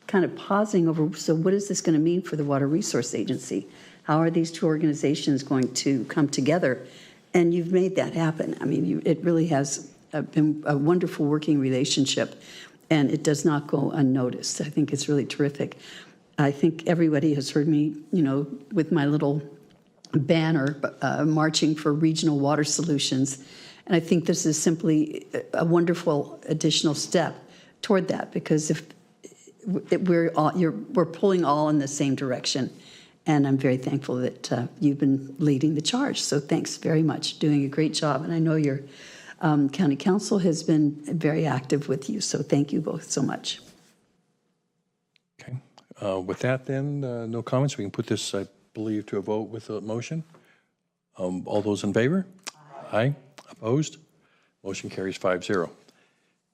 kind of pausing over, so what is this going to mean for the Water Resource Agency? How are these two organizations going to come together? And you've made that happen. I mean, it really has been a wonderful working relationship, and it does not go unnoticed. I think it's really terrific. I think everybody has heard me, with my little banner marching for regional water solutions. And I think this is simply a wonderful additional step toward that, because if we're pulling all in the same direction. And I'm very thankful that you've been leading the charge. So thanks very much, doing a great job. And I know your county council has been very active with you. So thank you both so much. Okay. With that then, no comments. We can put this, I believe, to a vote with a motion. All those in favor? Aye. Opposed? Motion carries 5-0.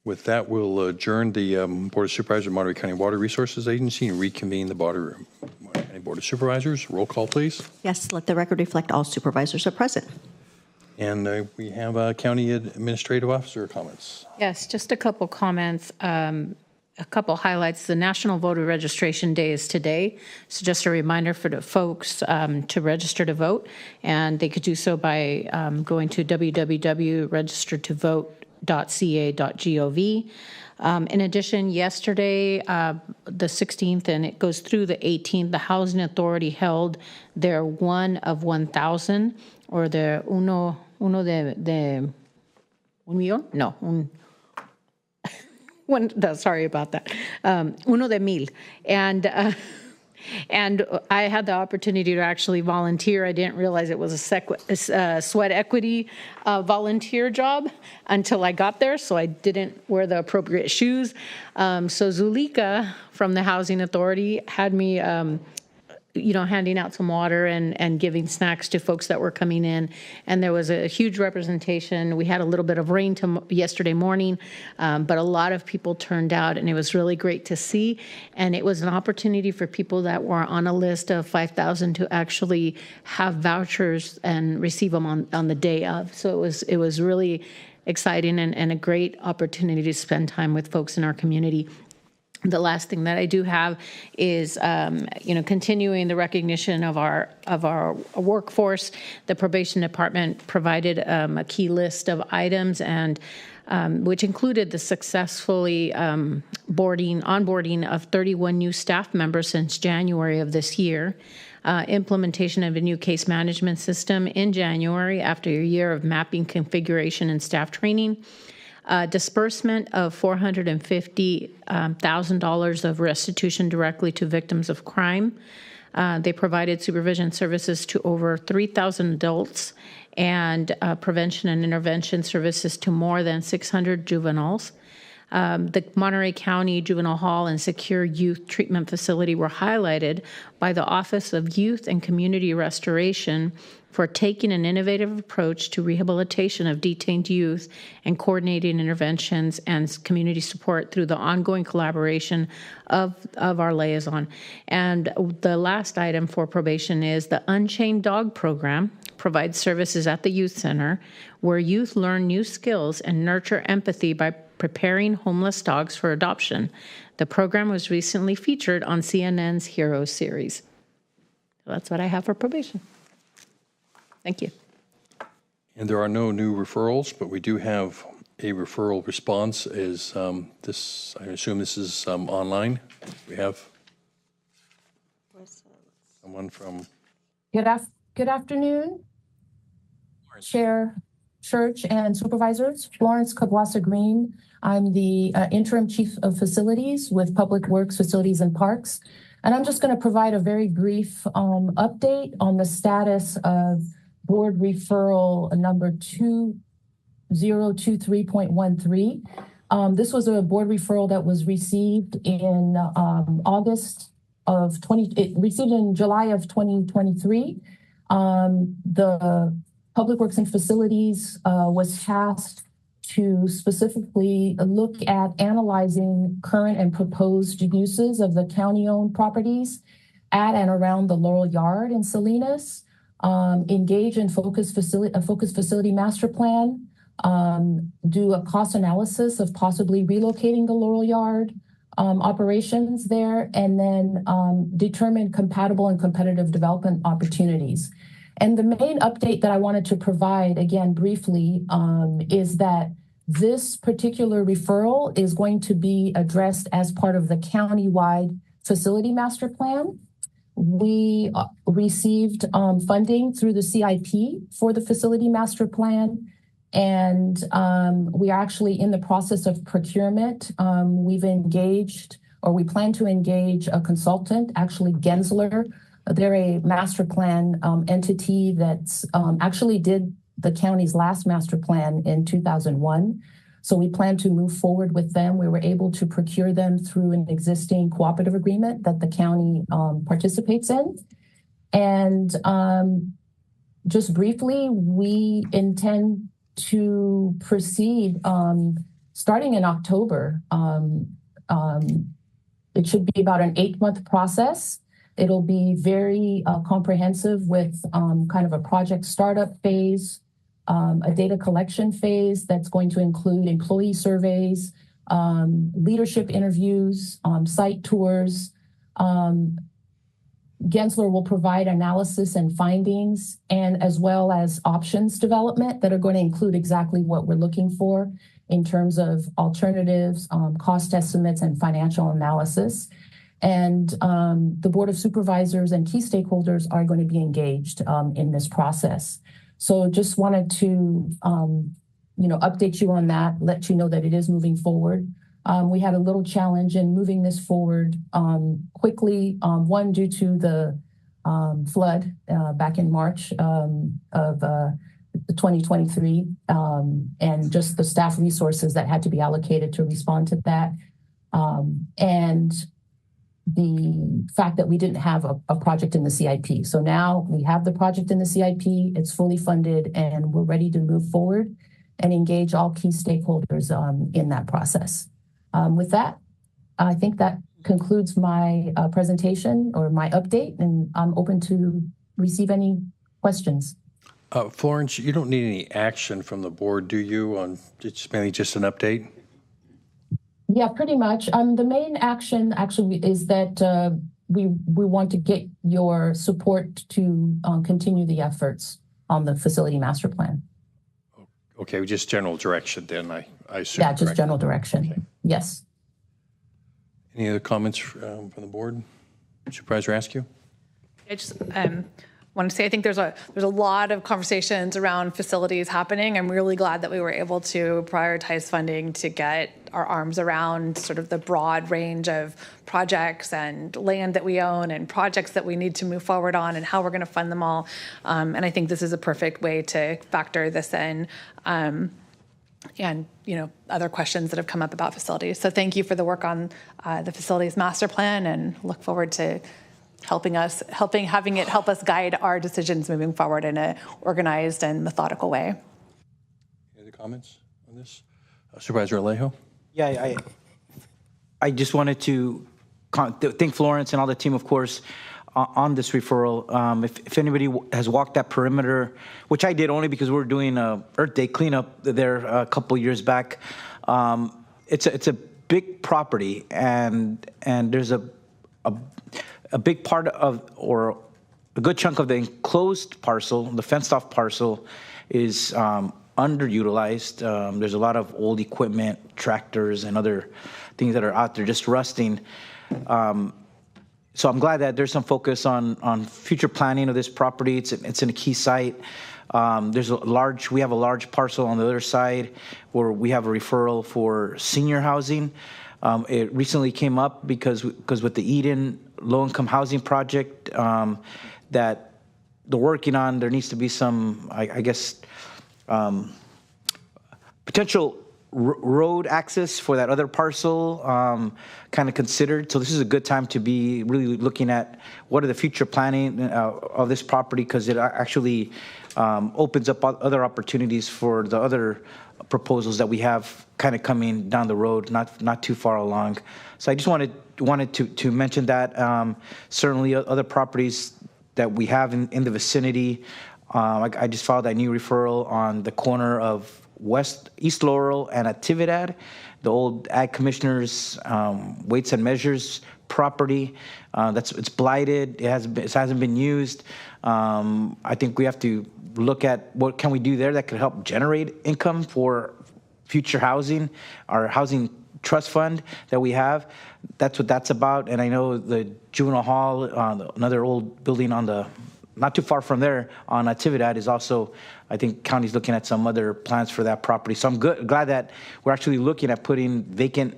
With that, we'll adjourn the Board of Supervisors of Monterey County Water Resources Agency and reconvene the Monterey County Board of Supervisors. Roll call, please. Yes, let the record reflect all supervisors are present. And we have County Administrative Officer comments. Yes, just a couple comments. A couple highlights. The National Voter Registration Day is today. So just a reminder for the folks to register to vote. And they could do so by going to www.registertovote.ca.gov. In addition, yesterday, the 16th, and it goes through the 18th, the Housing Authority held their 1 of 1,000, or their uno de un millón? No, sorry about that. Uno de mil. And I had the opportunity to actually volunteer. I didn't realize it was a sweat equity volunteer job until I got there, so I didn't wear the appropriate shoes. So Zulika from the Housing Authority had me handing out some water and giving snacks to folks that were coming in. And there was a huge representation. We had a little bit of rain yesterday morning, but a lot of people turned out, and it was really great to see. And it was an opportunity for people that were on a list of 5,000 to actually have vouchers and receive them on the day of. So it was really exciting and a great opportunity to spend time with folks in our community. The last thing that I do have is, continuing the recognition of our workforce. The probation department provided a key list of items, and which included the successfully onboarding of 31 new staff members since January of this year. Implementation of a new case management system in January after a year of mapping, configuration, and staff training. Disbursement of $450,000 of restitution directly to victims of crime. They provided supervision services to over 3,000 adults and prevention and intervention services to more than 600 juveniles. The Monterey County Juvenile Hall and Secure Youth Treatment Facility were highlighted by the Office of Youth and Community Restoration for taking an innovative approach to rehabilitation of detained youth and coordinating interventions and community support through the ongoing collaboration of our liaison. And the last item for probation is the Unchained Dog Program provides services at the youth center where youth learn new skills and nurture empathy by preparing homeless dogs for adoption. The program was recently featured on CNN's Hero series. So that's what I have for probation. Thank you. And there are no new referrals, but we do have a referral response. Is this? I assume this is online. We have someone from. Good afternoon, Chair Church and Supervisors. Florence Kabwasa Green. I'm the interim chief of facilities with Public Works, Facilities, and Parks. And I'm just going to provide a very brief update on the status of board referral number 2023.13. This was a board referral that was received in received in July of 2023. The Public Works and Facilities was tasked to specifically look at analyzing current and proposed uses of the county-owned properties at and around the Laurel Yard in Salinas. Engage in a focused facility master plan, do a cost analysis of possibly relocating the Laurel Yard operations there, and then determine compatible and competitive development opportunities. And the main update that I wanted to provide, again, briefly, is that this particular referral is going to be addressed as part of the county-wide facility master plan. We received funding through the CIP for the facility master plan, and we are actually in the process of procurement. We've engaged, or we plan to engage, a consultant, actually Gensler. They're a master plan entity that's actually did the county's last master plan in 2001. So we plan to move forward with them. We were able to procure them through an existing cooperative agreement that the county participates in. And just briefly, we intend to proceed starting in October. It should be about an 8-month process. It'll be very comprehensive with kind of a project startup phase, a data collection phase that's going to include employee surveys, leadership interviews, site tours. Gensler will provide analysis and findings, and as well as options development that are going to include exactly what we're looking for in terms of alternatives, cost estimates, and financial analysis. And the Board of Supervisors and key stakeholders are going to be engaged in this process. So just wanted to update you on that, let you know that it is moving forward. We had a little challenge in moving this forward quickly, one due to the flood back in March of 2023, and just the staff resources that had to be allocated to respond to that. And the fact that we didn't have a project in the CIP. So now we have the project in the CIP, it's fully funded, and we're ready to move forward and engage all key stakeholders in that process. With that, I think that concludes my presentation or my update, and I'm open to receive any questions. Florence, you don't need any action from the board, do you, on it's mainly just an update? Yeah, pretty much. The main action actually is that we want to get your support to continue the efforts on the facility master plan. Okay, just general direction then, I assume. Yeah, just general direction. Okay. Yes. Any other comments from the board? Supervisor Askew? I just want to say I think there's a lot of conversations around facilities happening. I'm really glad that we were able to prioritize funding to get our arms around sort of the broad range of projects and land that we own and projects that we need to move forward on and how we're going to fund them all. And I think this is a perfect way to factor this in. And other questions that have come up about facilities. So thank you for the work on the facilities master plan, and look forward to having it help us guide our decisions moving forward in an organized and methodical way. Any other comments on this? Supervisor Alejo? Yeah, I just wanted to thank Florence and all the team, of course, on this referral. If anybody has walked that perimeter, which I did only because we were doing a Earth Day cleanup there a couple years back, it's a big property, and there's a big part of, or a good chunk of the enclosed parcel, the fenced off parcel, is underutilized. There's a lot of old equipment, tractors, and other things that are out there just rusting. So I'm glad that there's some focus on future planning of this property. It's in a key site. We have a large parcel on the other side where we have a referral for senior housing. It recently came up because with the Eden low-income housing project that they're working on, there needs to be some, I guess, potential road access for that other parcel kind of considered. So this is a good time to be really looking at what are the future planning of this property, because it actually opens up other opportunities for the other proposals that we have kind of coming down the road, not too far along. So I just wanted to mention that. Certainly other properties that we have in the vicinity. I just filed that new referral on the corner of East Laurel and Atividad, the old Ag Commissioner's Weights and Measures property. It's blighted. It hasn't been used. I think we have to look at what can we do there that could help generate income for future housing, our housing trust fund that we have. That's what that's about. And I know the juvenile hall, another old building not too far from there on Atividad, is also, I think county's looking at some other plans for that property. So I'm glad that we're actually looking at putting vacant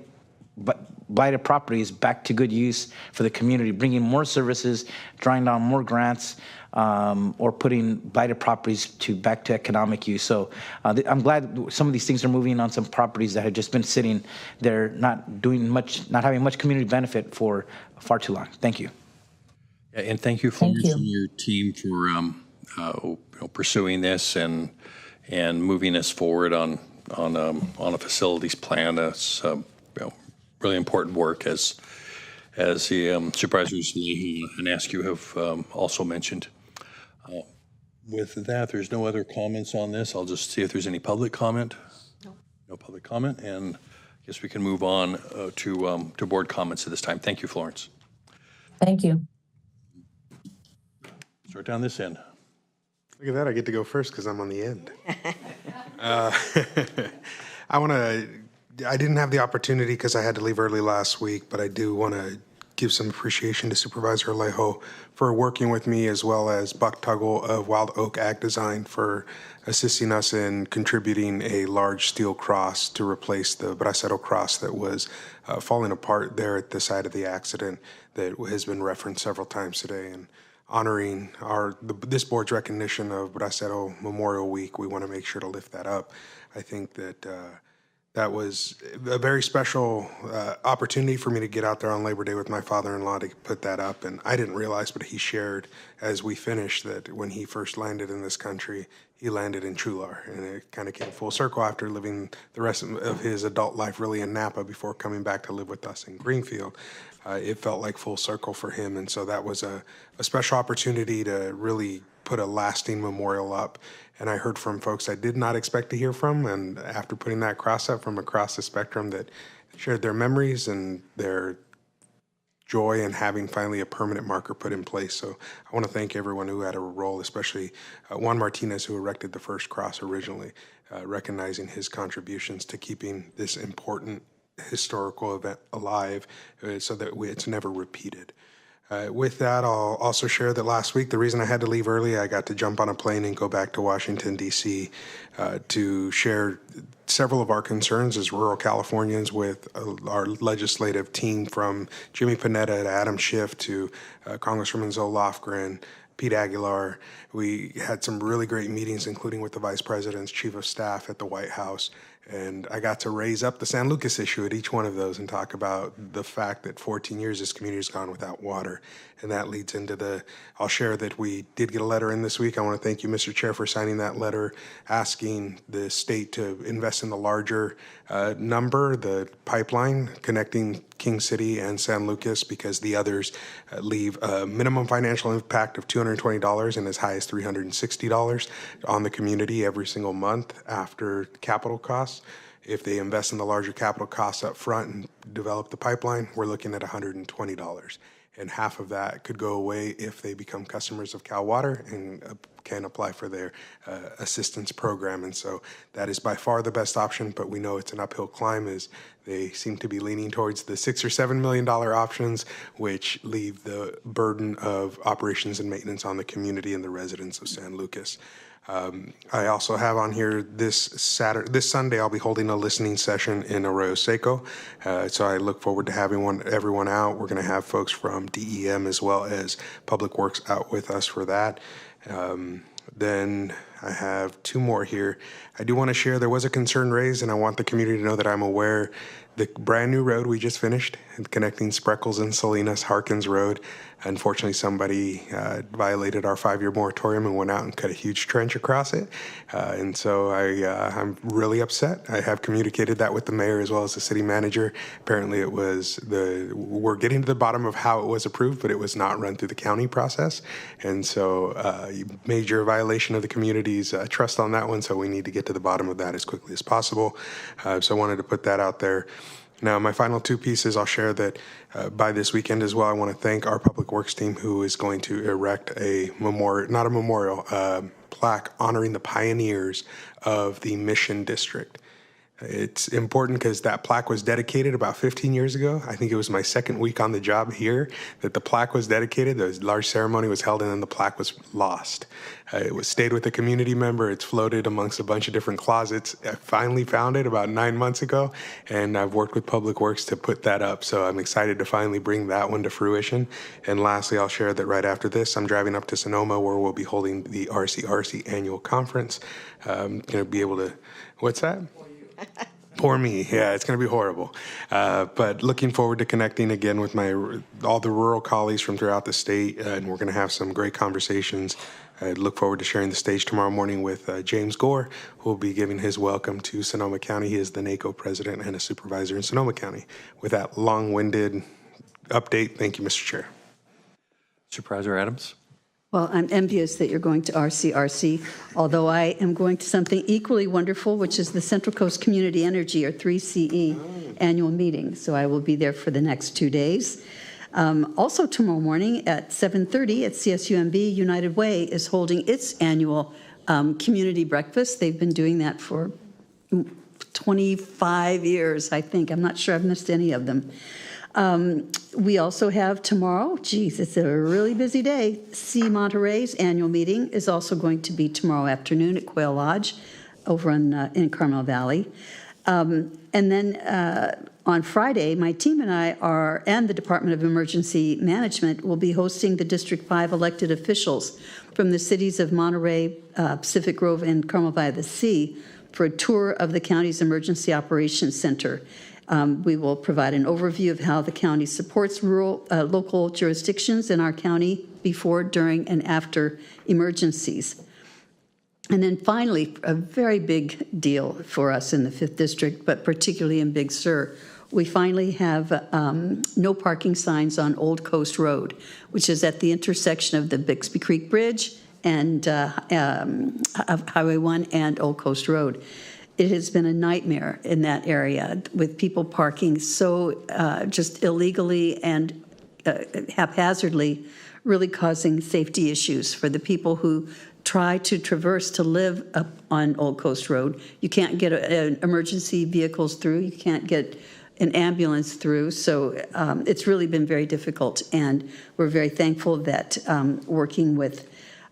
blighted properties back to good use for the community, bringing more services, drawing down more grants, or putting blighted properties back to economic use. So I'm glad some of these things are moving on some properties that had just been sitting there, not having much community benefit for far too long. Thank you. Yeah, and thank you, Florence, and your team for pursuing this and moving us forward on a facilities plan. That's really important work, as the supervisors and Askew have also mentioned. With that, there's no other comments on this. I'll just see if there's any public comment. No public comment, and I guess we can move on to board comments at this time. Thank you, Florence. Thank you. Start down this end. Look at that, I get to go first because I'm on the end. I didn't have the opportunity because I had to leave early last week, but I do want to give some appreciation to Supervisor Alejo for working with me, as well as Buck Tuggle of Wild Oak Ag Design for assisting us in contributing a large steel cross to replace the Bracero cross that was falling apart there at the site of the accident that has been referenced several times today. And honoring this board's recognition of Bracero Memorial Week, we want to make sure to lift that up. I think that that was a very special opportunity for me to get out there on Labor Day with my father-in-law to put that up. And I didn't realize, but he shared as we finished, that when he first landed in this country, he landed in Chular. And it kind of came full circle after living the rest of his adult life really in Napa before coming back to live with us in Greenfield. It felt like full circle for him. And so that was a special opportunity to really put a lasting memorial up. And I heard from folks I did not expect to hear from, and after putting that cross up from across the spectrum, that shared their memories and their joy in having finally a permanent marker put in place. So I want to thank everyone who had a role, especially Juan Martinez, who erected the first cross originally, recognizing his contributions to keeping this important historical event alive so that it's never repeated. With that, I'll also share that last week, the reason I had to leave early, I got to jump on a plane and go back to Washington, D.C. To share several of our concerns as rural Californians with our legislative team, from Jimmy Panetta to Adam Schiff to Congresswoman Zoe Lofgren, Pete Aguilar. We had some really great meetings, including with the Vice President's Chief of Staff at the White House. And I got to raise up the San Lucas issue at each one of those and talk about the fact that 14 years this community's gone without water. And that leads into I'll share that we did get a letter in this week. I want to thank you, Mr. Chair, for signing that letter asking the state to invest in the larger number, the pipeline connecting King City and San Lucas, because the others leave a minimum financial impact of $220 and as high as $360 on the community every single month after capital costs. If they invest in the larger capital costs up front and develop the pipeline, we're looking at $120. And half of that could go away if they become customers of Cal Water and can apply for their assistance program. And so that is by far the best option, but we know it's an uphill climb as they seem to be leaning towards the $6 or $7 million options, which leave the burden of operations and maintenance on the community and the residents of San Lucas. I also have on here this Sunday, I'll be holding a listening session in Arroyo Seco. So I look forward to having everyone out. We're going to have folks from DEM as well as Public Works out with us for that. Then I have two more here. I do want to share, there was a concern raised, and I want the community to know that I'm aware. The brand new road we just finished, connecting Spreckles and Salinas, Harkins Road, unfortunately somebody violated our 5-year moratorium and went out and cut a huge trench across it. And so I'm really upset. I have communicated that with the mayor as well as the city manager. Apparently it was we're getting to the bottom of how it was approved, but it was not run through the county process. And so major violation of the community's trust on that one. So we need to get to the bottom of that as quickly as possible. So I wanted to put that out there. Now, my final two pieces, I'll share that by this weekend as well, I want to thank our Public Works team who is going to erect a memorial, not a memorial, plaque honoring the pioneers of the Mission District. It's important because that plaque was dedicated about 15 years ago. I think it was my second week on the job here that the plaque was dedicated. The large ceremony was held and then the plaque was lost. It was stayed with a community member. It's floated amongst a bunch of different closets. I finally found it about 9 months ago, and I've worked with Public Works to put that up. So I'm excited to finally bring that one to fruition. And lastly, I'll share that right after this, I'm driving up to Sonoma where we'll be holding the RCRC annual conference. Going to be able to, what's that? Poor me. Yeah, it's going to be horrible. But looking forward to connecting again with all the rural colleagues from throughout the state, and we're going to have some great conversations. I look forward to sharing the stage tomorrow morning with James Gore, who will be giving his welcome to Sonoma County. He is the NACO president and a supervisor in Sonoma County. With that long-winded update, thank you, Mr. Chair. Supervisor Adams. Well, I'm envious that you're going to RCRC, although I am going to something equally wonderful, which is the Central Coast Community Energy, or 3CE, annual meeting. So I will be there for the next 2 days. Also tomorrow morning at 7:30 at CSUMB, United Way is holding its annual community breakfast. They've been doing that for 25 years, I think. I'm not sure I've missed any of them. We also have tomorrow, it's a really busy day, C Monterey's annual meeting is also going to be tomorrow afternoon at Quail Lodge over in Carmel Valley. And then on Friday, my team and I and the Department of Emergency Management will be hosting the District 5 elected officials from the cities of Monterey, Pacific Grove, and Carmel by the Sea for a tour of the county's Emergency Operations Center. We will provide an overview of how the county supports local jurisdictions in our county before, during, and after emergencies. And then finally, a very big deal for us in the 5th District, but particularly in Big Sur, we finally have no parking signs on Old Coast Road, which is at the intersection of the Bixby Creek Bridge and Highway 1 and Old Coast Road. It has been a nightmare in that area with people parking so just illegally and haphazardly, really causing safety issues for the people who try to traverse to live up on Old Coast Road. You can't get emergency vehicles through. You can't get an ambulance through. So it's really been very difficult. And we're very thankful that working with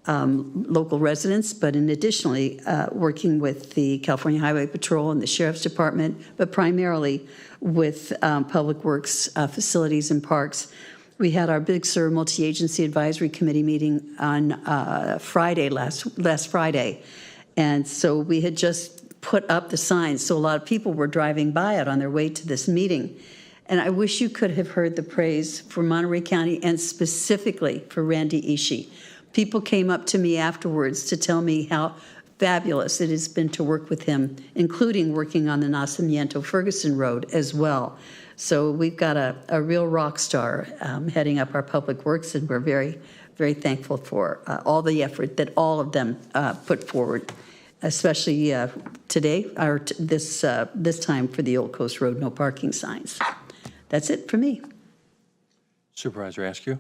local residents, but additionally working with the California Highway Patrol and the Sheriff's Department, but primarily with Public Works, Facilities and Parks. We had our Big Sur Multi-Agency Advisory Committee meeting on Friday, last Friday. And so we had just put up the signs. So a lot of people were driving by it on their way to this meeting. And I wish you could have heard the praise for Monterey County and specifically for Randy Ishii. People came up to me afterwards to tell me how fabulous it has been to work with him, including working on the Nacimiento-Ferguson Road as well. So we've got a real rock star heading up our public works, and we're very, very thankful for all the effort that all of them put forward, especially today, or this time for the Old Coast Road no parking signs. That's it for me. Supervisor Askew.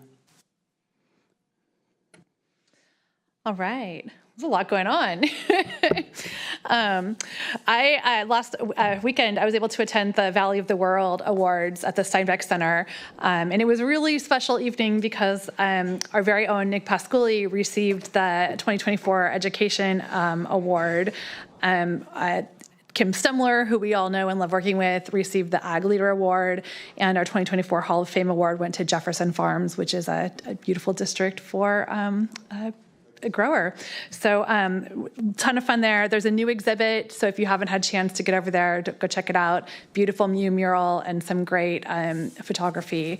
All right. There's a lot going on. Last weekend, I was able to attend the Valley of the World Awards at the Steinbeck Center. And it was a really special evening because our very own Nick Pasculi received the 2024 Education Award. Kim Stemler, who we all know and love working with, received the Ag Leader Award, and our 2024 Hall of Fame Award went to Jefferson Farms, which is a beautiful district for a grower. So ton of fun there. There's a new exhibit, so if you haven't had a chance to get over there, go check it out. Beautiful mural and some great photography,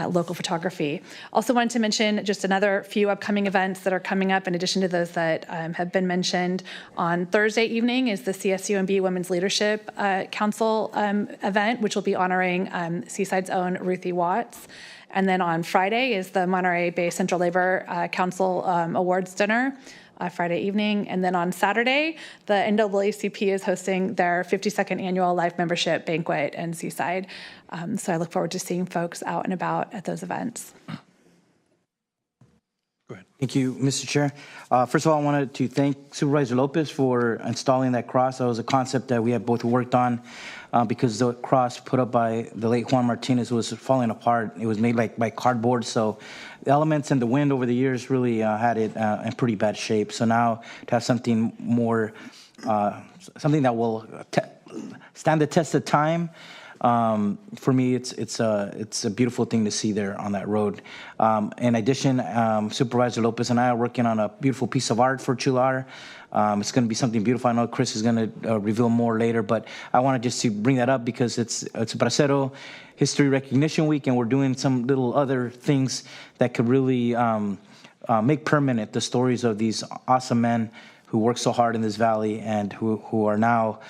local photography. Also wanted to mention just another few upcoming events that are coming up in addition to those that have been mentioned. On Thursday evening is the CSUMB Women's Leadership Council event, which will be honoring Seaside's own Ruthie Watts. And then on Friday is the Monterey Bay Central Labor Council Awards Dinner, Friday evening. And then on Saturday, the NAACP is hosting their 52nd annual live membership banquet in Seaside. So I look forward to seeing folks out and about at those events. Go ahead. Thank you, Mr. Chair. First of all, I wanted to thank Supervisor Lopez for installing that cross. That was a concept that we had both worked on because the cross put up by the late Juan Martinez was falling apart. It was made by cardboard, so the elements and the wind over the years really had it in pretty bad shape. So now to have something more, something that will stand the test of time, for me, it's a beautiful thing to see there on that road. In addition, Supervisor Lopez and I are working on a beautiful piece of art for Chular. It's going to be something beautiful. I know Chris is going to reveal more later, but I wanted just to bring that up because it's Bracero History Recognition Week, and we're doing some little other things that could really make permanent the stories of these awesome men who work so hard in this valley and who are now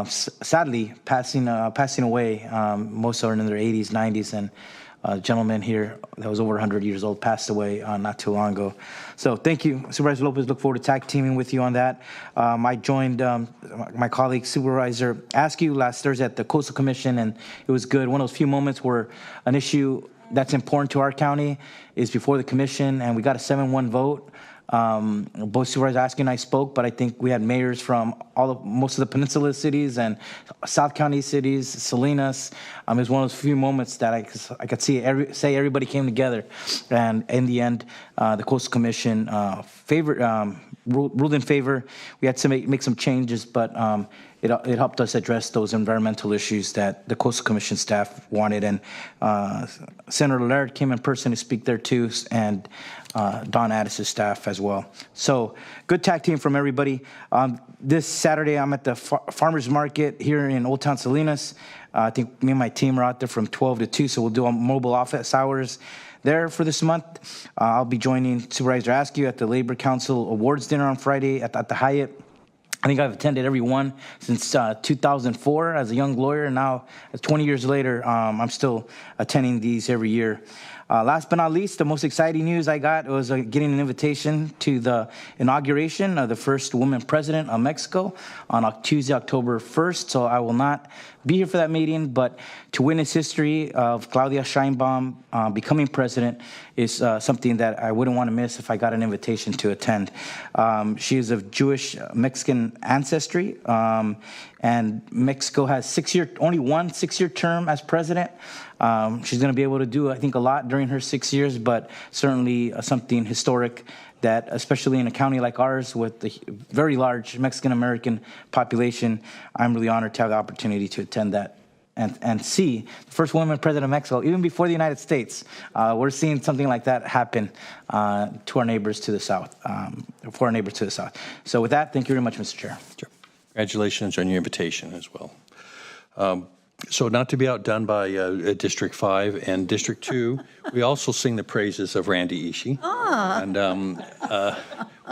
sadly passing away. Most are in their 80s, 90s, and a gentleman here that was over 100 years old passed away not too long ago. So thank you, Supervisor Lopez. Look forward to tag teaming with you on that. I joined my colleague, Supervisor Askew, last Thursday at the Coastal Commission, and it was good. One of those few moments where an issue that's important to our county is before the commission, and we got a 7-1 vote. Both Supervisor Askew and I spoke, but I think we had mayors from most of the peninsula cities and South County cities, Salinas. It was one of those few moments that I could say everybody came together, and in the end, the Coastal Commission ruled in favor. We had to make some changes, but it helped us address those environmental issues that the Coastal Commission staff wanted, and Senator Laird came in person to speak there too, and Don Addis' staff as well. So good tag team from everybody. This Saturday, I'm at the Farmers Market here in Old Town Salinas. I think me and my team are out there from 12 to 2, so we'll do a mobile office hours there for this month. I'll be joining Supervisor Askew at the Labor Council Awards Dinner on Friday at the Hyatt. I think I've attended every one since 2004 as a young lawyer, and now 20 years later, I'm still attending these every year. Last but not least, the most exciting news I got was getting an invitation to the inauguration of the first woman president of Mexico on Tuesday, October 1st. So I will not be here for that meeting, but to witness history of Claudia Sheinbaum becoming president is something that I wouldn't want to miss if I got an invitation to attend. She is of Jewish Mexican ancestry, and Mexico has only one 6-year term as president. She's going to be able to do, I think, a lot during her 6 years, but certainly something historic that, especially in a county like ours with a very large Mexican-American population, I'm really honored to have the opportunity to attend that and see the first woman president of Mexico, even before the United States. We're seeing something like that happen to our neighbors to the south, for our neighbors to the south. So with that, thank you very much, Mr. Chair. Sure. Congratulations on your invitation as well. So not to be outdone by District 5 and District 2, we also sing the praises of Randy Ishii. And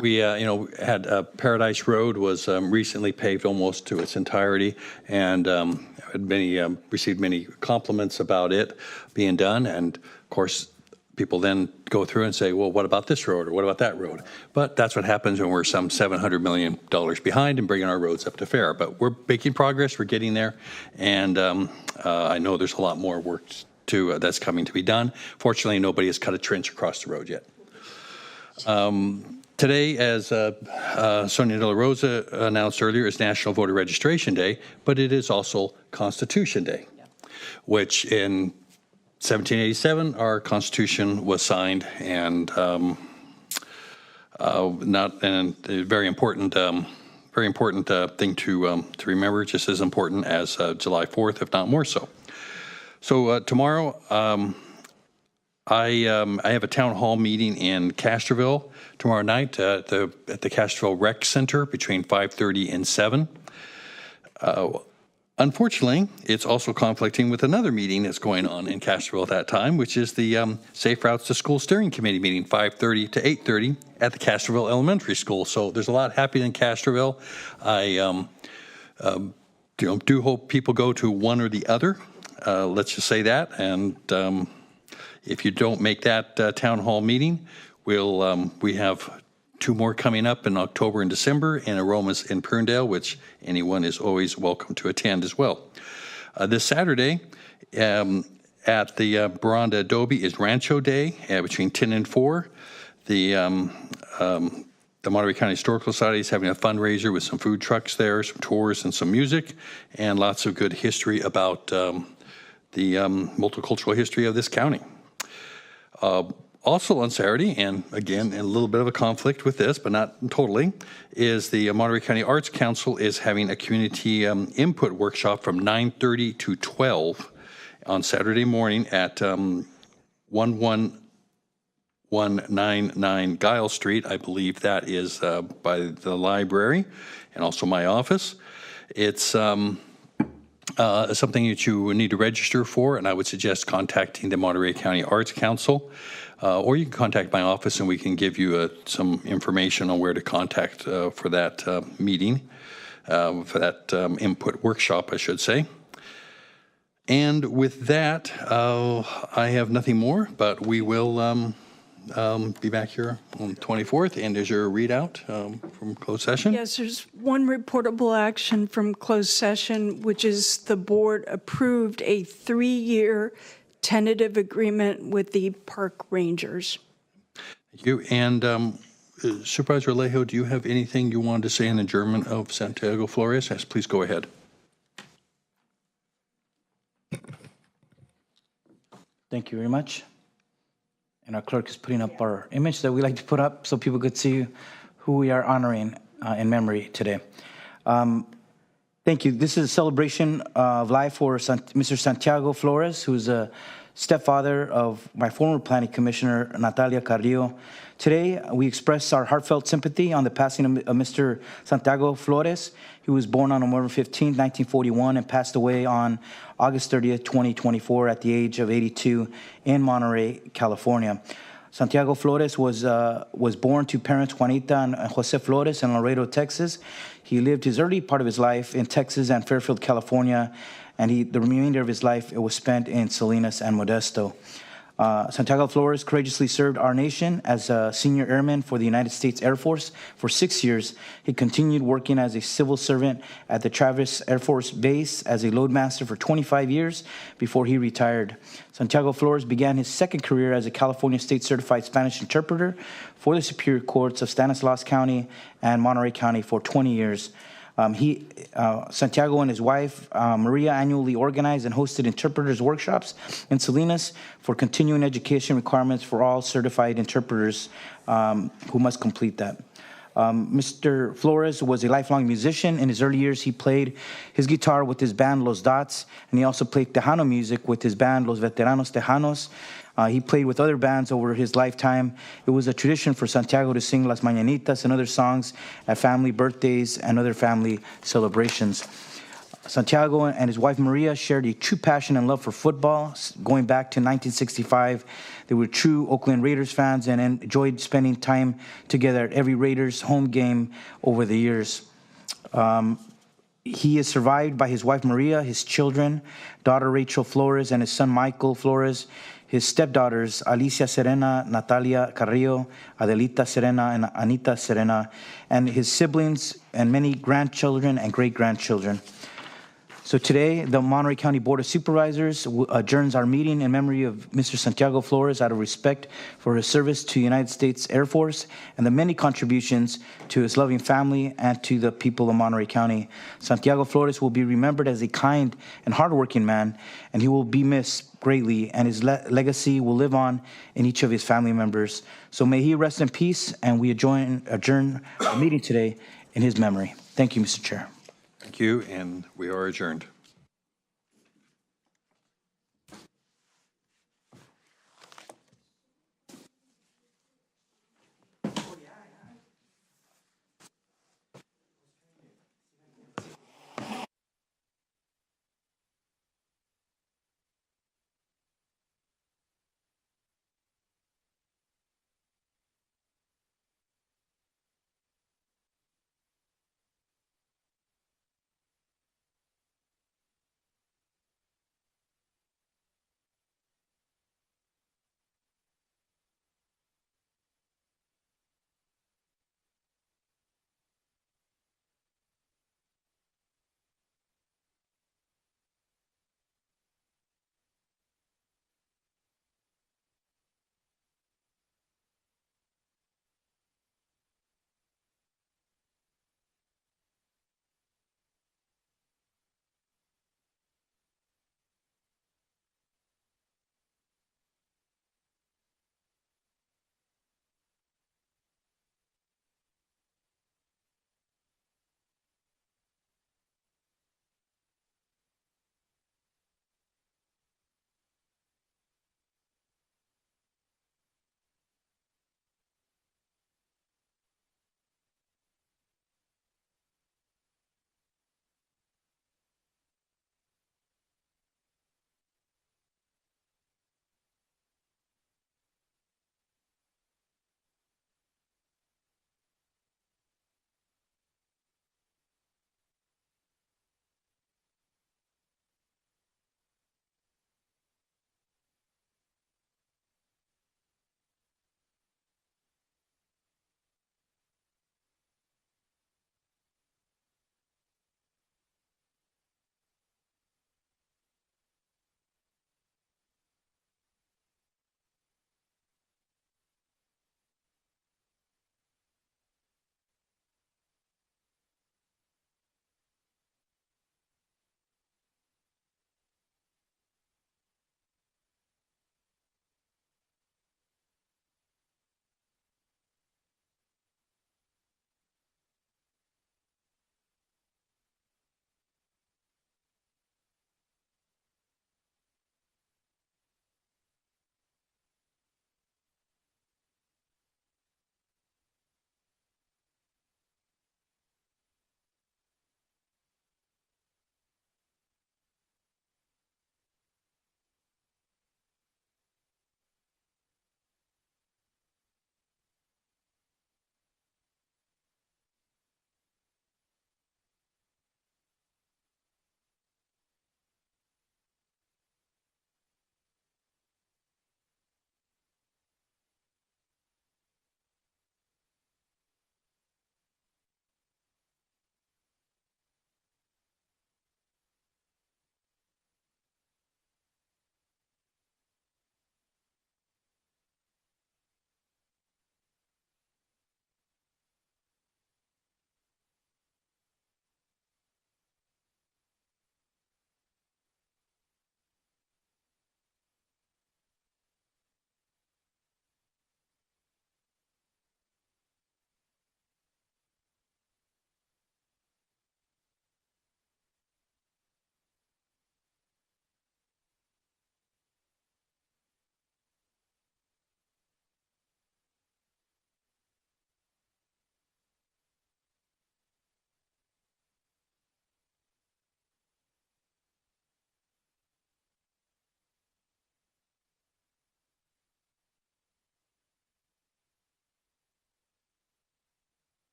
we, had Paradise Road was recently paved almost to its entirety, and had received many compliments about it being done. And of course, people then go through and say, well, what about this road or what about that road? But that's what happens when we're some $700 million behind and bringing our roads up to fare. But we're making progress, we're getting there, and I know there's a lot more work that's coming to be done. Fortunately, nobody has cut a trench across the road yet. Today, as Sonia De La Rosa announced earlier, is National Voter Registration Day, but it is also Constitution Day, which in 1787, our Constitution was signed, and a very important thing to remember, just as important as July 4th, if not more so. So tomorrow, I have a town hall meeting in Castroville tomorrow night at the Castroville Rec Center between 5:30 and 7. Unfortunately, it's also conflicting with another meeting that's going on in Castroville at that time, which is the Safe Routes to School Steering Committee meeting, 5:30 to 8:30 at the Castroville Elementary School. So there's a lot happening in Castroville. I do hope people go to one or the other. Let's just say that. And if you don't make that town hall meeting, we have 2 more coming up in October and December in Aromas in Perndale, which anyone is always welcome to attend as well. This Saturday at the Baranda Adobe is Rancho Day between 10 and 4. The Monterey County Historical Society is having a fundraiser with some food trucks there, some tours and some music, and lots of good history about the multicultural history of this county. Also on Saturday, and again, a little bit of a conflict with this, but not totally, is the Monterey County Arts Council is having a community input workshop from 9:30 to 12 on Saturday morning at 11199 Guile Street. I believe that is by the library and also my office. It's something that you need to register for, and I would suggest contacting the Monterey County Arts Council. Or you can contact my office and we can give you some information on where to contact for that meeting. for that input workshop, I should say. And with that, I have nothing more, but we will be back here on the 24th. And is there a readout from closed session? Yes, there's one reportable action from closed session, which is the board approved a 3-year tentative agreement with the park rangers. Thank you. And Supervisor Alejo, do you have anything you wanted to say in adjournment of Santiago Flores? Yes, please go ahead. Thank you very much. And our clerk is putting up our image that we like to put up so people could see who we are honoring in memory today. Thank you. This is a celebration of life for Mr. Santiago Flores, who's a stepfather of my former planning commissioner, Natalia Carrillo. Today, we express our heartfelt sympathy on the passing of Mr. Santiago Flores. He was born on November 15, 1941, and passed away on August 30th, 2024, at the age of 82 in Monterey, California. Santiago Flores was born to parents Juanita and Jose Flores in Laredo, Texas. He lived his early part of his life in Texas and Fairfield, California, and the remainder of his life was spent in Salinas and Modesto. Santiago Flores courageously served our nation as a senior airman for the United States Air Force for 6 years. He continued working as a civil servant at the Travis Air Force Base as a loadmaster for 25 years before he retired. Santiago Flores began his second career as a California State Certified Spanish interpreter for the Superior Courts of Stanislaus County and Monterey County for 20 years. Santiago and his wife, Maria, annually organized and hosted interpreters workshops in Salinas for continuing education requirements for all certified interpreters who must complete that. Mr. Flores was a lifelong musician. In his early years, he played his guitar with his band Los Dots, and he also played Tejano music with his band Los Veteranos Tejanos. He played with other bands over his lifetime. It was a tradition for Santiago to sing Las Mañanitas and other songs at family birthdays and other family celebrations. Santiago and his wife Maria shared a true passion and love for football. Going back to 1965, they were true Oakland Raiders fans and enjoyed spending time together at every Raiders home game over the years. He is survived by his wife Maria, his children, daughter Rachel Flores, and his son Michael Flores, his stepdaughters Alicia Serena, Natalia Carrillo, Adelita Serena, and Anita Serena, and his siblings and many grandchildren and great-grandchildren. So today, the Monterey County Board of Supervisors adjourns our meeting in memory of Mr. Santiago Flores out of respect for his service to the United States Air Force and the many contributions to his loving family and to the people of Monterey County. Santiago Flores will be remembered as a kind and hardworking man, and he will be missed greatly, and his legacy will live on in each of his family members. So may he rest in peace, and we adjourn our meeting today in his memory. Thank you, Mr. Chair. Thank you, and we are adjourned.